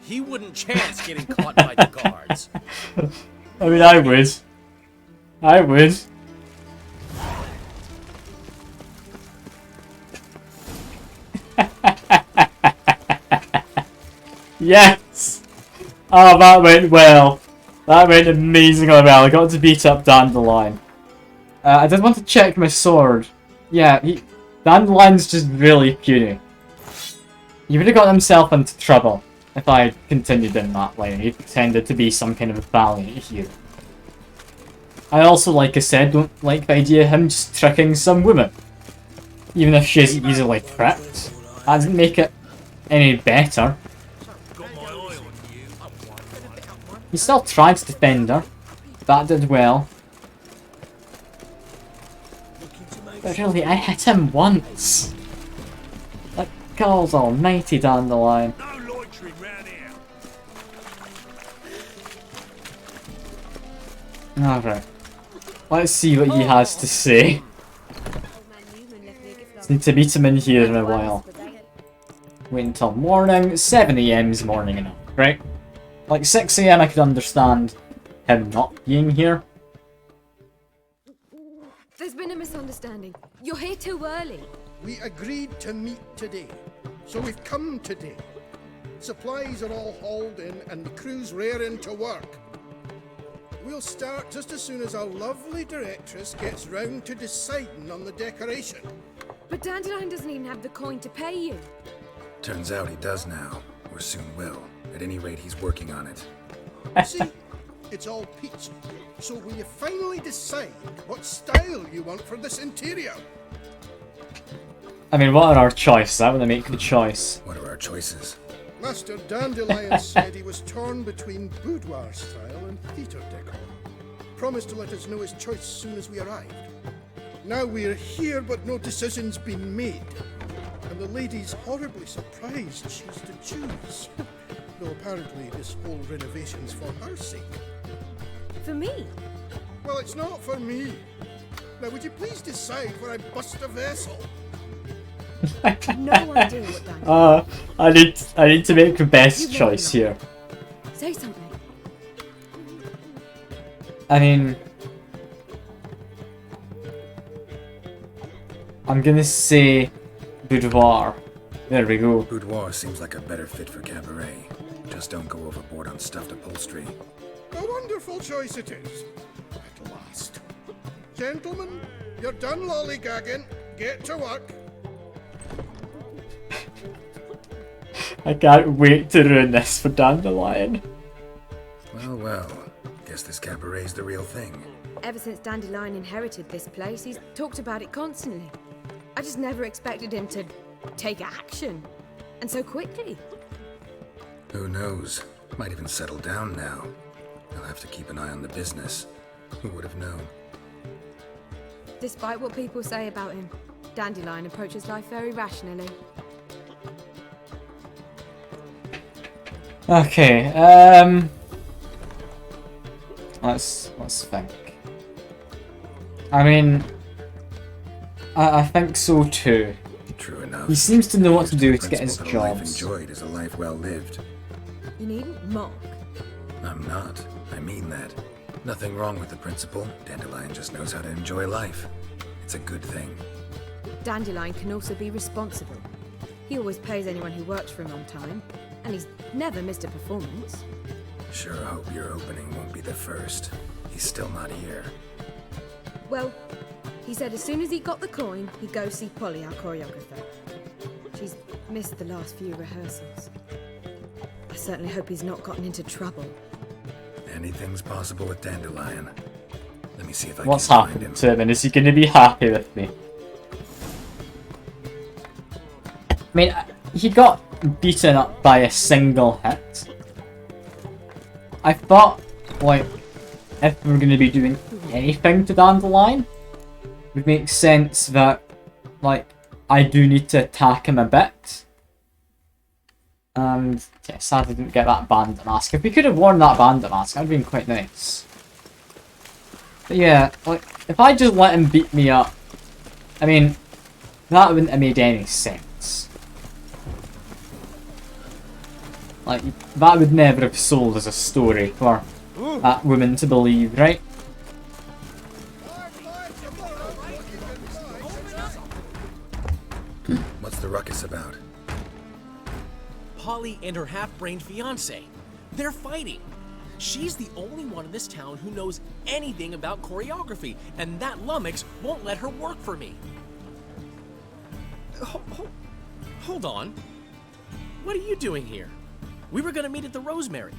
He wouldn't chance getting caught by the guards. I mean, I would. I would. Yes! Oh, that went well. That went amazingly well. I got to beat up Dandelion. I did want to check my sword. Yeah, Dandelion's just really puny. He would have got himself into trouble if I continued in that line. He pretended to be some kind of valiant hero. I also, like I said, don't like the idea of him just tricking some woman. Even if she's easily tricked. That doesn't make it any better. He still tried to defend her. That did well. But really, I hit him once. Like, God's almighty, Dandelion. Alright. Let's see what he has to say. Just need to beat him in here in a while. Wait until morning. 7 AM's morning enough, right? Like 6 AM I could understand him not being here. There's been a misunderstanding. You're here too early. We agreed to meet today, so we've come today. Supplies are all hauled in and the crew's raring to work. We'll start just as soon as our lovely directress gets round to deciding on the decoration. But Dandelion doesn't even have the coin to pay you. Turns out he does now, or soon will. At any rate, he's working on it. See, it's all peachy. So will you finally decide what style you want for this interior? I mean, what are our choices? I want to make the choice. What are our choices? Master Dandelion said he was torn between boudoir style and theatre decor. Promised to let us know his choice as soon as we arrived. Now we're here, but no decision's been made. And the lady's horribly surprised she's to choose. Though apparently this whole renovation's for her sake. For me? Well, it's not for me. Now, would you please decide where I bust a vessel? No idea what Dandelion. I need to make the best choice here. Say something. I mean, I'm gonna say boudoir. There we go. Boudoir seems like a better fit for cabaret. Just don't go overboard on stuffed upholstery. A wonderful choice it is. At Gentlemen, you're done lollygagging. Get to work. I can't wait to ruin this for Dandelion. Well, well. Guess this cabaret's the real thing. Ever since Dandelion inherited this place, he's talked about it constantly. I just never expected him to take action. And so quickly. Who knows? Might even settle down now. I'll have to keep an eye on the business. Who would have known? Despite what people say about him, Dandelion approaches life very rationally. Okay, let's think. I mean, I think so too. True enough. He seems to know what to do to get his Principle that a life jobs. enjoyed is a life well lived. You needn't mock. I'm not. I mean that. Nothing wrong with the principle. Dandelion just knows how to enjoy life. It's a good thing. Dandelion can also be responsible. He always pays anyone who works for him on time, and he's never missed a performance. Sure hope your opening won't be the first. He's still not here. Well, he said as soon as he got the coin, he'd go see Polly, our choreographer. She's missed the last few rehearsals. I certainly hope he's not gotten into trouble. Anything's possible with Dandelion. Let me see if I What's can find happening him. to him, and is he going to be happy with me? I mean, he got beaten up by a single hit. I thought, like, if we were going to be doing anything to Dandelion, it would make sense that, like, I do need to attack him a bit. And, yeah, sadly didn't get that bandit mask. If we could have worn that bandit mask, that would have been quite nice. But yeah, like, if I just let him beat me up, I mean, that wouldn't have made any sense. Like, that would never have sold as a story for that woman to believe, right? What's the ruckus about? Polly and her half-brained fiancé. They're fighting. She's the only one in this town who knows anything about choreography, and that lummox won't let her work for me. Hold on. What are you doing here? We were gonna meet at the Rosemary.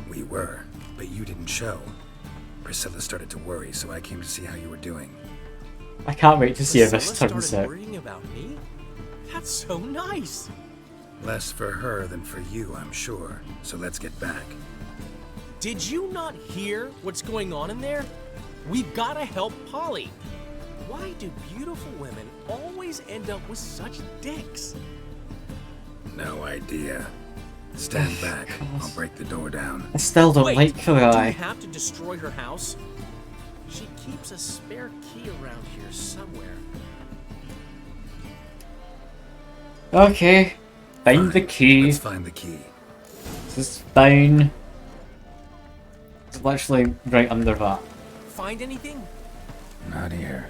We were, but you didn't show. Priscilla started to worry, so I came to see how you were doing. I can't wait to see how this Priscilla turns started out. worrying about me? That's so nice. Less for her than for you, I'm sure. So let's get back. Did you not hear what's going on in there? We've gotta help Polly. Why do beautiful women always end up with such dicks? No idea. Stand back. I'll break the door down. I still don't Wait, like the do we guy. have to destroy her house? She keeps a spare key around here somewhere. Okay, find the key. Let's find the key. This is down. It's literally right under that. Find anything? Not here.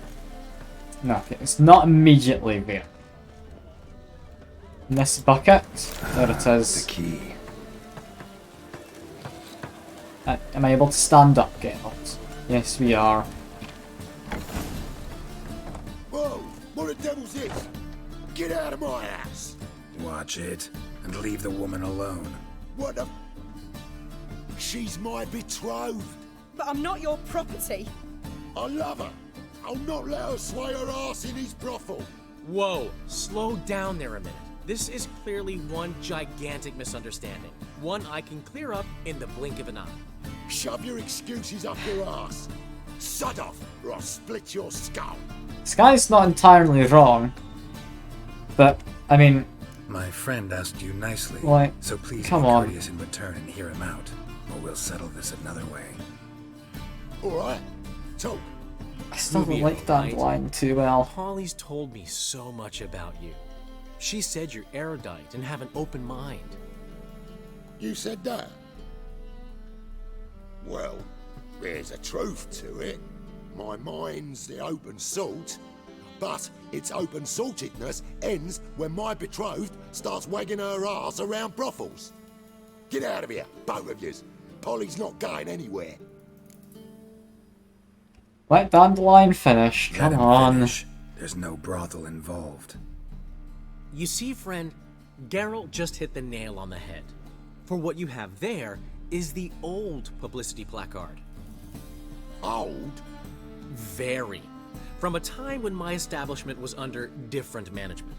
No, okay, it's not immediately there. In this bucket, there it is. The key. Am I able to stand up, Geralt? Yes, we are. Whoa! What the devil's this? Get out of my house! Watch it, and leave the woman alone. What the... She's my betrothed. But I'm not your property. I love her. I'll not let her sway her ass in his brothel. Whoa, slow down there a minute. This is clearly one gigantic misunderstanding. One I can clear up in the blink of an eye. Shove your excuses up your ass. Sod off, or I'll split your skull. This guy's not entirely wrong. But, I mean... My friend asked you nicely, Like, so please come be on. courteous in return and hear him out, or we'll settle this another way. Alright, talk. I still don't Movie, like that right? line too well. Polly's told me so much about you. She said you're erudite and have an open mind. You said that? Well, there's a truth to it. My mind's the open salt, but its open saltedness ends when my betrothed starts wagging her ass around brothels. Get out of here, both of yous. Polly's not going anywhere. Let Dandelion finish. Let Come him on. finish. There's no brothel involved. You see, friend, Geralt just hit the nail on the head. For what you have there is the old publicity placard. Old? Very. From a time when my establishment was under different management.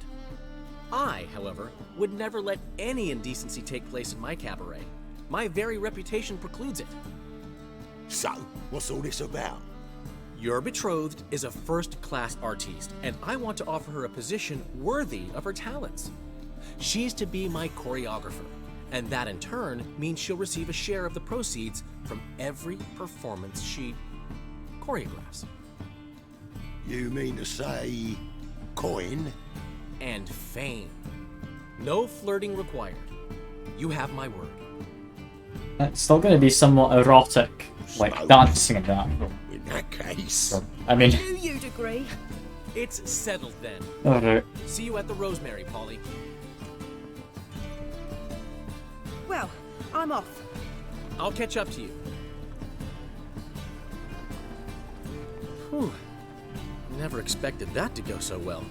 I, however, would never let any indecency take place in my cabaret. My very reputation precludes it. So, what's all this about? Your betrothed is a first-class artiste, and I want to offer her a position worthy of her talents. She is to be my choreographer, and that in turn means she'll receive a share of the proceeds from every performance she choreographs. You mean to say... coin? And fame. No flirting required. You have my word. It's still going to be somewhat erotic, like dancing and that. In that case... So, I mean... Do you agree? It's settled then. Alright. See you at the Rosemary, Polly. Well, I'm off. I'll catch up to you. Whew. Never expected that to go so well.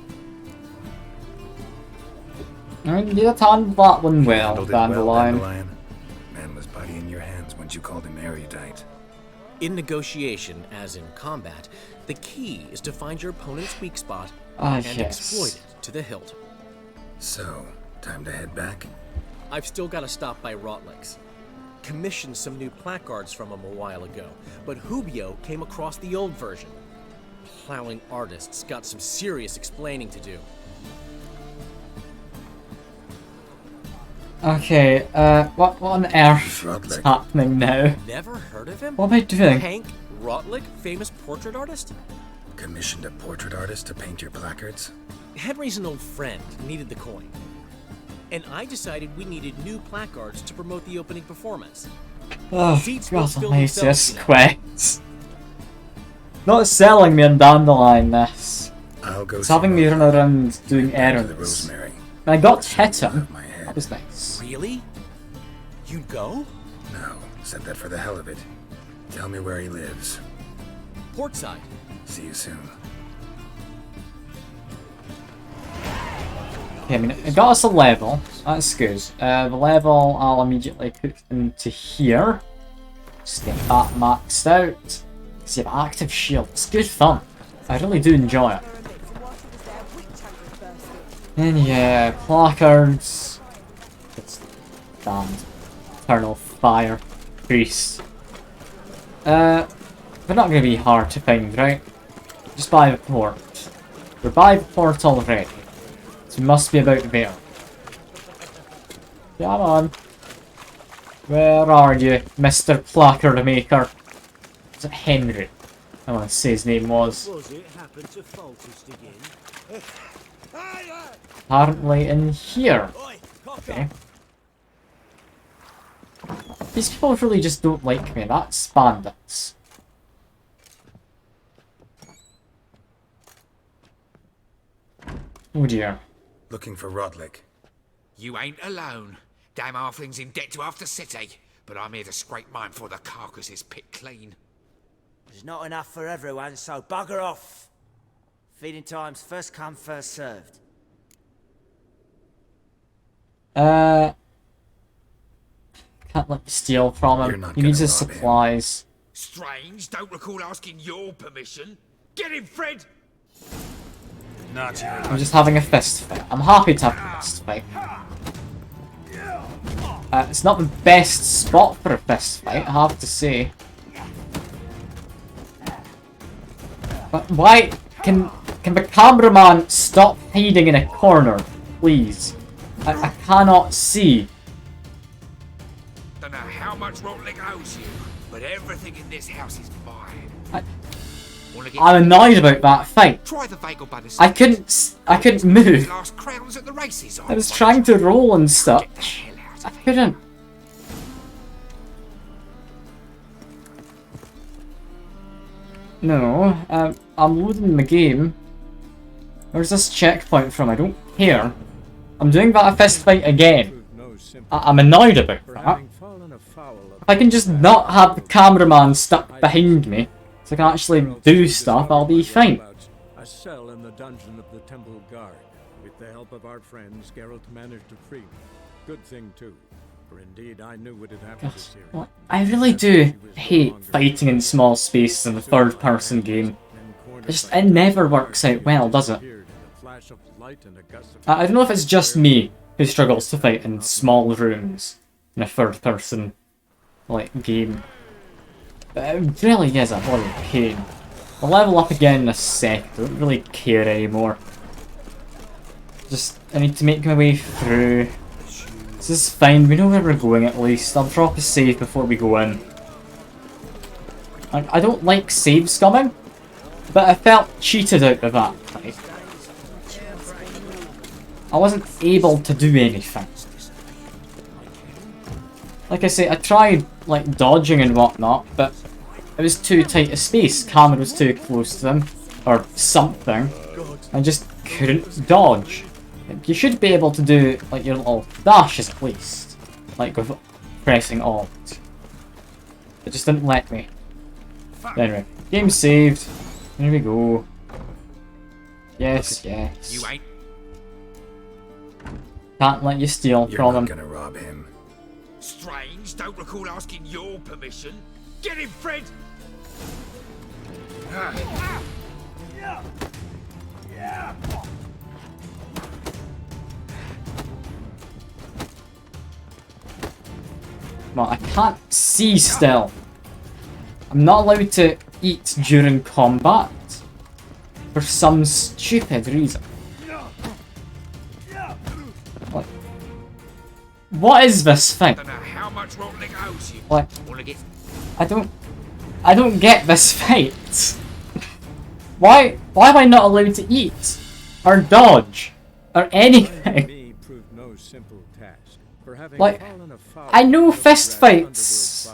I mean, you handled that one well, Handled it well, Dandelion. Dandelion. Man was body in your hands once you called him erudite. In negotiation, as in combat, the key is to find your opponent's weak spot Ah, and yes. exploit it to the hilt. So, time to head back? I've still got to stop by Rotlick's. Commissioned some new placards from him a while ago, but Hubio came across the old version. Plowing artists got some serious explaining to do. Okay, what on earth is happening now? Never heard of him? What am I doing? Hank Rotlick, famous portrait artist? Commissioned a portrait artist to paint your placards? Henry's an old friend, needed the coin. And I decided we needed new placards to promote the opening performance. Oh, Seats will God fill almighty, themselves, this you know. quest. Not selling me in Dandelion, this. I'll go It's see having me run Rotlick. around doing The errands. Rosemary. And I got to hit him. That was nice. Really? You'd go? No, said that for the hell of it. Tell me where he lives. Portside. See you soon. Okay, I mean, it got us a level. That's good. The level I'll immediately put into here. Just get that maxed out. See, the active shield. It's good fun. I really do enjoy it. And yeah, placards. It's damned. Eternal Fire. Priest. They're not going to be hard to find, right? Just by the port. We're by the port already. So it must be about there. Come on. Where are you, Mr. Placard Maker? Is it Henry? I want to say his name was. Was it happened to Foltest again? Apparently in here. Okay. These people really just don't like me. That's bandits. Oh dear. Looking for Rotlick. You ain't alone. Damn halfling's in debt to half the city, but I'm here to scrape mine before the carcass is picked clean. There's not enough for everyone, so bugger off. Feeding time's first come, first served. Can't let me steal from You're him. not He needs gonna his rob him. supplies. Strange, don't recall asking your permission. Get him, Fred! Not here. I'm just having a fist fight. I'm happy to have a fist fight. It's not the best spot for a fist fight, I have to say. But why can the cameraman stop hiding in a corner, please? I cannot see. Don't know how much Rotlick owes you, but everything in this house is mine. Wanna get I'm annoyed about that fight. Try the Vagel Banner. I couldn't move. Last crowns at the races. I was trying to roll and such. I couldn't. No, I'm loading the game. Where's this checkpoint from? I don't care. I'm doing that fist fight again. I'm annoyed about that. If I can just not have the cameraman stuck behind me, so I can actually do stuff, I'll be fine. A cell in the dungeon of the Temple Guard. With the help of our friends, Geralt managed to free me. Good thing too, for indeed I knew what had happened to Ciri. Well, I really do hate fighting in small spaces in a third-person game. It never works out well, does it? I don't know if it's just me who struggles to fight in small rooms in a third-person game. But it really is a bloody pain. I'll level up again in a sec, I don't really care anymore. Just, I need to make my way through. This is fine, we know where we're going at least. I'll drop a save before we go in. I don't like save scumming, but I felt cheated out of that. I wasn't able to do anything. Like I say, I tried dodging and whatnot, but it was too tight a space. Camera was too close to them, or something. I just couldn't dodge. You should be able to do your little dashes at least, with pressing Alt. It just didn't let me. Anyway, game saved. Here we go. Yes, yes. You ain't. Can't let you steal from him. You're not gonna rob him. Strange, don't recall asking your permission. Get him, Fred! Well, I can't see still. I'm not allowed to eat during combat. For some stupid reason. What is this thing? I don't get this fight. Why am I not allowed to eat? Or dodge? Or anything? I know fist fights,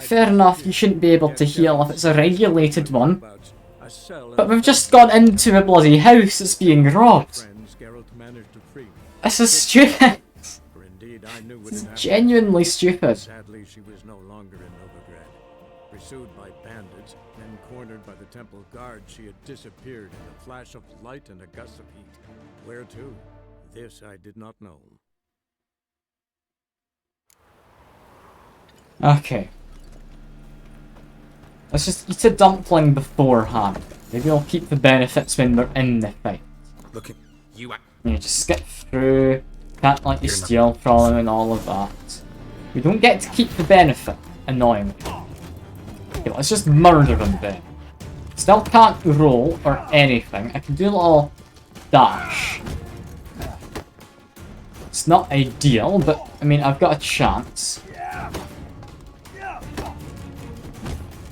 fair enough, you shouldn't be able to heal if it's a regulated one. But we've just gone into a bloody house that's being robbed. This is stupid. This is genuinely stupid. Sadly, she was no longer in Novigrad. Pursued by bandits, then cornered by the Temple Guard, she had disappeared in a flash of light and a gust of heat. Where to? This I did not know. Okay. Let's just eat a dumpling beforehand. Maybe I'll keep the benefits when we're in the fight. Look at you. Just skip through. Can't let you steal from him and all of that. We don't get to keep the benefit, annoyingly. Okay, let's just murder him then. Still can't roll or anything. I can do a little dash. It's not ideal, but I mean, I've got a chance.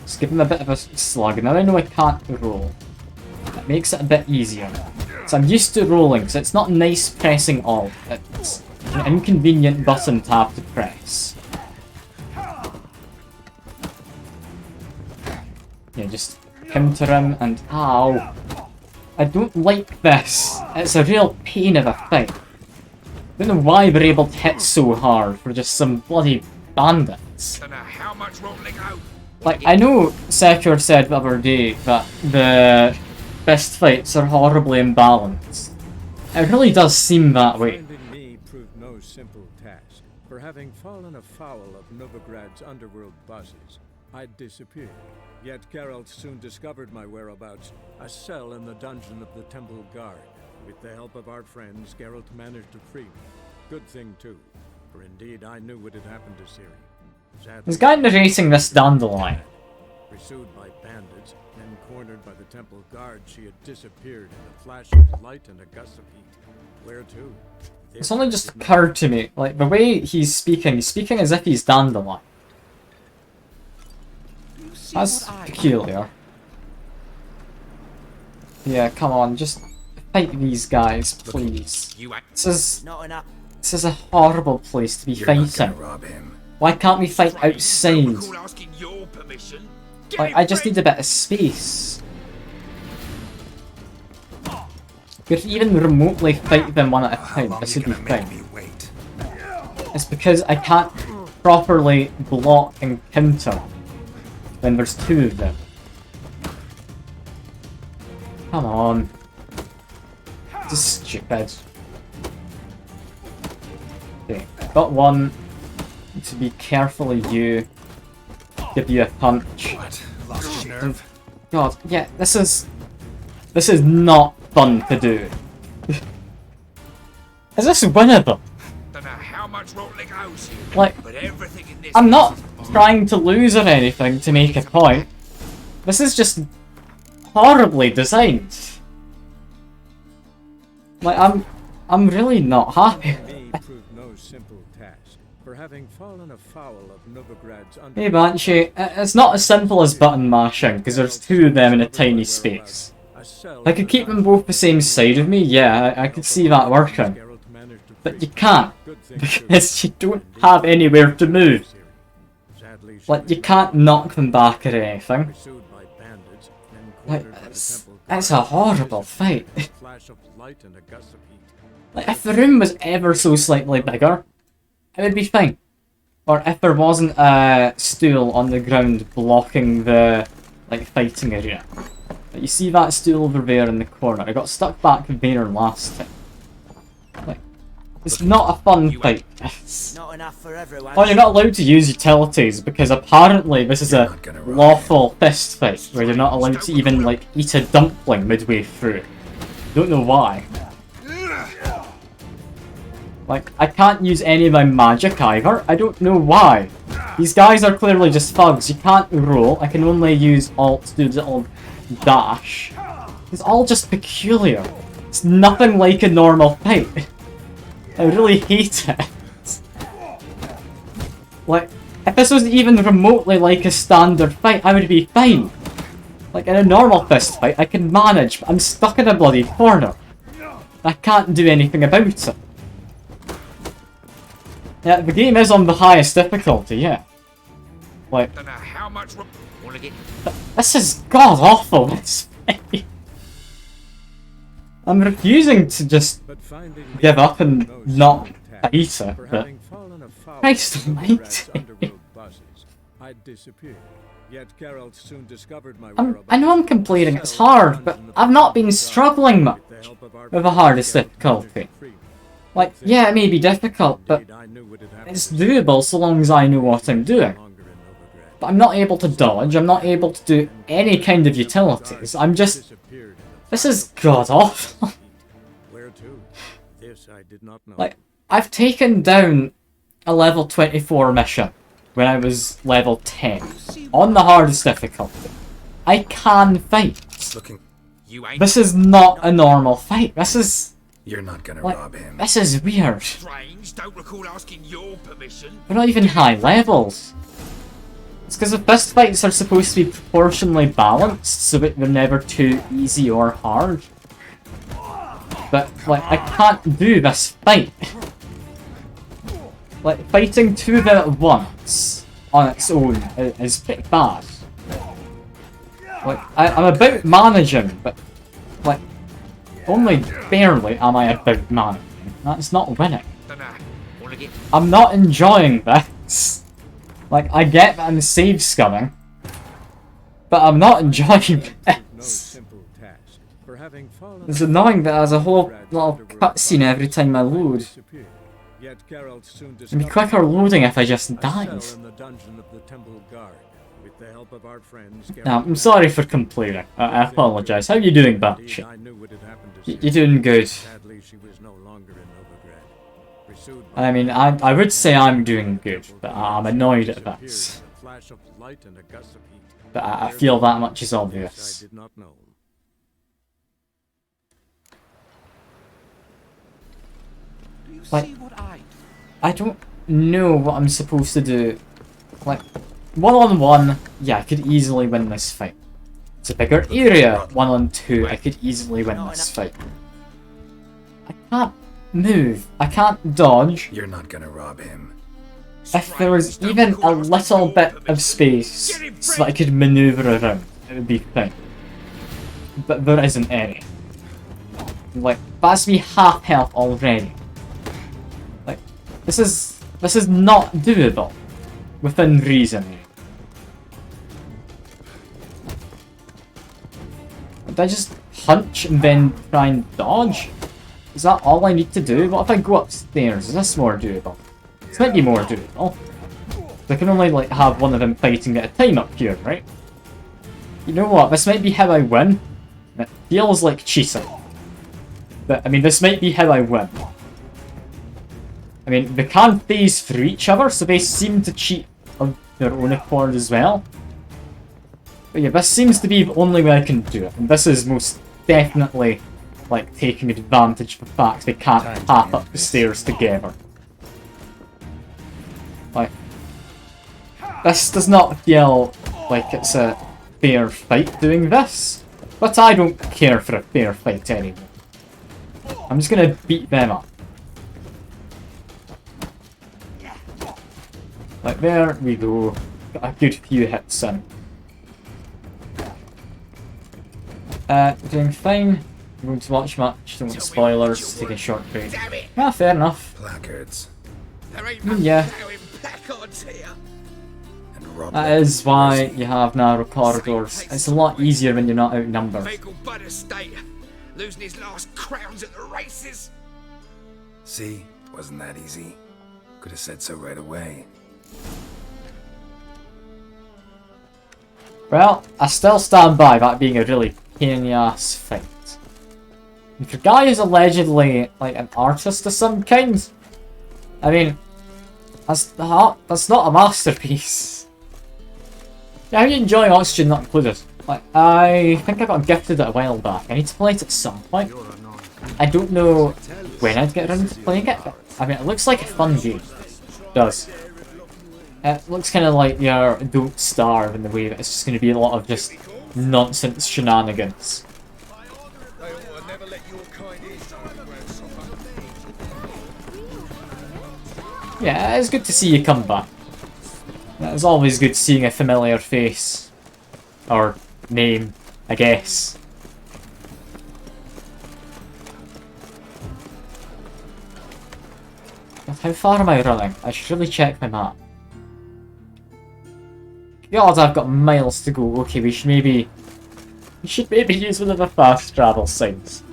Let's give him a bit of a slug. Now I know I can't roll. That makes it a bit easier. So I'm used to rolling, so it's not nice pressing Alt. It's an inconvenient button to have to press. Yeah, just counter him and ow. I don't like this. It's a real pain of a fight. I don't know why we're able to hit so hard for just some bloody bandits. I know Sekir said the other day that the fist fights are horribly imbalanced. It really does seem that way. Finding me proved no simple task. For having fallen afoul of Novigrad's underworld bosses, I'd disappeared. Yet Geralt soon discovered my whereabouts, a cell in the dungeon of the Temple Guard. With the help of our friends, Geralt managed to free me. Good thing too, for indeed I knew what had happened to Ciri. Sadly, This guy narrating this dandelion. Pursued by bandits, then cornered by the Temple Guard, she had disappeared in a flash of light and a gust of heat. Where to? It's only just occurred to me, the way he's speaking as if he's dandelion. That's peculiar. Yeah, come on, just fight these guys, please. This is a horrible place to be fighting. Why can't we fight outside? I just need a bit of space. If you even remotely fight them one at a time, this would be fine. It's because I can't properly block and counter when there's two of them. Come on. This is stupid. Okay, got one. Need to be careful of you. Give you a punch. What? Lost your nerve? God, yeah, this is not fun to do. Is this winnable? Don't know how much Rotlick owes you, Like, but everything in this I'm not trying to lose or anything to make a point. This is just horribly designed. Like, I'm really not happy. proved no simple task. For having fallen afoul of Novigrad's Hey Banshee, it's not as simple as button mashing, because there's two of them in a tiny space. I could keep them both the same side of me, yeah, I could see that working. But you can't, because you don't have anywhere to move. Like, you can't knock them back or anything. Like, it's a horrible fight. Like, if the room was ever so slightly bigger, it would be fine. Or if there wasn't a stool on the ground blocking the, like, fighting area. Like, you see that stool over there in the corner? I got stuck back there last time. Like, it's not a fun fight. Not enough for everyone. Oh, you're not allowed to use utilities because apparently this is a lawful fist fight where you're not allowed to even, like, eat a dumpling midway through. Don't know why. Like, I can't use any of my magic either. I don't know why. These guys are clearly just thugs. You can't roll. I can only use alt to do the little dash. It's all just peculiar. It's nothing like a normal fight. I really hate it. Like, if this was even remotely like a standard fight, I would be fine. Like, in a normal fist fight, I can manage, but I'm stuck in a bloody corner. I can't do anything about it. Yeah, the game is on the highest difficulty, yeah. Like, Don't know how much. Wanna get? this is god-awful, this fight. I'm refusing to just give up and not fight it, but Christ almighty. I know I'm complaining it's hard, but I've not been struggling much with the hardest difficulty. Like, yeah, it may be difficult, but it's doable so long as I know what I'm doing. But I'm not able to dodge, I'm not able to do any kind of utilities, I'm just... This is god-awful. Like, I've taken down a level 24 mission when I was level 10, on the hardest difficulty. I can fight. This is not a normal fight, this is... You're not gonna like, rob him. This is weird. Strange. Don't recall asking your permission. We're not even high levels. It's because the fist fights are supposed to be proportionally balanced, so that they're never too easy or hard. But, like, I can't do this fight. Like, fighting two of them at once, on its own, is pretty bad. Like, I'm about managing, but, like, only barely am I about managing. That's not winning. I'm not enjoying this. Like, I get that I'm save scumming, but I'm not enjoying this. It's annoying that there's a whole little cutscene every time I load. It'd be quicker loading if I just died. Now, I'm sorry for complaining. I apologise. How are you doing, Banshee? You're doing good. I mean, I would say I'm doing good, but I'm annoyed at this. But I feel that much is obvious. Like, I don't know what I'm supposed to do. Like, one-on-one, yeah, I could easily win this fight. It's a bigger area, 1-on-2, I could easily win this fight. I can't move, I can't dodge. You're not gonna rob him. If there was even a little bit of space so that I could maneuver around, it would be fine. But there isn't any. Like, that's me half health already. Like, this is not doable. Within reason. I just punch and then try and dodge? Is that all I need to do? What if I go upstairs? Is this more doable? This might be more doable. I can only like have one of them fighting at a time up here, right? You know what? This might be how I win. It feels like cheating. But I mean, this might be how I win. I mean, they can phase through each other, so they seem to cheat on their own accord as well. But yeah, this seems to be the only way I can do it. And this is most definitely like taking advantage of the fact they can't path up the stairs together. Like, this does not feel like it's a fair fight doing this, but I don't care for a fair fight anymore. I'm just gonna beat them up. Like, there we go. Got a good few hits in. Doing fine. I'm going to watch much, don't want spoilers, take a short break. Ah, fair enough. Placards. Yeah. That is why you have narrow corridors. It's a lot easier when you're not outnumbered. Losing his last crowns at the races. See? Wasn't that easy? Could have said so right away. Well, I still stand by that being a really pain in the ass fight. If your guy is allegedly like an artist of some kind, I mean, that's not a masterpiece. Yeah, how do you enjoy Oxygen Not Included? Like, I think I got gifted it a while back. I need to play it at some point. I don't know when I'd get around to playing it, but I mean, it looks like a fun game. It does. It looks kind of like your Don't Starve in the way that it's just going to be a lot of just nonsense shenanigans. Yeah, it's good to see you come back. It's always good seeing a familiar face. Or name, I guess. But how far am I running? I should really check my map. God, I've got miles to go. Okay, we should maybe use one of the fast travel signs.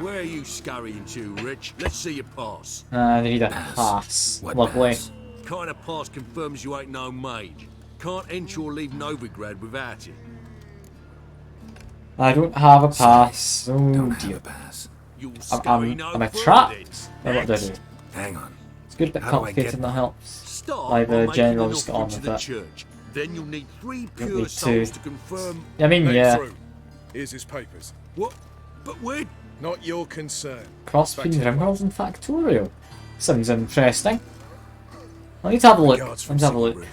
Where are you scurrying to, Rich? Let's see your pass. They need a pass. Lovely. Kind of pass confirms you ain't no mage. Can't enter or leave Novigrad without it. I don't have a pass. Oh dear. Am I trapped? Or what do I do? Hang on. It's good, a bit complicated, and that helps. Like the general just got on with it. Then you'll need 3 Don't pure need souls to. to confirm. I mean, yeah. Here's his papers. What? But where? Not your concern. Cross between Rimworld and Factorial. Sounds interesting. I need to have a look.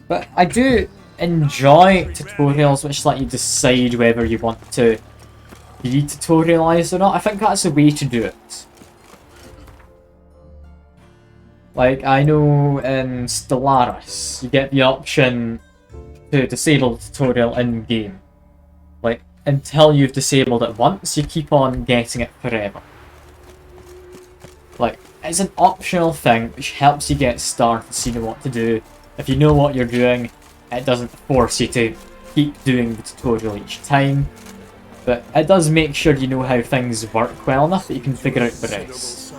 But I do enjoy tutorials which let you decide whether you want to be tutorialized or not. I think that's the way to do it. Like, I know in Stellaris, you get the option to disable the tutorial in-game. Like, until you've disabled it once, you keep on getting it forever. Like, it's an optional thing which helps you get started so you know what to do. If you know what you're doing, it doesn't force you to keep doing the tutorial each time. But it does make sure you know how things work well enough that you can figure out the rest.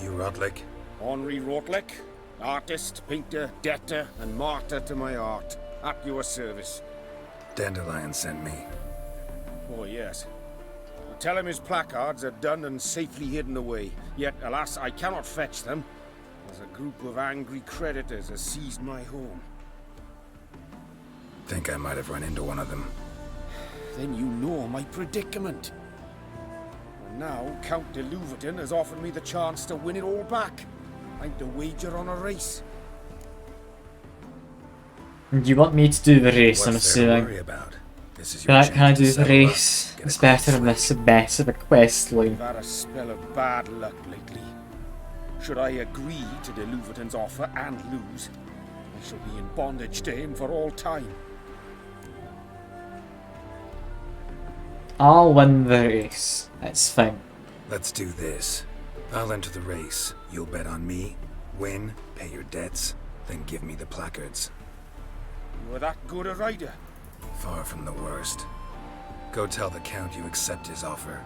You Rotlick? Henri Rotlick, artist, painter, debtor, and martyr to my art. At your service. Dandelion sent me. Oh, yes. Tell him his placards are done and safely hidden away. Yet, alas, I cannot fetch them, as a group of angry creditors has seized my home. Think I might have run into one of them. Then you know my predicament. And now, Count de Louverton has offered me the chance to win it all back. I'm to wager on a race. Do you want me to do the race, I'm assuming? Can I do the race? It's better than this mess of a quest line. I've had a spell of bad luck lately. Should I agree to de Louverton's offer and lose, I shall be in bondage to him for all time. I'll win the race. It's fine. Let's do this. I'll enter the race. You'll bet on me, win, pay your debts, then give me the placards. You are that good a rider? Far from the worst. Go tell the Count you accept his offer.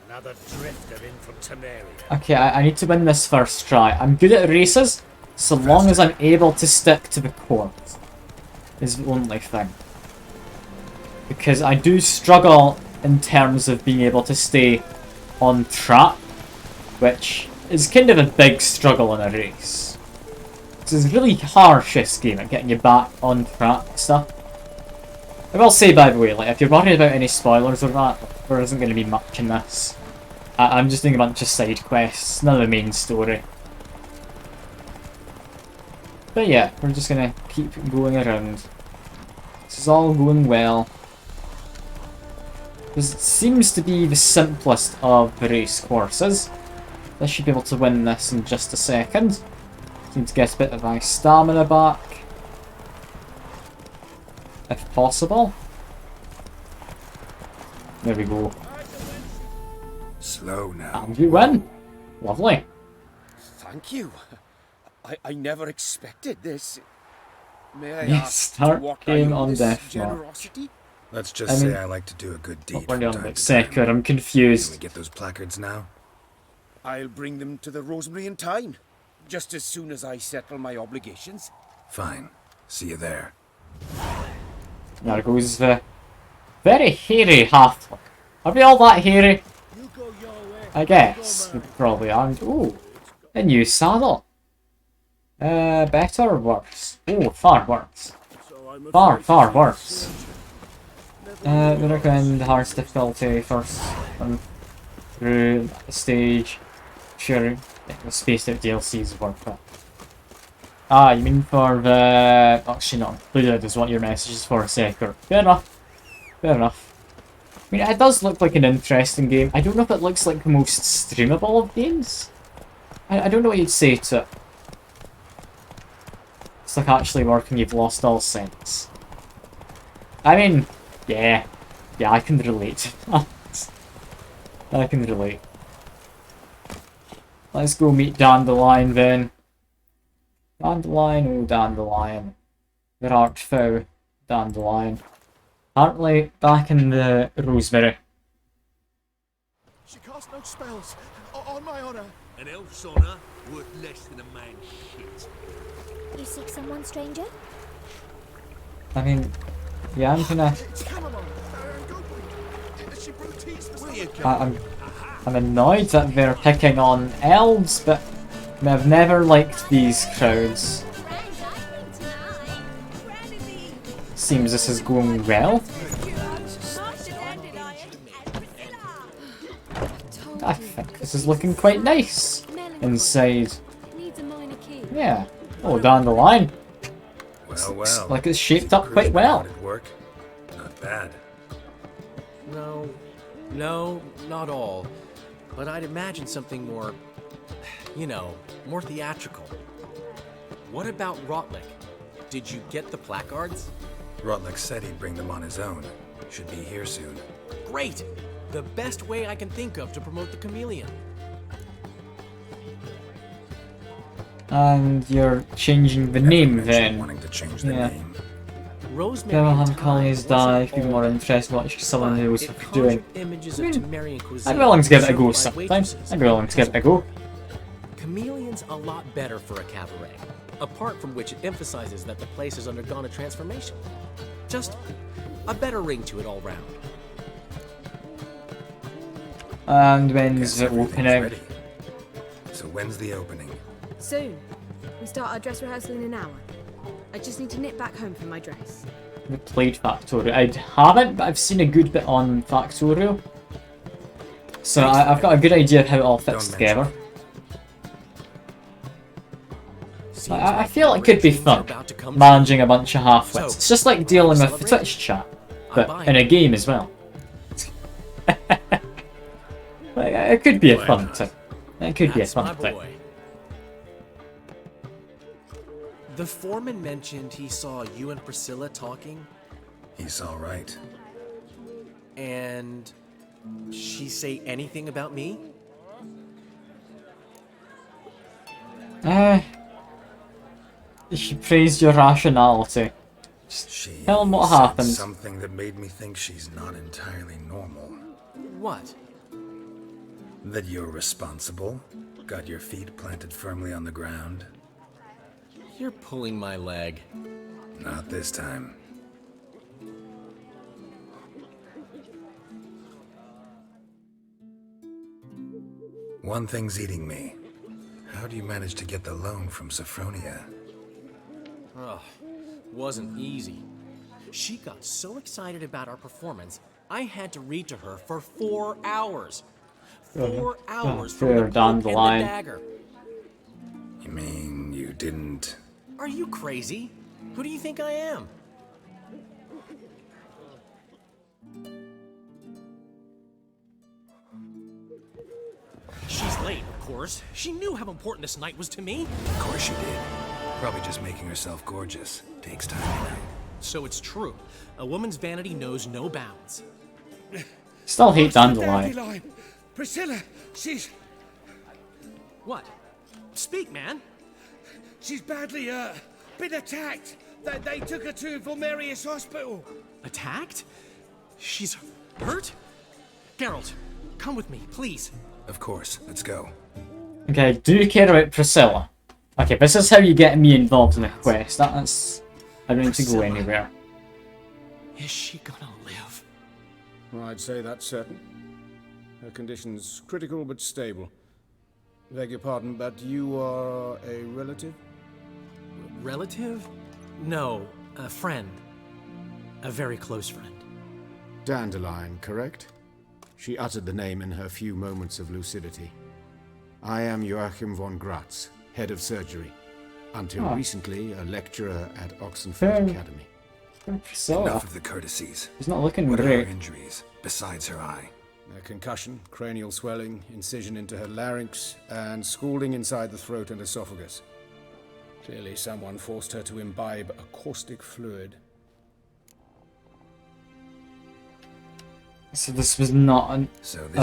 Another drifter in from Temeria. Okay, I need to win this first try. I'm good at races, so long as I'm able to stick to the course. Is the only thing. Because I do struggle in terms of being able to stay on track, which is kind of a big struggle in a race. It's really harsh, this game, at getting you back on track and stuff. I will say, by the way, like, if you're worried about any spoilers or that, there isn't going to be much in this. I'm just doing a bunch of side quests, none of the main story. But yeah, we're just going to keep going around. This is all going well. This seems to be the simplest of the race courses. I should be able to win this in just a second. Need to get a bit of my stamina back. If possible. There we go. Slow now. And we win. Lovely. Thank you. I never expected this. May I Yes, ask start what game are on this death mark. generosity? Let's just say I like to do a good deed. What we're from doing time about to time. Sekiro, I'm Can we confused. get those placards now? I'll bring them to the Rosemary in time, just as soon as I settle my obligations. Fine. See you there. There goes the very hairy halfling. Are we all that hairy? I guess. We probably aren't. Ooh, a new saddle. Better or worse? Oh, far worse. Far worse. We recommend hardest difficulty first run through the stage. Sure, the spaced out DLC is worth it. Ah, you mean for the... Actually not included is what your message is for, Sekiro. Fair enough. Fair enough. I mean, it does look like an interesting game. I don't know if it looks like the most streamable of games. I don't know what you'd say to it. It's like actually working, you've lost all sense. I mean, yeah. Yeah, I can relate to that. I can relate. Let's go meet Dandelion then. Dandelion, oh Dandelion. Where art thou, Dandelion? Apparently back in the Rosemary. She cast no spells. On my honor. An elf's honor worth less than a man's shit. You seek someone, stranger? I mean, yeah, I'm gonna... I'm annoyed that they're picking on elves, but I've never liked these crowds. Seems this is going well. I think this is looking quite nice inside. Yeah. Oh, Dandelion. Well, Looks like it's shaped up quite well. Work. Not bad. No, not all. But I'd imagine something more, you know, more theatrical. What about Rotlick? Did you get the placards? Rotlick said he'd bring them on his own. Should be here soon. Great! The best way I can think of to promote the Chameleon. And you're changing the name then. Wanting to change the Yeah. name. Devil colonies die if you're more interested in what someone knows what you're doing. I'm willing to give it a go sometimes. I'm willing to give it a go. Chameleon's a lot better for a cabaret. Apart from which it emphasizes that the place has undergone a transformation. Just a better ring to it all round. And when's the opening? Ready. So when's the opening? Soon. We start our dress rehearsal in an hour. I just need to nip back home for my dress. We played Factorio. I haven't, but I've seen a good bit on Factorio. So I've got a good idea of how it all fits together. I feel it could be fun, managing a bunch of half-wits. It's just like dealing with the Twitch chat, but in a game as well. It could be a fun thing. It could be a fun thing. The foreman mentioned he saw you and Priscilla talking. He saw right. And she say anything about me? She praised your rationality. Just tell him what said happened. Something that made me think she's not entirely normal. What? That you're responsible, got your feet planted firmly on the ground. You're pulling my leg. Not this time. One thing's eating me. How do you manage to get the loan from Sophronia? Oh, wasn't easy. She got so excited about our performance, I had to read to her for 4 hours. 4 hours from the Cloak and the Dagger. You mean you didn't... Are you crazy? Who do you think I am? She's late, of course. She knew how important this night was to me. Of course she did. Probably just making herself gorgeous. Takes time, you know. So it's true. A woman's vanity knows no bounds. Still hate Dandelion. Priscilla, she's... What? Speak, man. She's badly, been attacked. They took her to Vulmerius Hospital. Attacked? She's hurt? Geralt, come with me, please. Of course, let's go. Okay, do you care about Priscilla? Okay, this is how you get me involved in the quest. That's... I don't need to go anywhere. Is she gonna live? I'd say that's certain. Her condition's critical but stable. Beg your pardon, but you are a relative? Relative? No, a friend. A very close friend. Dandelion, correct? She uttered the name in her few moments of lucidity. I am Joachim von Gratz, head of surgery. Until recently, a lecturer at Oxenford Academy. Enough of the courtesies. He's not looking what great. Are her injuries, besides her eye? A concussion, cranial swelling, incision into her larynx, and scalding inside the throat and esophagus. Clearly someone forced her to imbibe a caustic fluid. So this was not a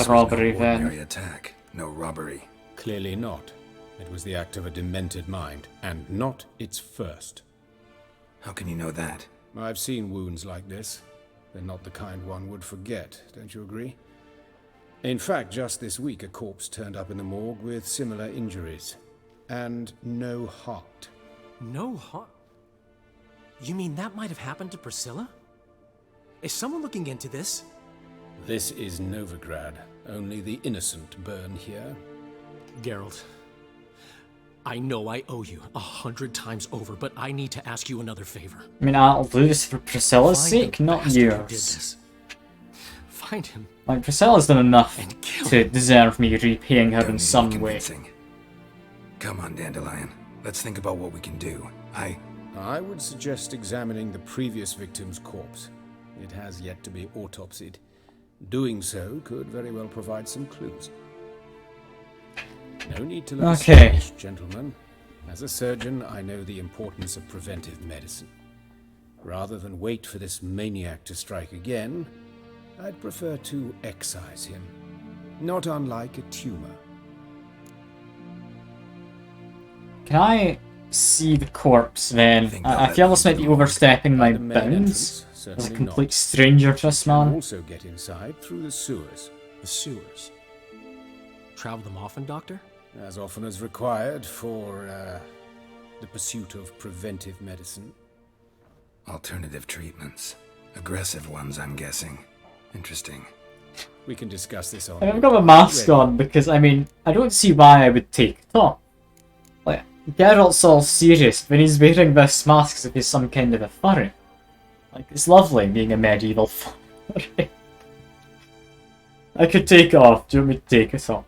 robbery was no then? ordinary attack, no robbery. Clearly not. It was the act of a demented mind, and not its first. How can you know that? I've seen wounds like this. They're not the kind one would forget, don't you agree? In fact, just this week a corpse turned up in the morgue with similar injuries. And no heart. No heart? You mean that might have happened to Priscilla? Is someone looking into this? This is Novigrad. Only the innocent burn here. Geralt, I know I owe you 100 times over, but I need to ask you another favor. I mean, I'll do this for Priscilla's sake, not yours. Find him. Like, Priscilla's done enough to deserve me repaying her in some way. Come on, Dandelion. Let's think about what we can do. I would suggest examining the previous victim's corpse. It has yet to be autopsied. Doing so could very well provide some clues. No need to look astonished, gentlemen. As a surgeon, I know the importance of preventive medicine. Rather than wait for this maniac to strike again, I'd prefer to excise him. Not unlike a tumor. Can I see the corpse then? I feel this might be overstepping my bounds. As a complete stranger to this man. Also get inside through the sewers. The sewers? Travel them often, Doctor? As often as required for the pursuit of preventive medicine. Alternative treatments. Aggressive ones, I'm guessing. Interesting. We can discuss this on... I mean, I've got my mask on because, I mean, I don't see why I would take it off. Like, Geralt's all serious when he's wearing this mask as if he's some kind of a furry. Like, it's lovely being a medieval furry. I could take it off. Do you want me to take it off?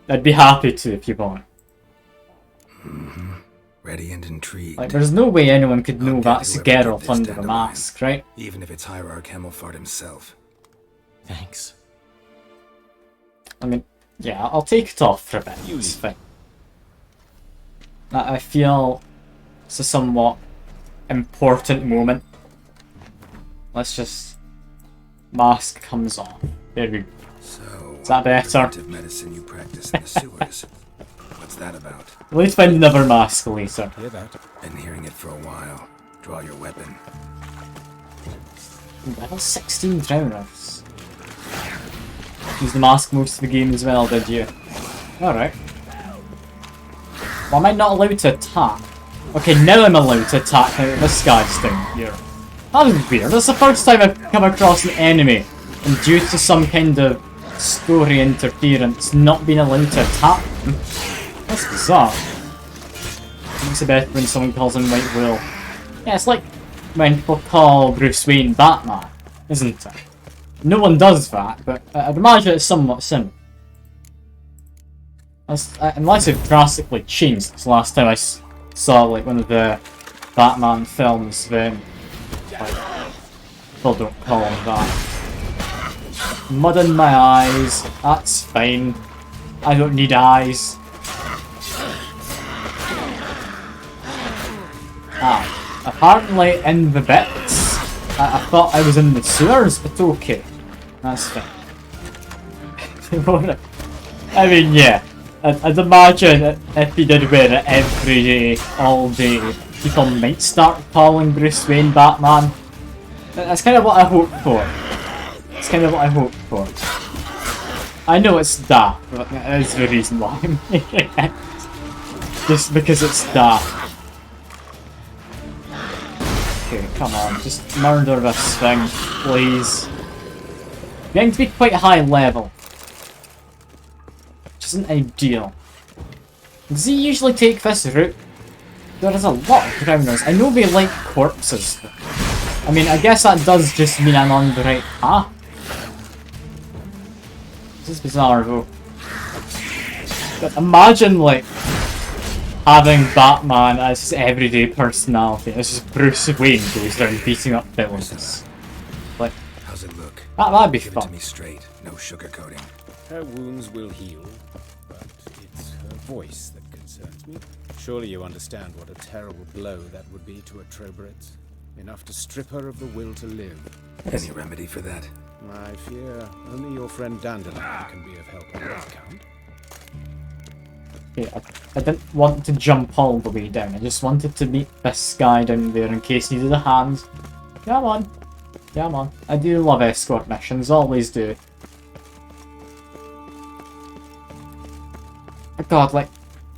I'd be happy to if you want. Mm-hmm. Ready and intrigued. Like, there's no way anyone could know that's Geralt under the mask, right? Even if it's Hierarch Hemmelfart himself. Thanks. I mean, yeah, I'll take it off for a bit. It's fine. I feel it's a somewhat important moment. Let's just... Mask comes on. There we go. So, is that better? medicine you practice in the sewers. What's What's that about? Let's find another mask later. Hear that? Been hearing it for a while. Draw your weapon. Level 16 drowners. Use the mask most of the game as well, did you? Alright. Well, am I not allowed to attack? Okay, now I'm allowed to attack now that this guy's down here. That is weird. That's the first time I've come across an enemy, and due to some kind of story interference, not being allowed to attack them. That's bizarre. Makes it better when someone calls him White Will. Yeah, it's like when people call Bruce Wayne Batman, isn't it? No one does that, but I'd imagine it's somewhat similar. Unless it drastically changed since last time I saw like one of the Batman films, then like, people don't call him that. Mud in my eyes, that's fine. I don't need eyes. Ah, apparently in the bits, I thought I was in the sewers, but okay. That's fine. I mean, yeah. I'd imagine if you did wear it every day, all day, people might start calling Bruce Wayne Batman. That's kind of what I hope for. That's kind of what I hope for. I know it's daft, but that is the reason why I'm making it. Just because it's daft. Okay, come on, just murder this thing, please. Getting to be quite high level. Which isn't ideal. Does he usually take this route? There is a lot of drowners. I know they like corpses. I mean, I guess that does just mean I'm on the right path. This is bizarre though. But imagine like having Batman as his everyday personality. It's just Bruce Wayne goes around beating up villains. Like, how's it look? That'd be Give fun. it to me straight, no sugarcoating. Her wounds will heal, but it's her voice that concerns me. Surely you understand what a terrible blow that would be to a Trobrit. Enough to strip her of the will to live. Any remedy for that? I fear only your friend Dandelion can be of help on that count. Yeah, I didn't want to jump all the way down. I just wanted to meet this guy down there in case he needed a hand. Come on. Come on. I do love escort missions, always do. But God, like,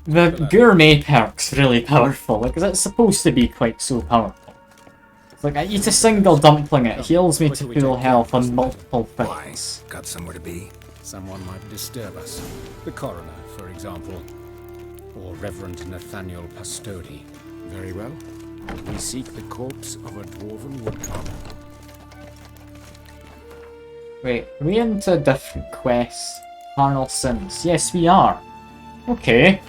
the gourmet perk's really powerful. Like, it's supposed to be quite so powerful. It's like, I eat a single dumpling, it heals me to full health on multiple things. Got somewhere to be? Someone might disturb us. The coroner, for example. Or Reverend Nathaniel Pastodi. Very well. We seek the corpse of a dwarven woodcarver. Wait, are we into different quests? Carnal sins. Yes, we are. Okay.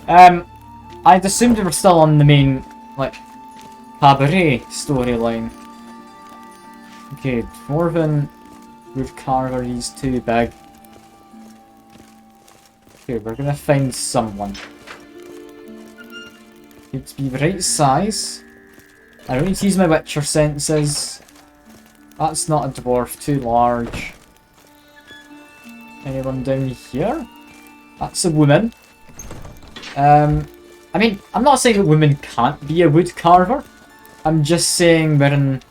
I'd assumed we were still on the main, like, cabaret storyline. Okay, dwarven woodcarver, he's too big. Okay, we're gonna find someone. Needs to be the right size. I don't need to use my Witcher senses. That's not a dwarf, too large. Anyone down here? That's a woman. I mean, I'm not saying that women can't be a wood carver. I'm just saying we're in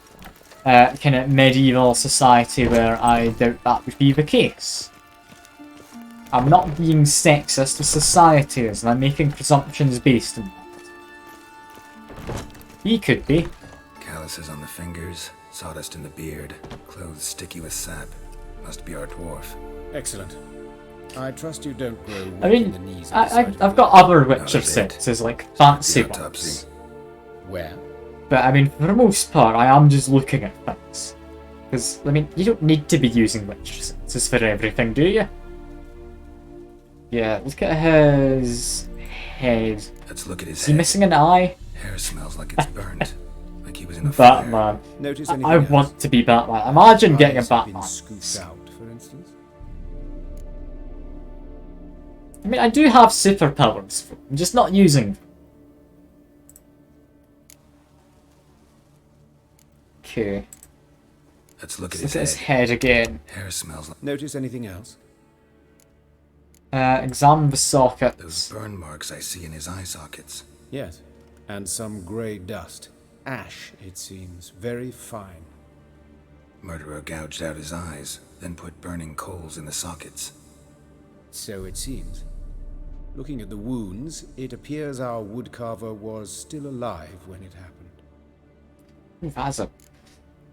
kind of medieval society where I doubt that would be the case. I'm not being sexist to society is, and I'm making presumptions based on that. He could be. Calluses on the fingers, sawdust in the beard, clothes sticky with sap. Must be our dwarf. Excellent. I trust you don't grow weak I in the mean, knees. at the sight of I've me. got other Witcher senses, like fancy ones. Where? But I mean, for the most part, I am just looking at things. Because, I mean, you don't need to be using Witcher senses for everything, do you? Yeah, look at his head. Let's look at his Is he head. missing an eye? Hair smells like it's burnt. Like he was in a Batman. Notice I anything want to be Batman. Imagine getting a Eyes have been Batman. scooped out, for instance. I mean, I do have superpowers. I'm just not using them. Okay. Let's look at Let's his look at his head again. Hair smells like... Notice anything else? Examine the sockets. Those burn marks I see in his eye sockets. Yes, and some grey dust. Ash, it seems. Very fine. Murderer gouged out his eyes, then put burning coals in the sockets. So it seems. Looking at the wounds, it appears our woodcarver was still alive when it happened.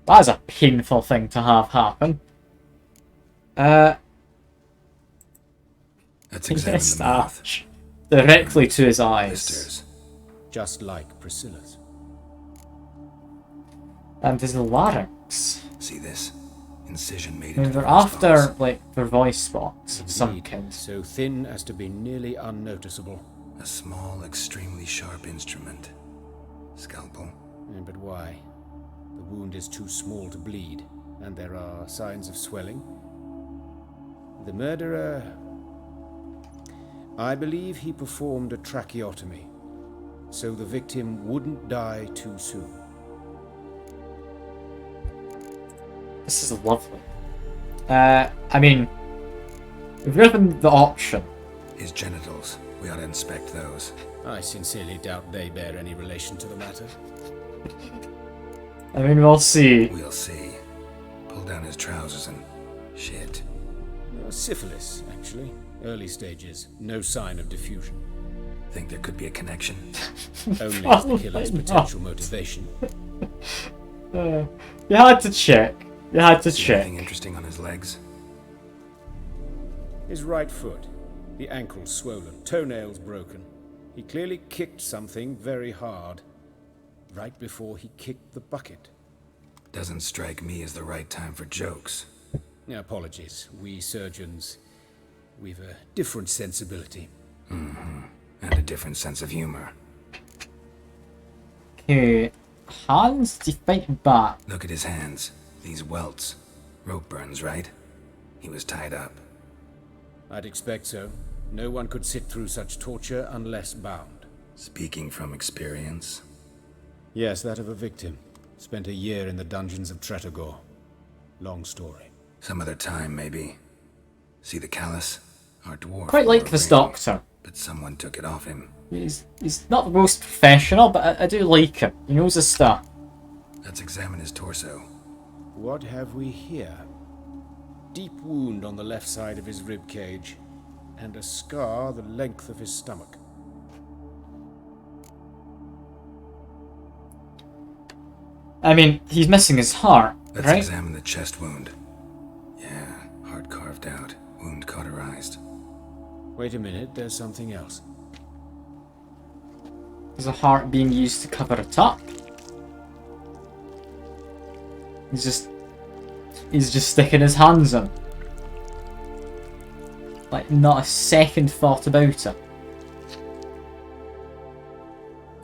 That's a painful thing to have happen. Let's examine the mouth. Directly to his eyes. Blisters. Just like Priscilla's. And his larynx. See this? Incision made I mean, into they're the voice after, box. like, their voice spots of some Indeed, kind. so thin as to be nearly unnoticeable. A small, extremely sharp instrument. Scalpel. But why? The wound is too small to bleed, and there are signs of swelling. The murderer... I believe he performed a tracheotomy, so the victim wouldn't die too soon. This is lovely. I mean, we've given the option. His genitals. We ought to inspect those. I sincerely doubt they bear any relation to the matter. I mean, we'll see. We'll see. Pull down his trousers and... shit. Syphilis, actually. Early stages. No sign of diffusion. Think there could be a connection? Only as the killer's potential motivation. You had to check. You had to See check. anything interesting on his legs? His right foot. The ankle swollen. Toenails broken. He clearly kicked something very hard. Right before he kicked the bucket. Doesn't strike me as the right time for jokes. Apologies. We surgeons... we've a different sensibility. Mm-hmm. And a different sense of humor. Okay. Hands to fight back. Look at his hands. These welts. Rope burns, right? He was tied up. I'd expect so. No one could sit through such torture unless bound. Speaking from experience? Yes, that of a victim. Spent a year in the dungeons of Tretogor. Long story. Some other time, maybe. See the callus? Our dwarf. Quite like this doctor. But someone took it off him. He's not the most professional, but I do like him. He knows his stuff. Let's examine his torso. What have we here? Deep wound on the left side of his rib cage, and a scar the length of his stomach. I mean, he's missing his heart, Let's right? examine the chest wound. Yeah, heart carved out, wound cauterized. Wait a minute, there's something else. There's a heart being used to cover it up. He's just sticking his hands in. Like, not a second thought about it.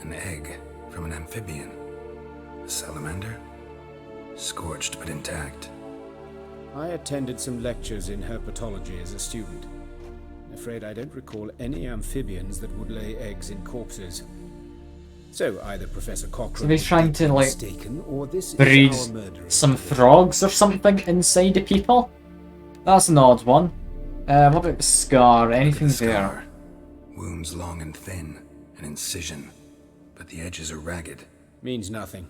An egg from an amphibian. A salamander? Scorched but intact. I attended some lectures in herpetology as a student. Afraid I don't recall any amphibians that would lay eggs in corpses. So either Professor Cochrane So he's trying to, like, mistaken, or this breed is our murderer. some frogs or something inside the people? That's an odd one. What about the scar? Anything there? Wounds long and thin, an incision, but the edges are ragged. Means nothing.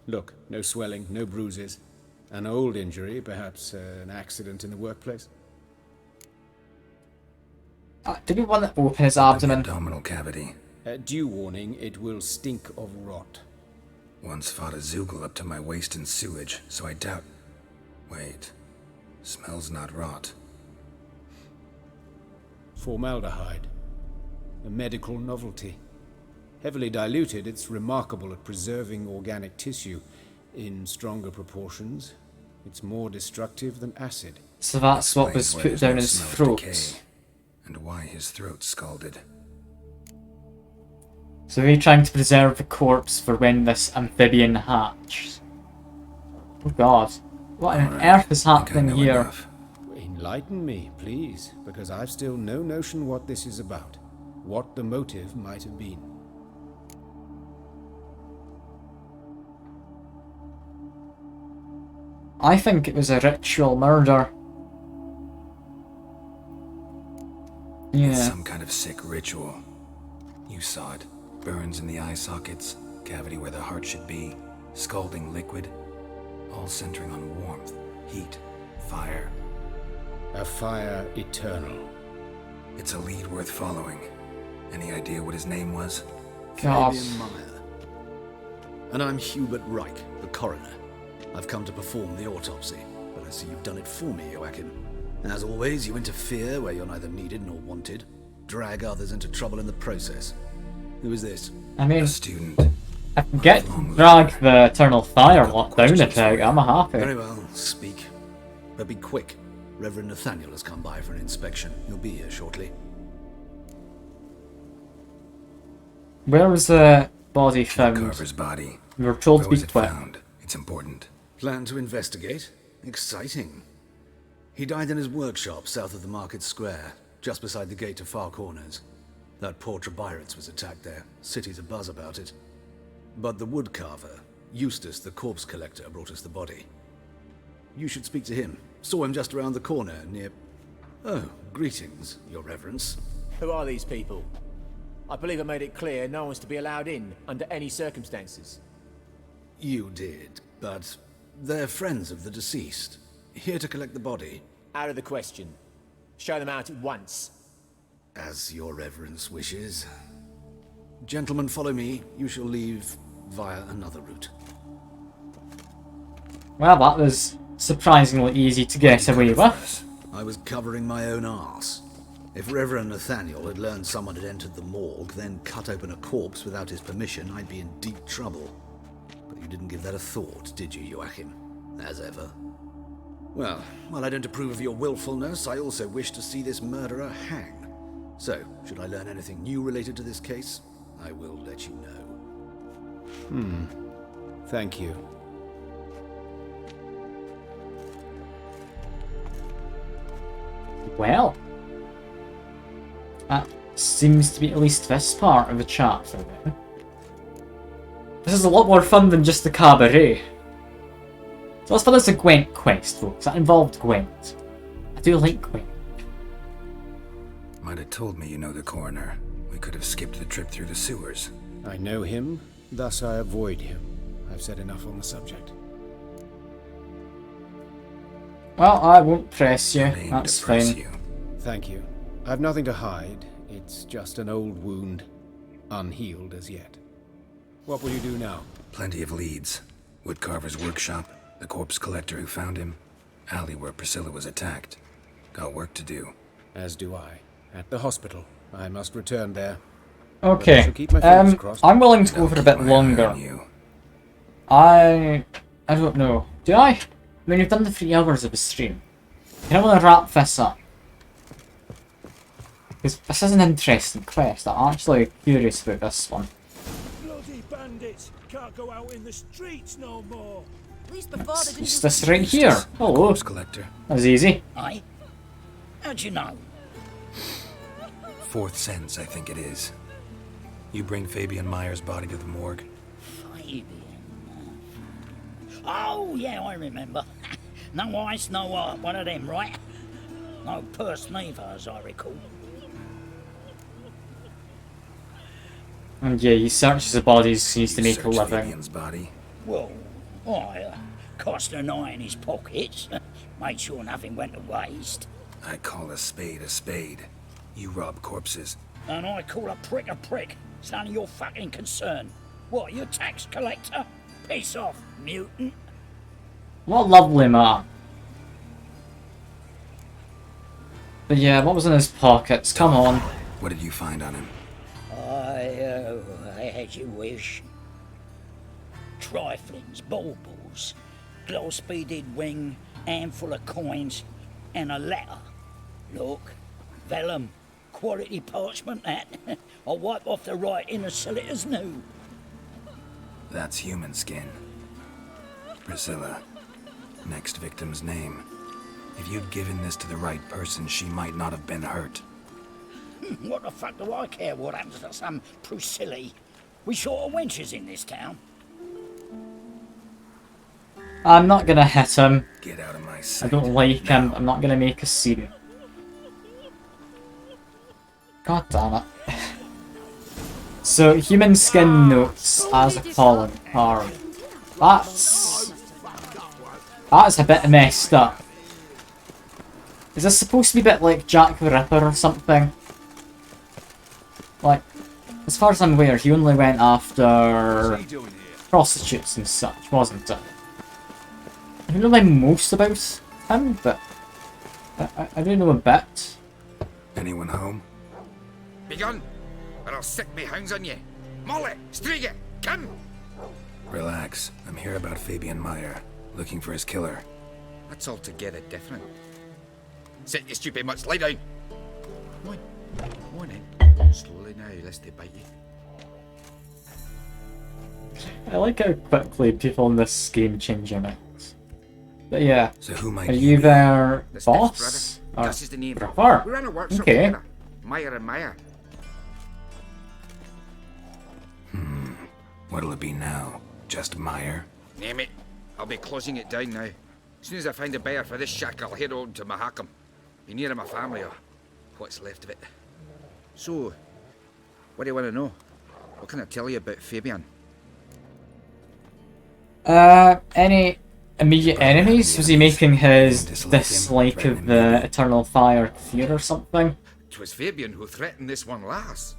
Look, no swelling, no bruises. An old injury, perhaps an accident in the workplace. Did we want to open his abdomen? Abdominal cavity. Due warning, it will stink of rot. Once fought a Zoogle up to my waist in sewage, so I doubt... Wait. Smells not rot. Formaldehyde. A medical novelty. Heavily diluted, it's remarkable at preserving organic tissue. In stronger proportions, it's more destructive than acid. So that's what was Explains why put there's down no his smell of throat. decay, and why his throat's scalded. So we're trying to preserve the corpse for when this amphibian hatches. Oh god. What on earth is happening here? Enough. Enlighten me, please, because I've still no notion what this is about. What the motive might have been. I think it was a ritual murder. Yeah. It's some kind of sick ritual. You saw it. Burns in the eye sockets, cavity where the heart should be, scalding liquid, all centering on warmth, heat, fire. A fire eternal. It's a lead worth following. Any idea what his name was? God. Fabian Meyer. And I'm Hubert Reich, the coroner. I've come to perform the autopsy, but I see you've done it for me, Joachim. As always, you interfere where you're neither needed nor wanted. Drag others into trouble in the process. Who is this? I mean, A student. I can drag the Eternal Fire lot down if I'm happy. Very well, speak. But be quick. Reverend Nathaniel has come by for an inspection. He'll be here shortly. Where was the body found? Carver's body. We were told to Where be was it quick. found? It's important. Plan to investigate? Exciting. He died in his workshop south of the Market Square, just beside the gate to Far Corners. That poor Trebirates was attacked there. City's abuzz about it. But the woodcarver, Eustace the corpse collector, brought us the body. You should speak to him. Saw him just around the corner near... Oh, greetings, your reverence. Who are these people? I believe I made it clear no one's to be allowed in under any circumstances. You did, but they're friends of the deceased. Here to collect the body. Out of the question. Show them out at once. As your reverence wishes. Gentlemen, follow me. You shall leave via another route. Well, that was surprisingly easy to get away with. I was covering my own arse. If Reverend Nathaniel had learned someone had entered the morgue, then cut open a corpse without his permission, I'd be in deep trouble. But you didn't give that a thought, did you, Joachim? As ever. Well, while I don't approve of your willfulness, I also wish to see this murderer hang. So, should I learn anything new related to this case, I will let you know. Thank you. Well, that seems to be at least this part of the chapter then. This is a lot more fun than just the cabaret. So as far as the Gwent quest, folks, that involved Gwent. I do like Gwent. Might have told me you know the coroner. We could have skipped the trip through the sewers. I know him, thus I avoid him. I've said enough on the subject. Well, I won't press you. That's press fine. you. Thank you. I've nothing to hide. It's just an old wound, unhealed as yet. What will you do now? Plenty of leads. Woodcarver's workshop, the corpse collector who found him, alley where Priscilla was attacked. Got work to do. As do I. At the hospital. I must return there. Okay. I shall keep my fingers crossed. I'm willing to go for a bit longer. I don't know. Do I? I mean, you've done the 3 hours of the stream. I want to wrap this up. Because this is an interesting quest. I'm actually curious about this one. Bloody bandits can't go out in the streets no more. At least before they didn't It's this right here. Hello. Corpse collector. That was easy. Aye? How'd you know? Fourth sense, I think it is. You bring Fabian Meyer's body to the morgue. Fabian. Oh, yeah, I remember. No ice, no art, one of them, right? No purse neither, as I recall. And yeah, he searches the bodies, he needs to make a Search living. Fabian's body. Well, I cast an eye in his pockets, made sure nothing went to waste. I call a spade a spade. You rob corpses. And I call a prick a prick. It's none of your fucking concern. What, you tax collector? Piss off, mutant. What a lovely man. But yeah, what was in his pockets? Come on. What did you find on him? I had you wish. Triflings, baubles, gloss-beaded ring, handful of coins, and a letter. Look, vellum, quality parchment that. I'll wipe off the writing as sell it as new. That's human skin. Priscilla. Next victim's name. If you'd given this to the right person, she might not have been hurt. What the fuck do I care what happens to some Priscilla? We short of wenches in this town. I'm not gonna hit him. Get out of my I sight. don't like him. I'm not gonna make a scene. God damn it. So, human skin notes as a column are... That's a bit messed up. Is this supposed to be a bit like Jack the Ripper or something? Like, as far as I'm aware, he only went after prostitutes and such, wasn't it? I don't know like most about him, but I do know a bit. Anyone home? Begone, or I'll sick me hounds on you. Molly, Striga, come! Relax. I'm here about Fabian Meyer, looking for his killer. That's altogether different. Sit, you stupid much, lie down. Come on in. Slowly now, lest they bite you. I like how quickly people in this game change their minds. But yeah, so who might are you their boss? Gus is the name. Brother? We ran a workshop Okay. together. Meyer and Meyer. What'll it be now? Just Meyer? Name it. I'll be closing it down now. As soon as I find a buyer for this shack, I'll head on to Mahakam. Be near my family, or what's left of it. So, what do you want to know? What can I tell you about Fabian? Any immediate enemies? Was he making his dislike of the Eternal Fire clear or something? 'Twas Fabian who threatened this one last.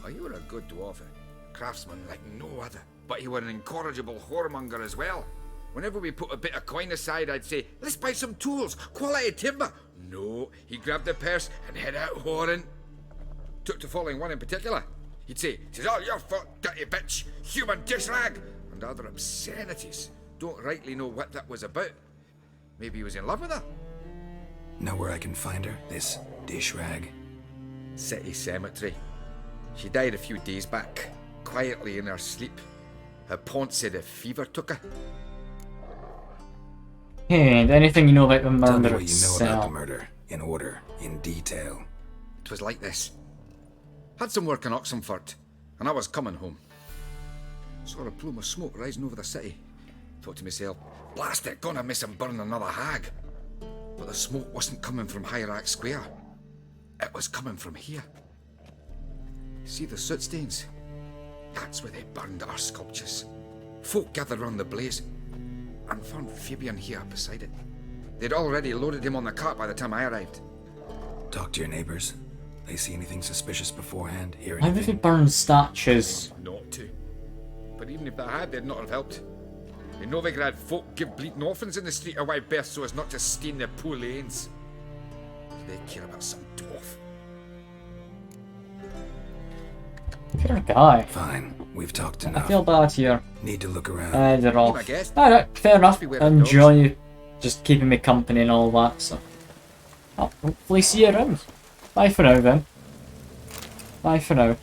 Oh, you were a good dwarf, a craftsman like no other. But you were an incorrigible whoremonger as well. Whenever we put a bit of coin aside, I'd say, let's buy some tools, quality timber. No, he grabbed the purse and head out whoring. Took to following one in particular. He'd say, "'Tis all your fault, dirty bitch, human dish rag," and other obscenities. Don't rightly know what that was about. Maybe he was in love with her. Know where I can find her? This dish rag? City cemetery. She died a few days back, quietly in her sleep. Her pont said a fever took her. And anything you know about the Tell me murder what you know about the itself? murder, in order, in detail. It was like this. Had some work in Oxenford, and I was coming home. Saw a plume of smoke rising over the city. Thought to myself, blast it, gonna miss him burn another hag. But the smoke wasn't coming from Hierarch Square. It was coming from here. See the soot stains? That's where they burned our sculptures. Folk gathered round the blaze, and found Fabian here beside it. They'd already loaded him on the cart by the time I arrived. Talk to your neighbors. They see anything suspicious beforehand? Hear Why would anything? they burn statues? Not to. But even if they had, they'd not have helped. In Novigrad, folk give bleeding orphans in the street a wide berth so as not to stain their poor lanes. Do they care about some dwarf? You're a guy. Fine, we've talked I enough. feel bad here. Need to look around. They're off. my guest. Alright, fair enough. Be wary of Enjoy you just keeping me company and all that, so I'll hopefully see you around. Bye for now then. Bye for now.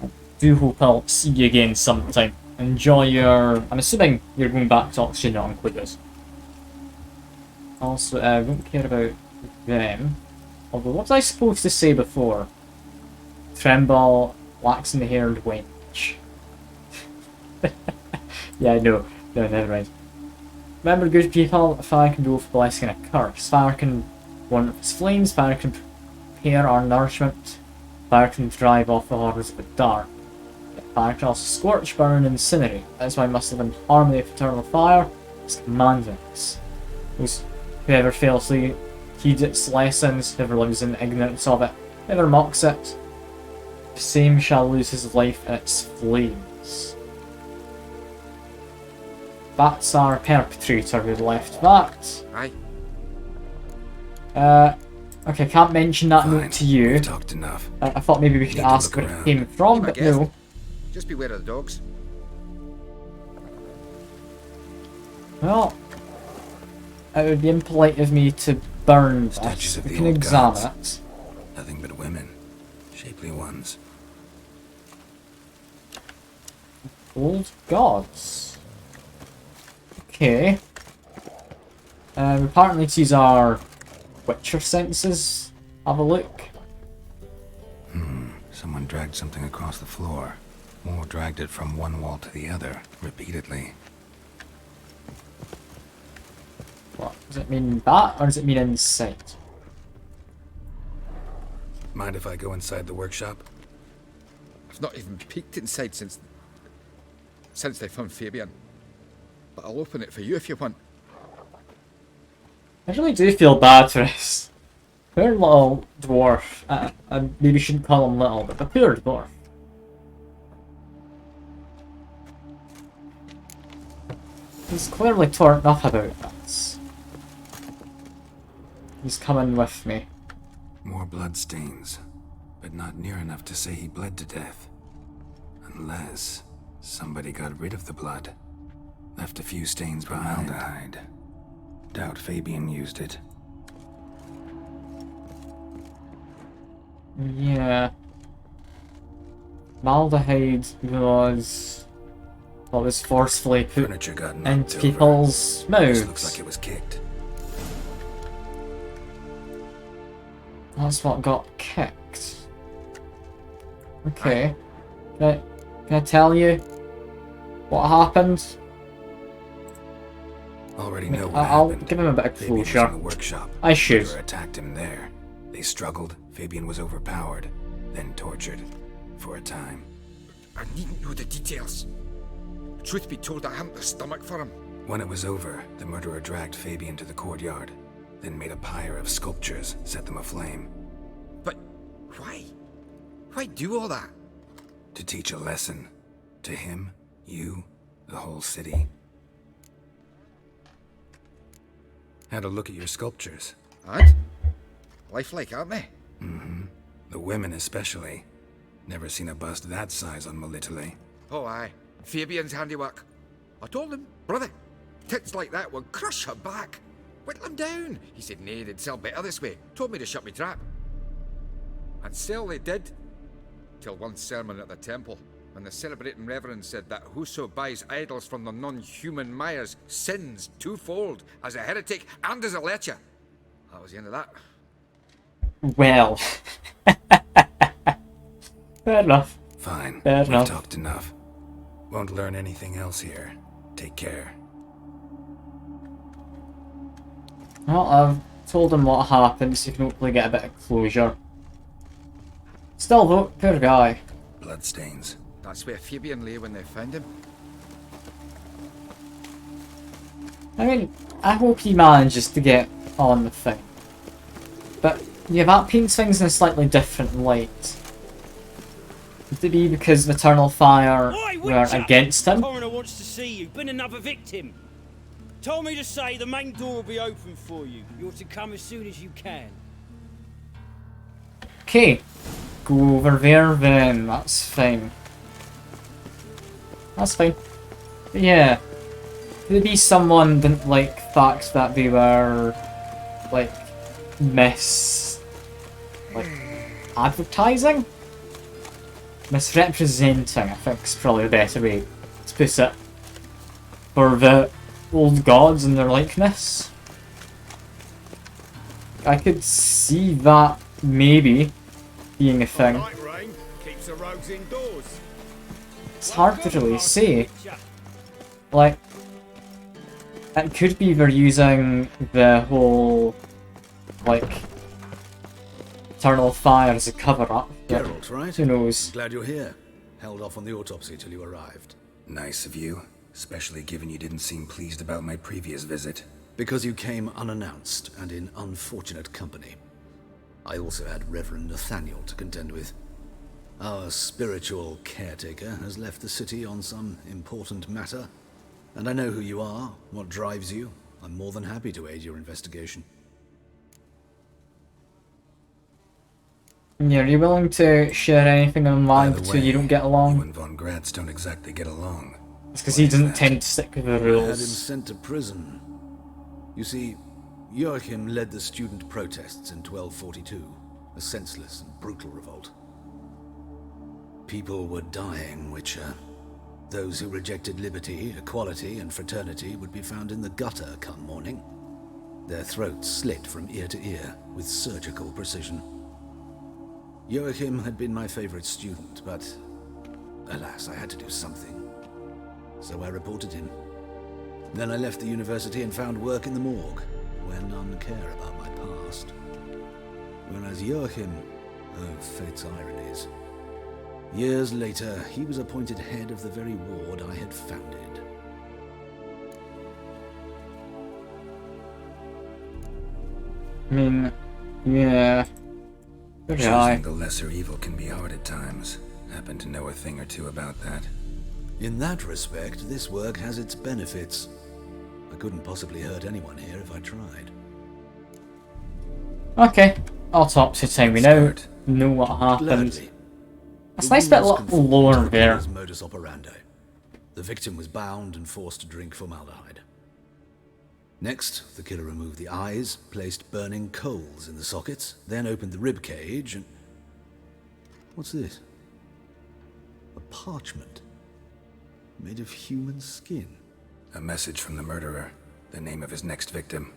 I do hope I'll see you again sometime. Enjoy your... I'm assuming you're going back to Oxygen, not include this. Also, I won't care about them. Although, what was I supposed to say before? Tremble, waxen-haired wench. Yeah, no, never mind. Remember, good people, fire can do for blessing and a curse. Fire can warn of its flames, fire can prepare our nourishment, fire can drive off the horrors of the dark. Fire can also scorch, burn, and incinerate. That's why I must live in harmony with eternal fire. Its commandments. Whoever fails to heed its lessons, whoever lives in ignorance of it, whoever mocks it, the same shall lose his life in its flames. That's our perpetrator who left that. Aye. Okay, can't mention that note to you. We've talked enough. I thought maybe we could Need to ask look where it around. came from, Be my but guest. no. Just beware of the dogs. Well, it would be impolite of me to burn Statues this. of We the can old examine gods. it. Nothing but women. Shapely ones. Old gods. Okay. Apparently to use our Witcher senses. Have a look. Someone dragged something across the floor. Or dragged it from one wall to the other, repeatedly. What? Does it mean that, or does it mean inside? Mind if I go inside the workshop? I've not even peeked inside since they found Fabian. But I'll open it for you if you want. I really do feel bad for this. Poor little dwarf. I maybe shouldn't call him little, but the poor dwarf. He's clearly torn up about that. He's coming with me. More blood stains, but not near enough to say he bled to death. Unless somebody got rid of the blood. Left a few stains behind. Formaldehyde. Doubt Fabian used it. Yeah. Formaldehyde was what was forcefully put Furniture got knocked into over. people's mouths. This looks like it was kicked. That's what got kicked. Okay. Can I tell you what happened? Already know what I'll happened. give him a bit of Fabian was closure. in the workshop. I should. Murderer attacked him there. They struggled. Fabian was overpowered, then tortured for a time. I needn't know the details. Truth be told, I haven't the stomach for him. When it was over, the murderer dragged Fabian to the courtyard, then made a pyre of sculptures, set them aflame. But why? Why do all that? To teach a lesson. To him, you, the whole city. Had a look at your sculptures. And? Lifelike, aren't they? Mm-hmm. The women especially. Never seen a bust that size on Melitele. Oh, aye. Fabian's handiwork. I told him, brother, tits like that will crush her back. Whittle him down. He said, nay, they'd sell better this way. Told me to shut me trap. And sell they did. Till one sermon at the temple, and the celebrating reverend said that whoso buys idols from the non-human Myers sins twofold, as a heretic and as a lecher. That was the end of that. Well. Fair enough. Fine. Fair We've enough. talked enough. Won't learn anything else here. Take care. Well, I've told him what happened, so you can hopefully get a bit of closure. Still though, poor guy. Bloodstains. That's where Fabian lay when they found him. I mean, I hope he manages to get on the thing. But, yeah, that paints things in a slightly different light. Could it be because the Eternal Fire were against him? Coroner wants to see you. Been another victim. Told me to say the main door will be open for you. You're to come as soon as you can. Okay. Go over there then. That's fine. That's fine. But yeah. Maybe someone didn't like the fact that they were like advertising? Misrepresenting, I think is probably the better way to put it. For the old gods and their likeness. I could see that maybe being a thing. Keeps the rogues indoors. It's hard to really say. Like, it could be they're using the whole, like, Eternal Fire as a cover-up. Geralt, right? Who knows? Glad you're here. Held off on the autopsy till you arrived. Nice of you, especially given you didn't seem pleased about my previous visit. Because you came unannounced and in unfortunate company. I also had Reverend Nathaniel to contend with. Our spiritual caretaker has left the city on some important matter, and I know who you are, what drives you. I'm more than happy to aid your investigation. Yeah, are you willing to share anything on live so you don't get along? You and Von Gratz don't exactly get along. It's because he doesn't tend to stick with the I had him rules. sent to prison. You see, Joachim led the student protests in 1242, a senseless and brutal revolt. People were dying, Witcher. Those who rejected liberty, equality, and fraternity would be found in the gutter come morning. Their throats slit from ear to ear with surgical precision. Joachim had been my favorite student, but alas, I had to do something. So I reported him. Then I left the university and found work in the morgue, where none care about my past. Whereas Joachim, Oh, fate's ironies. Years later, he was appointed head of the very ward I had founded. I mean, yeah. Choosing the lesser evil can be hard at times. Happen to know a thing or two about that. In that respect, this work has its benefits. I couldn't possibly hurt anyone here if I tried. Okay, autopsy time. We now know what happened. That's a nice bit lower there. Modus operandi. The victim was bound and forced to drink formaldehyde. Next, the killer removed the eyes, placed burning coals in the sockets, then opened the rib cage and... What's this? A parchment. Made of human skin. A message from the murderer. The name of his next victim.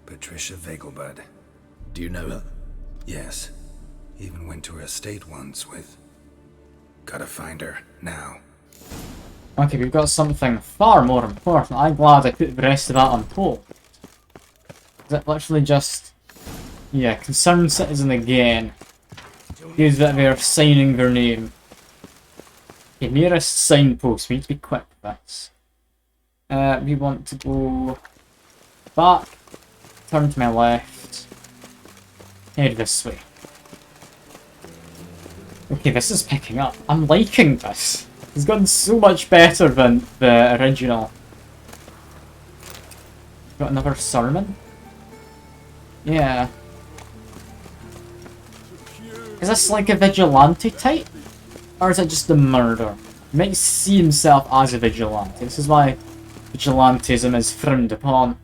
Patricia Vegelbud. Do you know her? Yes. Even went to her estate once with... Gotta find her, now. Okay, we've got something far more important. I'm glad I put the rest of that on hold. Is it literally just... Yeah, concerned citizen again. Use that they're signing their name. Okay, nearest signpost. We need to be quick with this. We want to go back, turn to my left, head this way. Okay, this is picking up. I'm liking this. It's gotten so much better than the original. Got another sermon? Yeah. Is this like a vigilante type? Or is it just the murder? He might see himself as a vigilante. This is why vigilantism is frowned upon.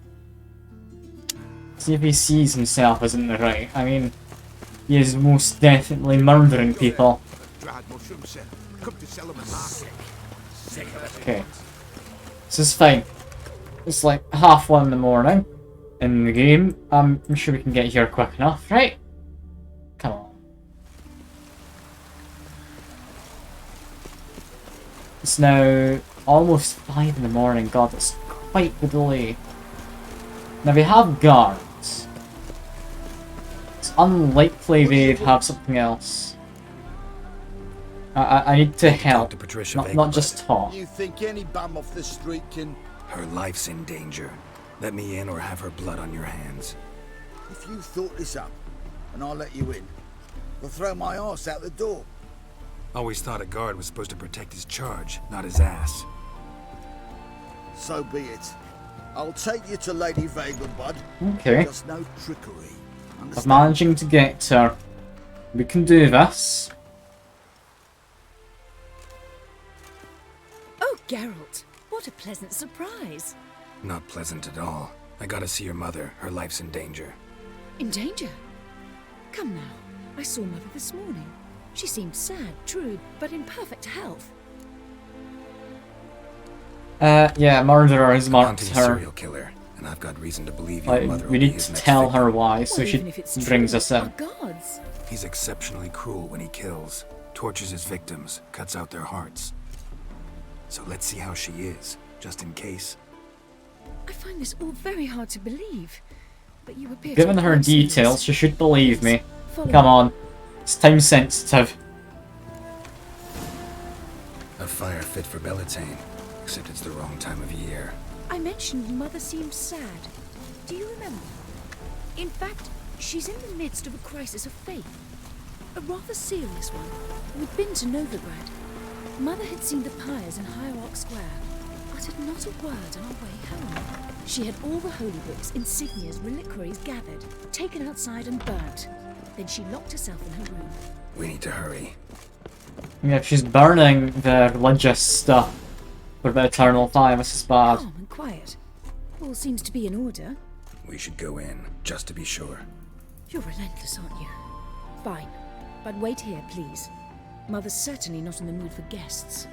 See if he sees himself as in the right. I mean, he is most definitely murdering people. Okay. This is fine. It's like 1:30 in the morning in the game. I'm sure we can get here quick enough, right? Come on. It's now almost 5 in the morning. God, that's quite the delay. Now we have guards. It's unlikely they'd have something else. I need to help, not just talk. You think any bum off the street can... Her life's in danger. Let me in or have her blood on your hands. If you thought this up, and I'll let you in, I'll throw my arse out the door. Always thought a guard was supposed to protect his charge, not his ass. So be it. I'll take you to Lady Vegelbud. Okay. Just no trickery. I'm managing to get her. We can do this. Oh, Geralt, what a pleasant surprise. Not pleasant at all. I gotta see your mother. Her life's in danger. In danger? Come now. I saw Mother this morning. She seemed sad, true, but in perfect health. Yeah, murderer has marked Hunting her. a serial killer, and I've got reason to believe your mother We will be need his to next tell victim. her why, so she brings us in. Gods. He's exceptionally cruel when he kills, tortures his victims, cuts out their hearts. So let's see how she is, just in case. I find this all very hard to believe, but you appear Given to her have seen details, this. she should believe me. Follow Come me. on. It's time sensitive. A fire fit for Bellatane, except it's the wrong time of year. I mentioned Mother seemed sad. Do you remember? In fact, she's in the midst of a crisis of faith. A rather serious one. We'd been to Novigrad. Mother had seen the pyres in Hierarch Square, uttered not a word on our way home. She had all the holy books, insignias, reliquaries gathered, taken outside and burnt. Then she locked herself in her room. We need to hurry. Yeah, if she's burning the religious stuff for the eternal fire, this is bad. Calm and quiet. All seems to be in order. We should go in, just to be sure. You're relentless, aren't you? Fine. But wait here, please. Mother's certainly not in the mood for guests.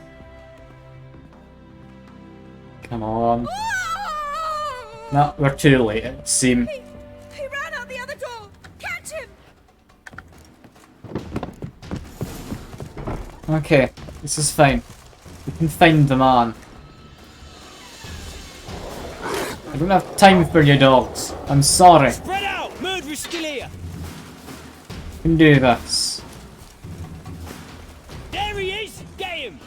Come on. No, we're too late, it seems. He ran out the other door! Catch him! Okay, this is fine. We can find the man. I don't have time for your dogs. I'm sorry. Spread out! Murderer's still here! can do this. There he is! Get him!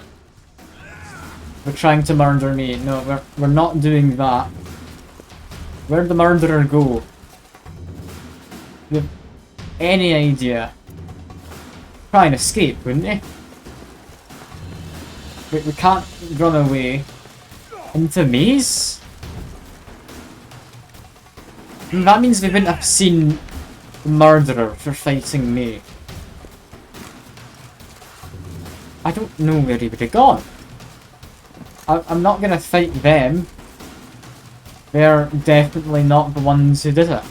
They're trying to murder me. No, we're not doing that. Where'd the murderer go? You have any idea? Try and escape, wouldn't he? We can't run away. Into maze? That means we wouldn't have seen the murderer for fighting me. I don't know where he would have gone. I'm not gonna fight them. They're definitely not the ones who did it.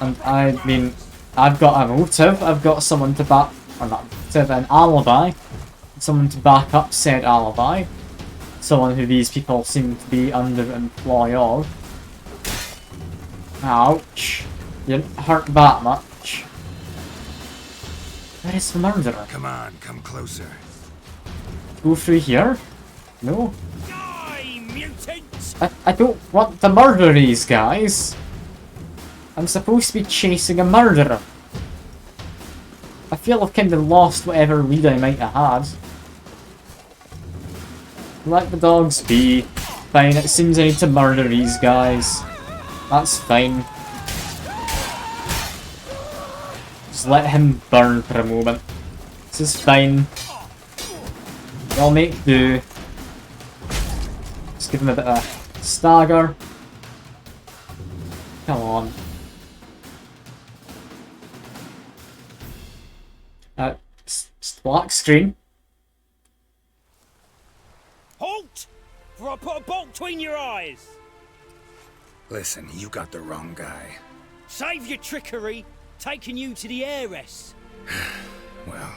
And I mean, I've got a motive, I've got someone to back, or not motive, an alibi. Someone to back up said alibi. Someone who these people seem to be under employ of. Ouch. You didn't hurt that much. Where is the murderer? Come on, come closer. Go through here? No. Die, mutant! I don't want to murder these guys. I'm supposed to be chasing a murderer. I feel I've kind of lost whatever lead I might have had. Let the dogs be. Fine, it seems I need to murder these guys. That's fine. Just let him burn for a moment. This is fine. I'll make do. Just give him a bit of stagger. Come on. Black screen. Halt! For I put a bolt between your eyes! Listen, you got the wrong guy. Save your trickery, taking you to the heiress. Well,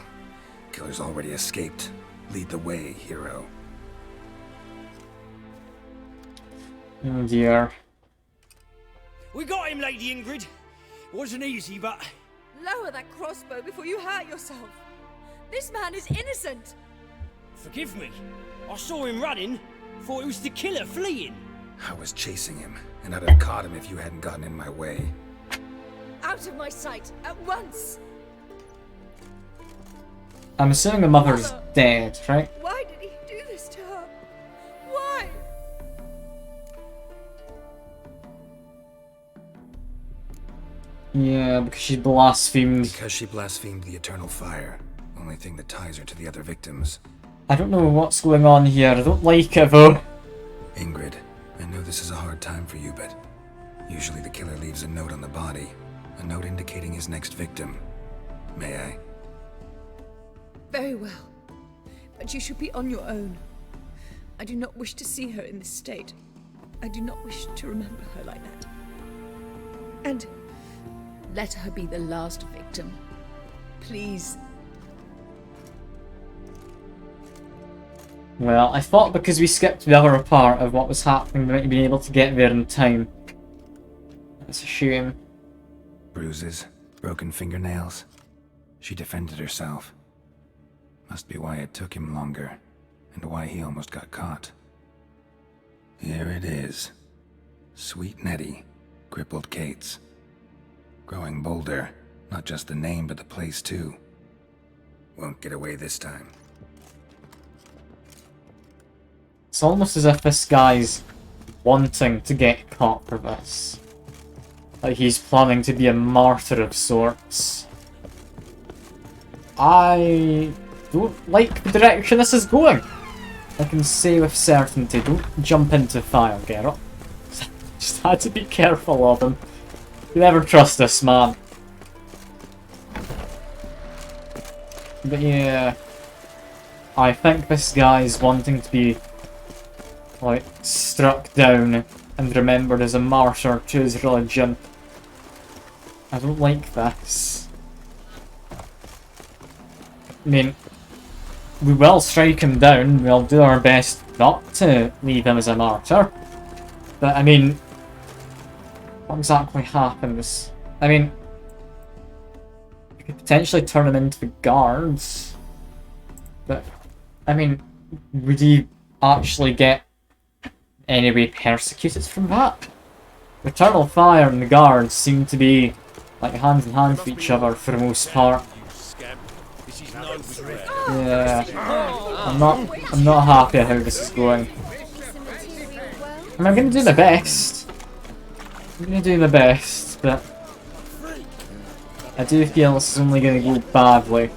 killer's already escaped. Lead the way, hero. Oh dear. We got him, Lady Ingrid. Wasn't easy, but... Lower that crossbow before you hurt yourself. This man is innocent. Forgive me. I saw him running. Thought it was the killer fleeing. I was chasing him, and I'd have caught him if you hadn't gotten in my way. Out of my sight, at once. I'm assuming the mother's dead, right? Why did he do this to her? Why? Yeah, because she blasphemed. Because she blasphemed the eternal fire. Only thing that ties her to the other victims. I don't know what's going on here. I don't like it though. Ingrid, I know this is a hard time for you, but usually the killer leaves a note on the body. A note indicating his next victim. May I? Very well. But you should be on your own. I do not wish to see her in this state. I do not wish to remember her like that. And let her be the last victim. Please. Well, I thought because we skipped the other part of what was happening, we might be able to get there in time. That's a shame. Bruises, broken fingernails. She defended herself. Must be why it took him longer, and why he almost got caught. Here it is. Sweet Nettie, crippled Kate's. Growing bolder, not just the name but the place too. Won't get away this time. It's almost as if this guy's wanting to get caught for this. Like he's planning to be a martyr of sorts. I don't like the direction this is going. I can say with certainty, don't jump into fire, Geralt. Just had to be careful of him. You never trust this man. But yeah, I think this guy's wanting to be like struck down and remembered as a martyr to his religion. I don't like this. I mean, we will strike him down, we'll do our best not to leave him as a martyr. But I mean, what exactly happens? I mean, you could potentially turn him into the guards. But, I mean, would he actually get anyway persecuted from that? Eternal Fire and the guards seem to be like hand in hand with each other for the most part. Yeah, I'm not happy at how this is going. I mean, I'm gonna do my best. I'm gonna do my best, but I do feel this is only gonna go badly.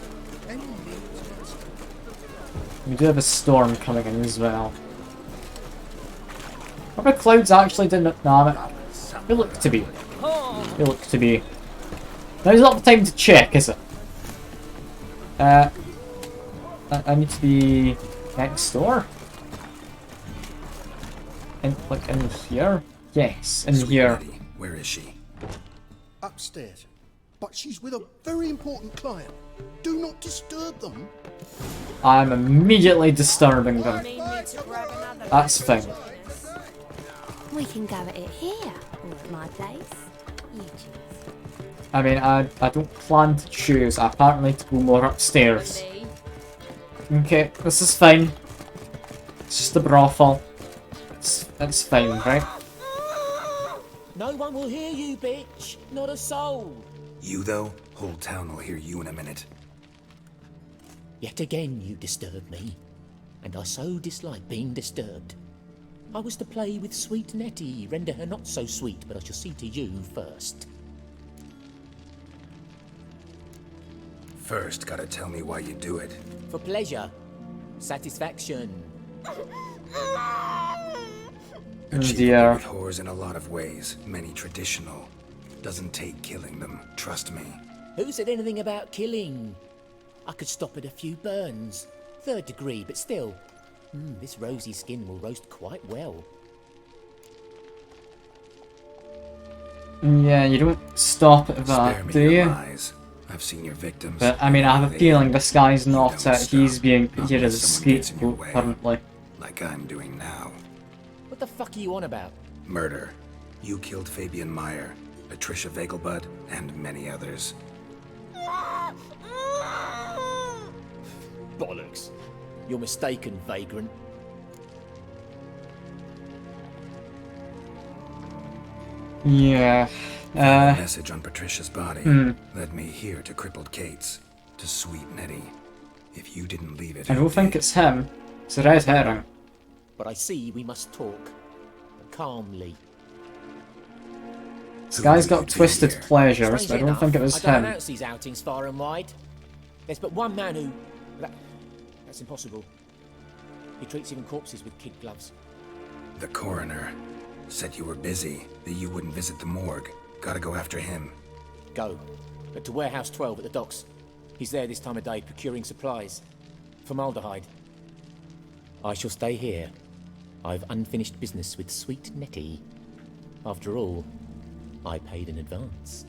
We do have a storm coming in as well. Are the clouds actually didn't? Nah, they look to be. They look to be. Now's not the time to check, is it? I need to be next door. Like in here? Yes, in here. Where is she? Upstairs. But she's with a very important client. Do not disturb them. I'm immediately disturbing them. That's fine. We can go at it here, or at my place. You choose. I mean, I don't plan to choose. I apparently need to go more upstairs. Okay, this is fine. It's just a brothel. It's fine, right? No one will hear you, bitch. Not a soul. You, though? Whole town will hear you in a minute. Yet again you disturb me. And I so dislike being disturbed. I was to play with sweet Nettie, render her not so sweet, but I shall see to you first. First, gotta tell me why you do it. For pleasure. Satisfaction. Dear. Whores in a lot of ways, many traditional. Doesn't take killing them, trust me. Who said anything about killing? I could stop at a few burns. 3rd degree, but still. This rosy skin will roast quite well. Yeah, you don't stop at that, do you? Lies. I've seen your victims. But I mean, I have a feeling this guy's not it. He's being put here as a scapegoat currently. Like I'm doing now. What the fuck are you on about? Murder. You killed Fabian Meyer, Patricia Vegelbud, and many others. Bollocks. You're mistaken, vagrant. Yeah. A message on Patricia's body led me here to crippled Kate's, to sweet Nettie. If you didn't leave it, I don't think it's him. It's a red herring. But I see we must talk calmly. This guy's got twisted pleasures, but I don't think it was I don't him. announce these outings far and wide. There's but one man who... That's impossible. He treats even corpses with kid gloves. The coroner said you were busy, that you wouldn't visit the morgue. Gotta go after him. Go. But to Warehouse 12 at the docks. He's there this time of day procuring supplies. Formaldehyde. I shall stay here. I've unfinished business with sweet Nettie. After all, I paid in advance.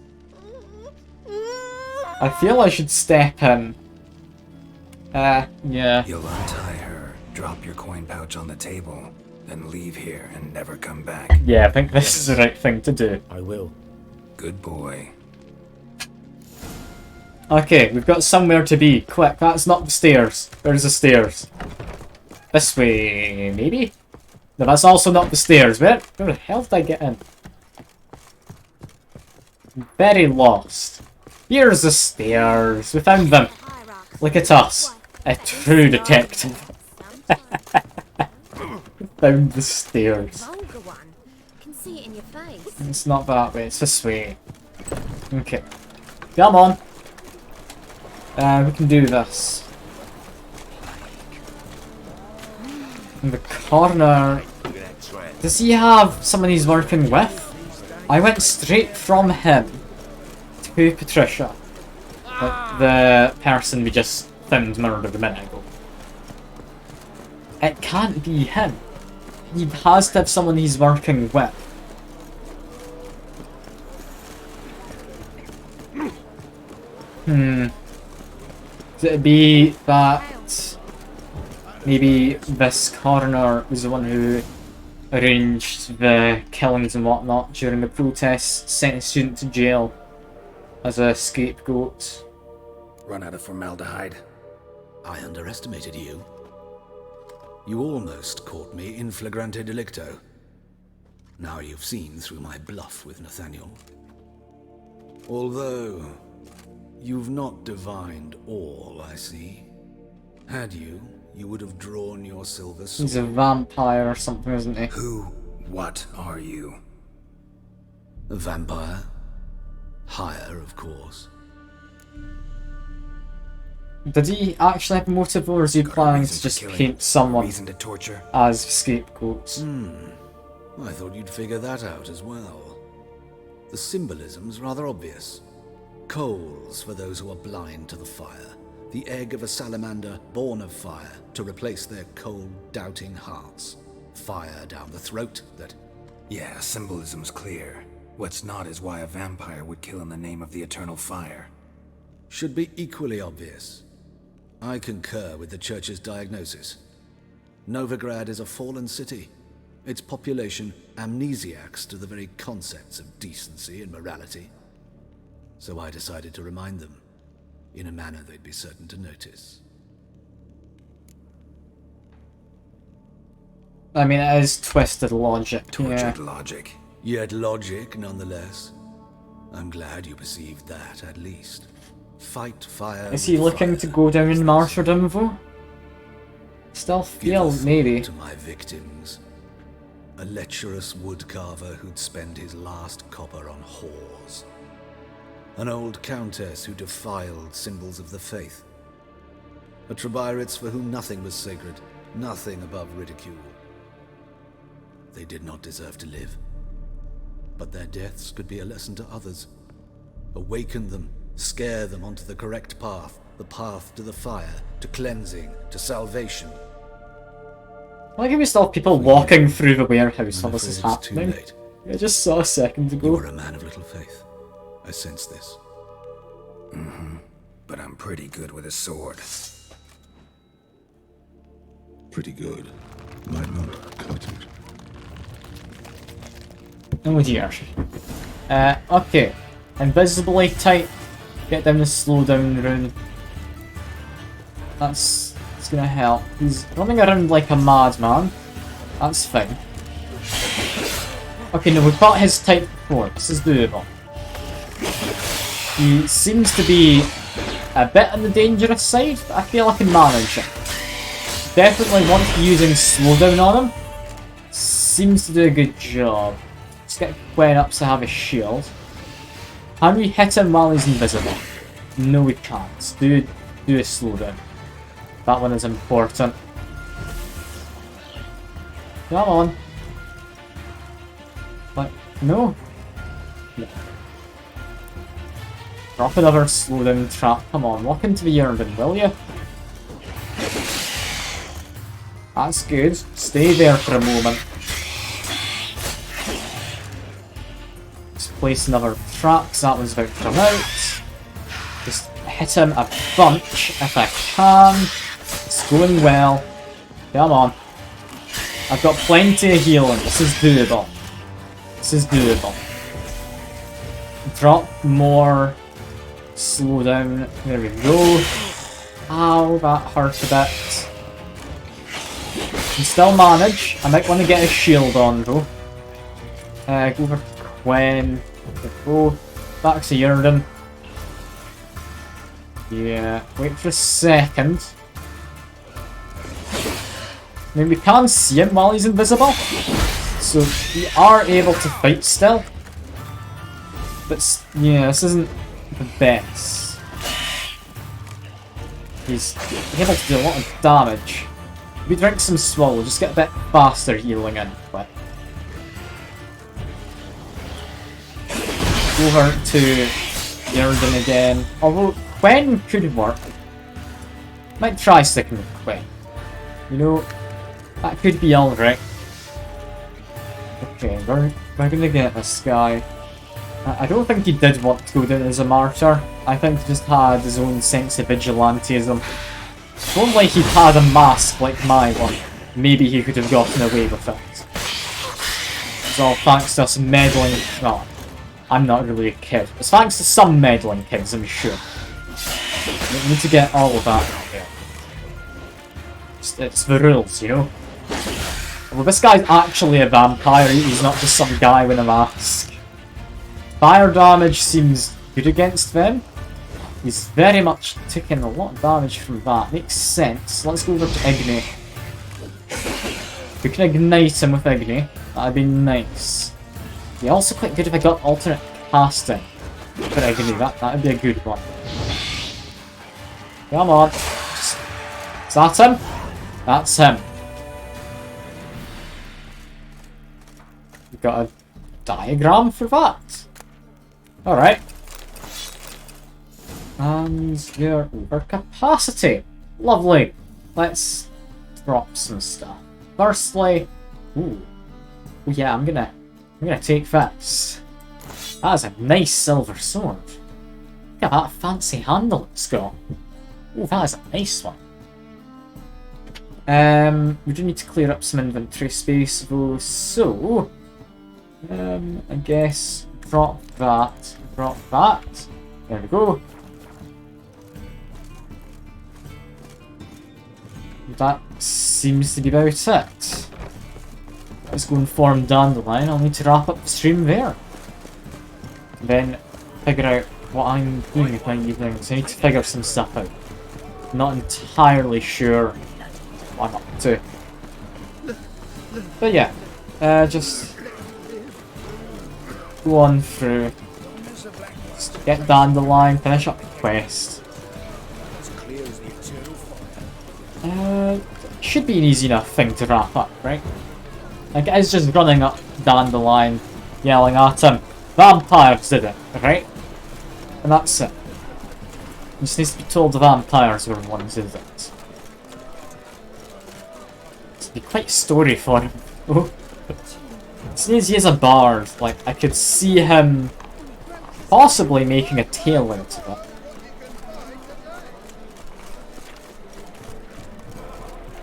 I feel I should step in. Yeah. You'll untie her, drop your coin pouch on the table, then leave here and never come back. Yeah, I think this is the right thing to do. I will. Good boy. Okay, we've got somewhere to be. Quick, that's not the stairs. Where's the stairs? This way, maybe? No, that's also not the stairs. Where the hell did I get in? Very lost. Here's the stairs. We found them. Look at us. A true detective. Found the stairs. Vulgar one. Can see it in your face. It's not that way, it's this way. Okay. Come on. We can do this. In the corner. Does he have someone he's working with? I went straight from him to Patricia. Like the person we just found murdered a minute ago. It can't be him. He has to have someone he's working with. Could it be that maybe this coroner was the one who arranged the killings and whatnot during the protests, sent a student to jail as a scapegoat? Run out of formaldehyde. I underestimated you. You almost caught me in flagrante delicto. Now you've seen through my bluff with Nathaniel. Although, you've not divined all, I see. Had you, you would have drawn your silver sword. He's a vampire or something, isn't he? What are you? A vampire. Higher, of course. Did he actually have a motive, or is he planning to just paint someone reason to torture? as scapegoats? I thought you'd figure that out as well. The symbolism's rather obvious. Coals for those who are blind to the fire. The egg of a salamander born of fire to replace their cold, doubting hearts. Fire down the throat that... Yeah, symbolism's clear. What's not is why a vampire would kill in the name of the eternal fire. Should be equally obvious. I concur with the Church's diagnosis. Novigrad is a fallen city. Its population amnesiacs to the very concepts of decency and morality. So I decided to remind them, in a manner they'd be certain to notice. I mean, it is twisted logic. Tortured logic. Yet logic, nonetheless. I'm glad you perceived that, at least. Fight fire. Is he looking to go down in martyrdom, though? Still feel, maybe. To my victims. A lecherous woodcarver who'd spend his last copper on whores. An old countess who defiled symbols of the faith. A Trebyrites for whom nothing was sacred, nothing above ridicule. They did not deserve to live. But their deaths could be a lesson to others. Awaken them, scare them onto the correct path, the path to the fire, to cleansing, to salvation. Like if we still have people walking through the warehouse while this is happening. Too late. I just saw a second ago. You were a man of little faith. I sense this. But I'm pretty good with a sword. Pretty good. Might not cut it. Oh dear. Okay. Invisibly tight. Get down the slow down rune. That's gonna help. He's running around like a madman. That's fine. Okay, no, we've got his type 4. This is doable. He seems to be a bit on the dangerous side, but I feel I can manage it. Definitely once using slowdown on him, seems to do a good job. Let's get Gwen up to have a shield. Can we hit him while he's invisible? No, we can't. Do a slowdown. That one is important. Come on. What? No. No. Drop another slowdown trap. Come on, walk into the Yrden, will you? That's good. Stay there for a moment. Let's place another trap, because that one's about to come out. Just hit him a bunch if I can. It's going well. Come on. I've got plenty of healing. This is doable. This is doable. Drop more. Slow down. There we go. Ow, that hurt a bit. Can still manage. I might want to get a shield on though. Go for Gwen. Go back to Yrden. Yeah, wait for a second. I mean, we can see him while he's invisible. So we are able to fight still. But yeah, this isn't the best. He's able to do a lot of damage. If we drink some swallow, just get a bit faster healing in. But over to Yrden again. Although Gwen could work. Might try sticking with Gwen. You know, that could be alright. Okay, we're gonna get this guy. I don't think he did want to go down as a martyr. I think he just had his own sense of vigilantism. If only he'd had a mask like my one, maybe he could have gotten away with it. It's all thanks to us meddling... No, I'm not really a kid. It's thanks to some meddling kids, I'm sure. We need to get all of that out here. It's the rules, you know? Well, this guy's actually a vampire, he's not just some guy with a mask. Fire damage seems good against them. He's very much taking a lot of damage from that. Makes sense. Let's go over to Igni. We can ignite him with Igni. That'd be nice. Yeah, also quite good if I got alternate casting for Igni. That'd be a good one. Come on. Is that him? That's him. We've got a diagram for that. Alright. And your overcapacity. Lovely. Let's drop some stuff. Firstly, ooh. Oh yeah, I'm gonna take this. That is a nice silver sword. Look at that fancy handle it's got. Oh, that is a nice one. We do need to clear up some inventory space though, so I guess drop that. There we go. That seems to be about it. Let's go and form Dandelion. I'll need to wrap up the stream there. Then figure out what I'm doing with my evenings. I need to figure some stuff out. Not entirely sure what I'm up to. But yeah, just go on through. Just get Dandelion, finish up the quest. Should be an easy enough thing to wrap up, right? Like, it's just running up Dandelion, yelling at him. Vampires did it, right? And that's it. He just needs to be told the vampires were the ones who did it. It'd be quite a story for him. Oh. Since he is a bard, like, I could see him possibly making a tale out of it.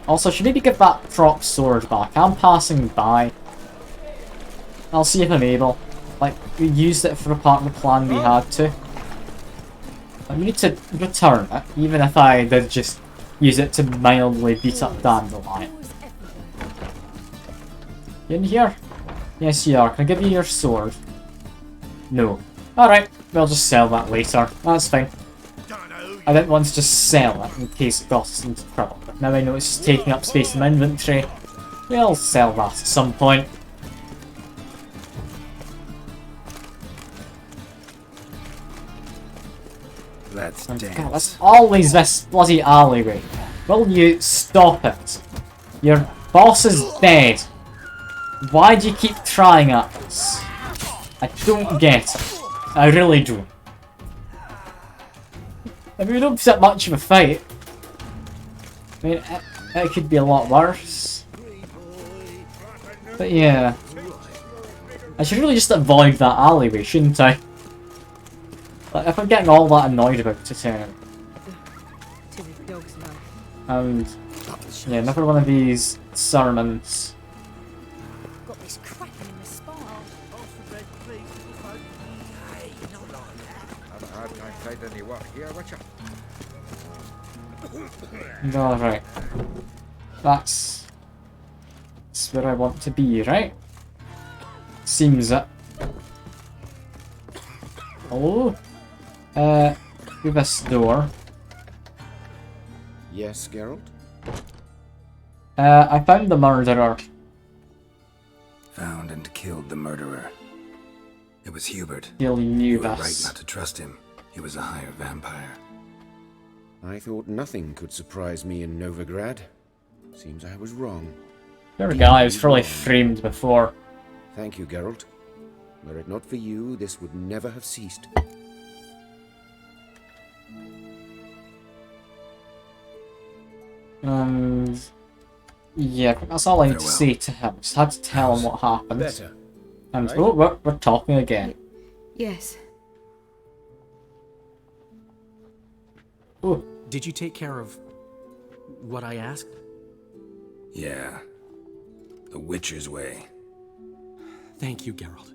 Also, I should maybe give that prop sword back. I'm passing by. I'll see if I'm able. Like, we used it for a part of the plan we had to. I need to return it, even if I did just use it to mildly beat up Dandelion. You in here? Yes, you are. Can I give you your sword? No. Alright, we'll just sell that later. That's fine. I didn't want to just sell it in case it got us into trouble. But now I know it's just taking up space in my inventory. We'll sell that at some point. Let's dance. God, that's always this bloody alleyway. Will you stop it? Your boss is dead. Why do you keep trying at this? I don't get it. I really don't. I mean, we don't put up much of a fight. I mean, it could be a lot worse. But yeah. I should really just avoid that alleyway, shouldn't I? Like, if I'm getting all that annoyed about it, and yeah, another one of these sermons. Got this cracking in the spine. Have a hard time finding any work here, Witcher. Alright. That's where I want to be, right? Seems it. Hello? Through this door. Yes, Geralt? I found the murderer. Found and killed the murderer. It was Hubert. You knew You were right this. not to trust him. He was a higher vampire. I thought nothing could surprise me in Novigrad. Seems I was wrong. There we go, I was probably framed before. Thank you, Geralt. Were it not for you, this would never have ceased. And yeah, that's all I need to Farewell. say to him. Just had to tell him what happened. Better. And Right? oh, we're talking again. Yes. Oh, Did you take care of what I asked? Yeah. The Witcher's way. Thank you, Geralt.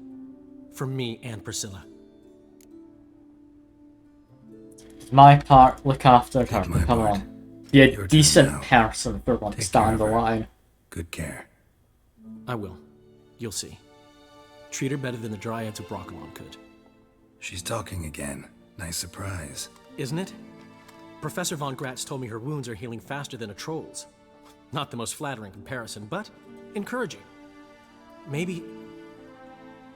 From me and Priscilla. my part, look after her. my Come part. on. Be a Your turn decent now. person for once. Take Stand care of her. line. Good care. I will. You'll see. Treat her better than the Dryads of Brokilon could. She's talking again. Nice surprise. Isn't it? Professor Von Gratz told me her wounds are healing faster than a troll's. Not the most flattering comparison, but encouraging. Maybe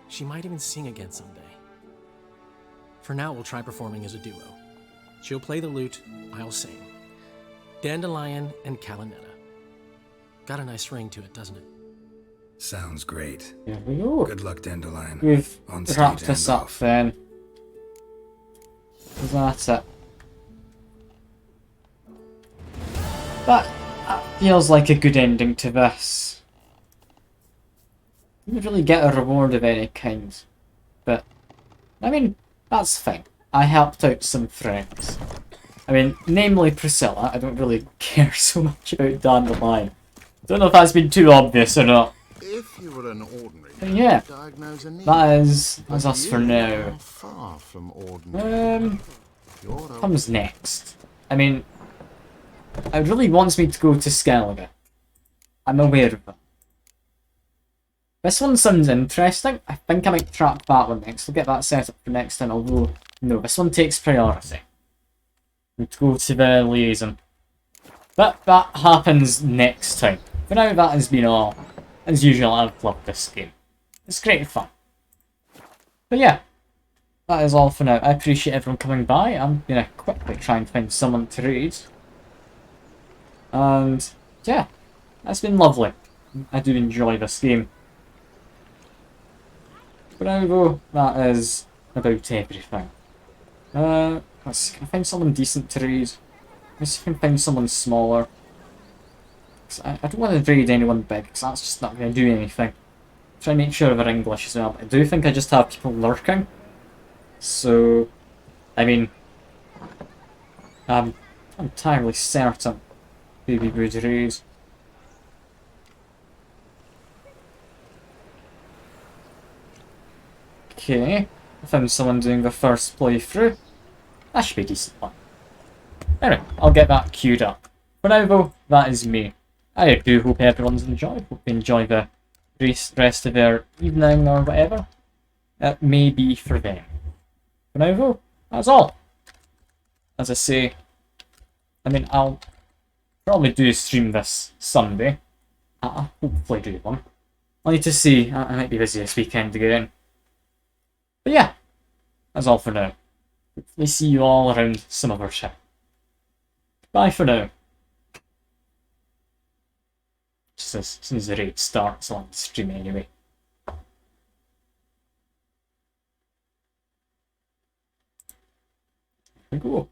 she might even sing again someday. For now, we'll try performing as a duo. She'll play the lute, I'll sing. Dandelion and Calinetta. Got a nice ring to it, doesn't it? Sounds great. Here we go. Good luck, Dandelion. We've On wrapped stage this and up off. then. Is that it? That feels like a good ending to this. Didn't really get a reward of any kind. But, I mean, that's fine. I helped out some friends. I mean, namely Priscilla. I don't really care so much about Dandelion. Don't know if that's been too obvious or not. If you were an ordinary, But yeah, diagnose a need. that's us for You now. are far from ordinary. You're a- Comes next. I mean, it really wants me to go to Skellige. I'm aware of that. This one sounds interesting. I think I might track that one next. We'll get that set up for next time, although, no, this one takes priority. We go to the liaison. But that happens next time. For now, that has been all. As usual, I've loved this game. It's great fun. But yeah, that is all for now. I appreciate everyone coming by. I'm gonna quickly try and find someone to read. And yeah, that's been lovely. I do enjoy this game. But now though, that is about everything. Let's see, can I find someone decent to read? Let's see if I can find someone smaller. I don't want to raid anyone big, because that's just not going to do anything. Try and make sure they're English as well. I do think I just have people lurking. So, I mean, I'm entirely certain Baby would raid. Okay, I found someone doing the first playthrough. That should be a decent one. Anyway, I'll get that queued up. For now though, that is me. I do hope everyone's enjoyed. Hope they enjoy the rest of their evening or whatever. It may be for them. For now though, that's all. As I say, I mean, I'll probably do stream this Sunday. I'll hopefully do one. I'll need to see. I might be busy this weekend again. But yeah, that's all for now. Hopefully see you all around some other time. Bye for now. Just as soon as the raid starts on the stream anyway. Here we go.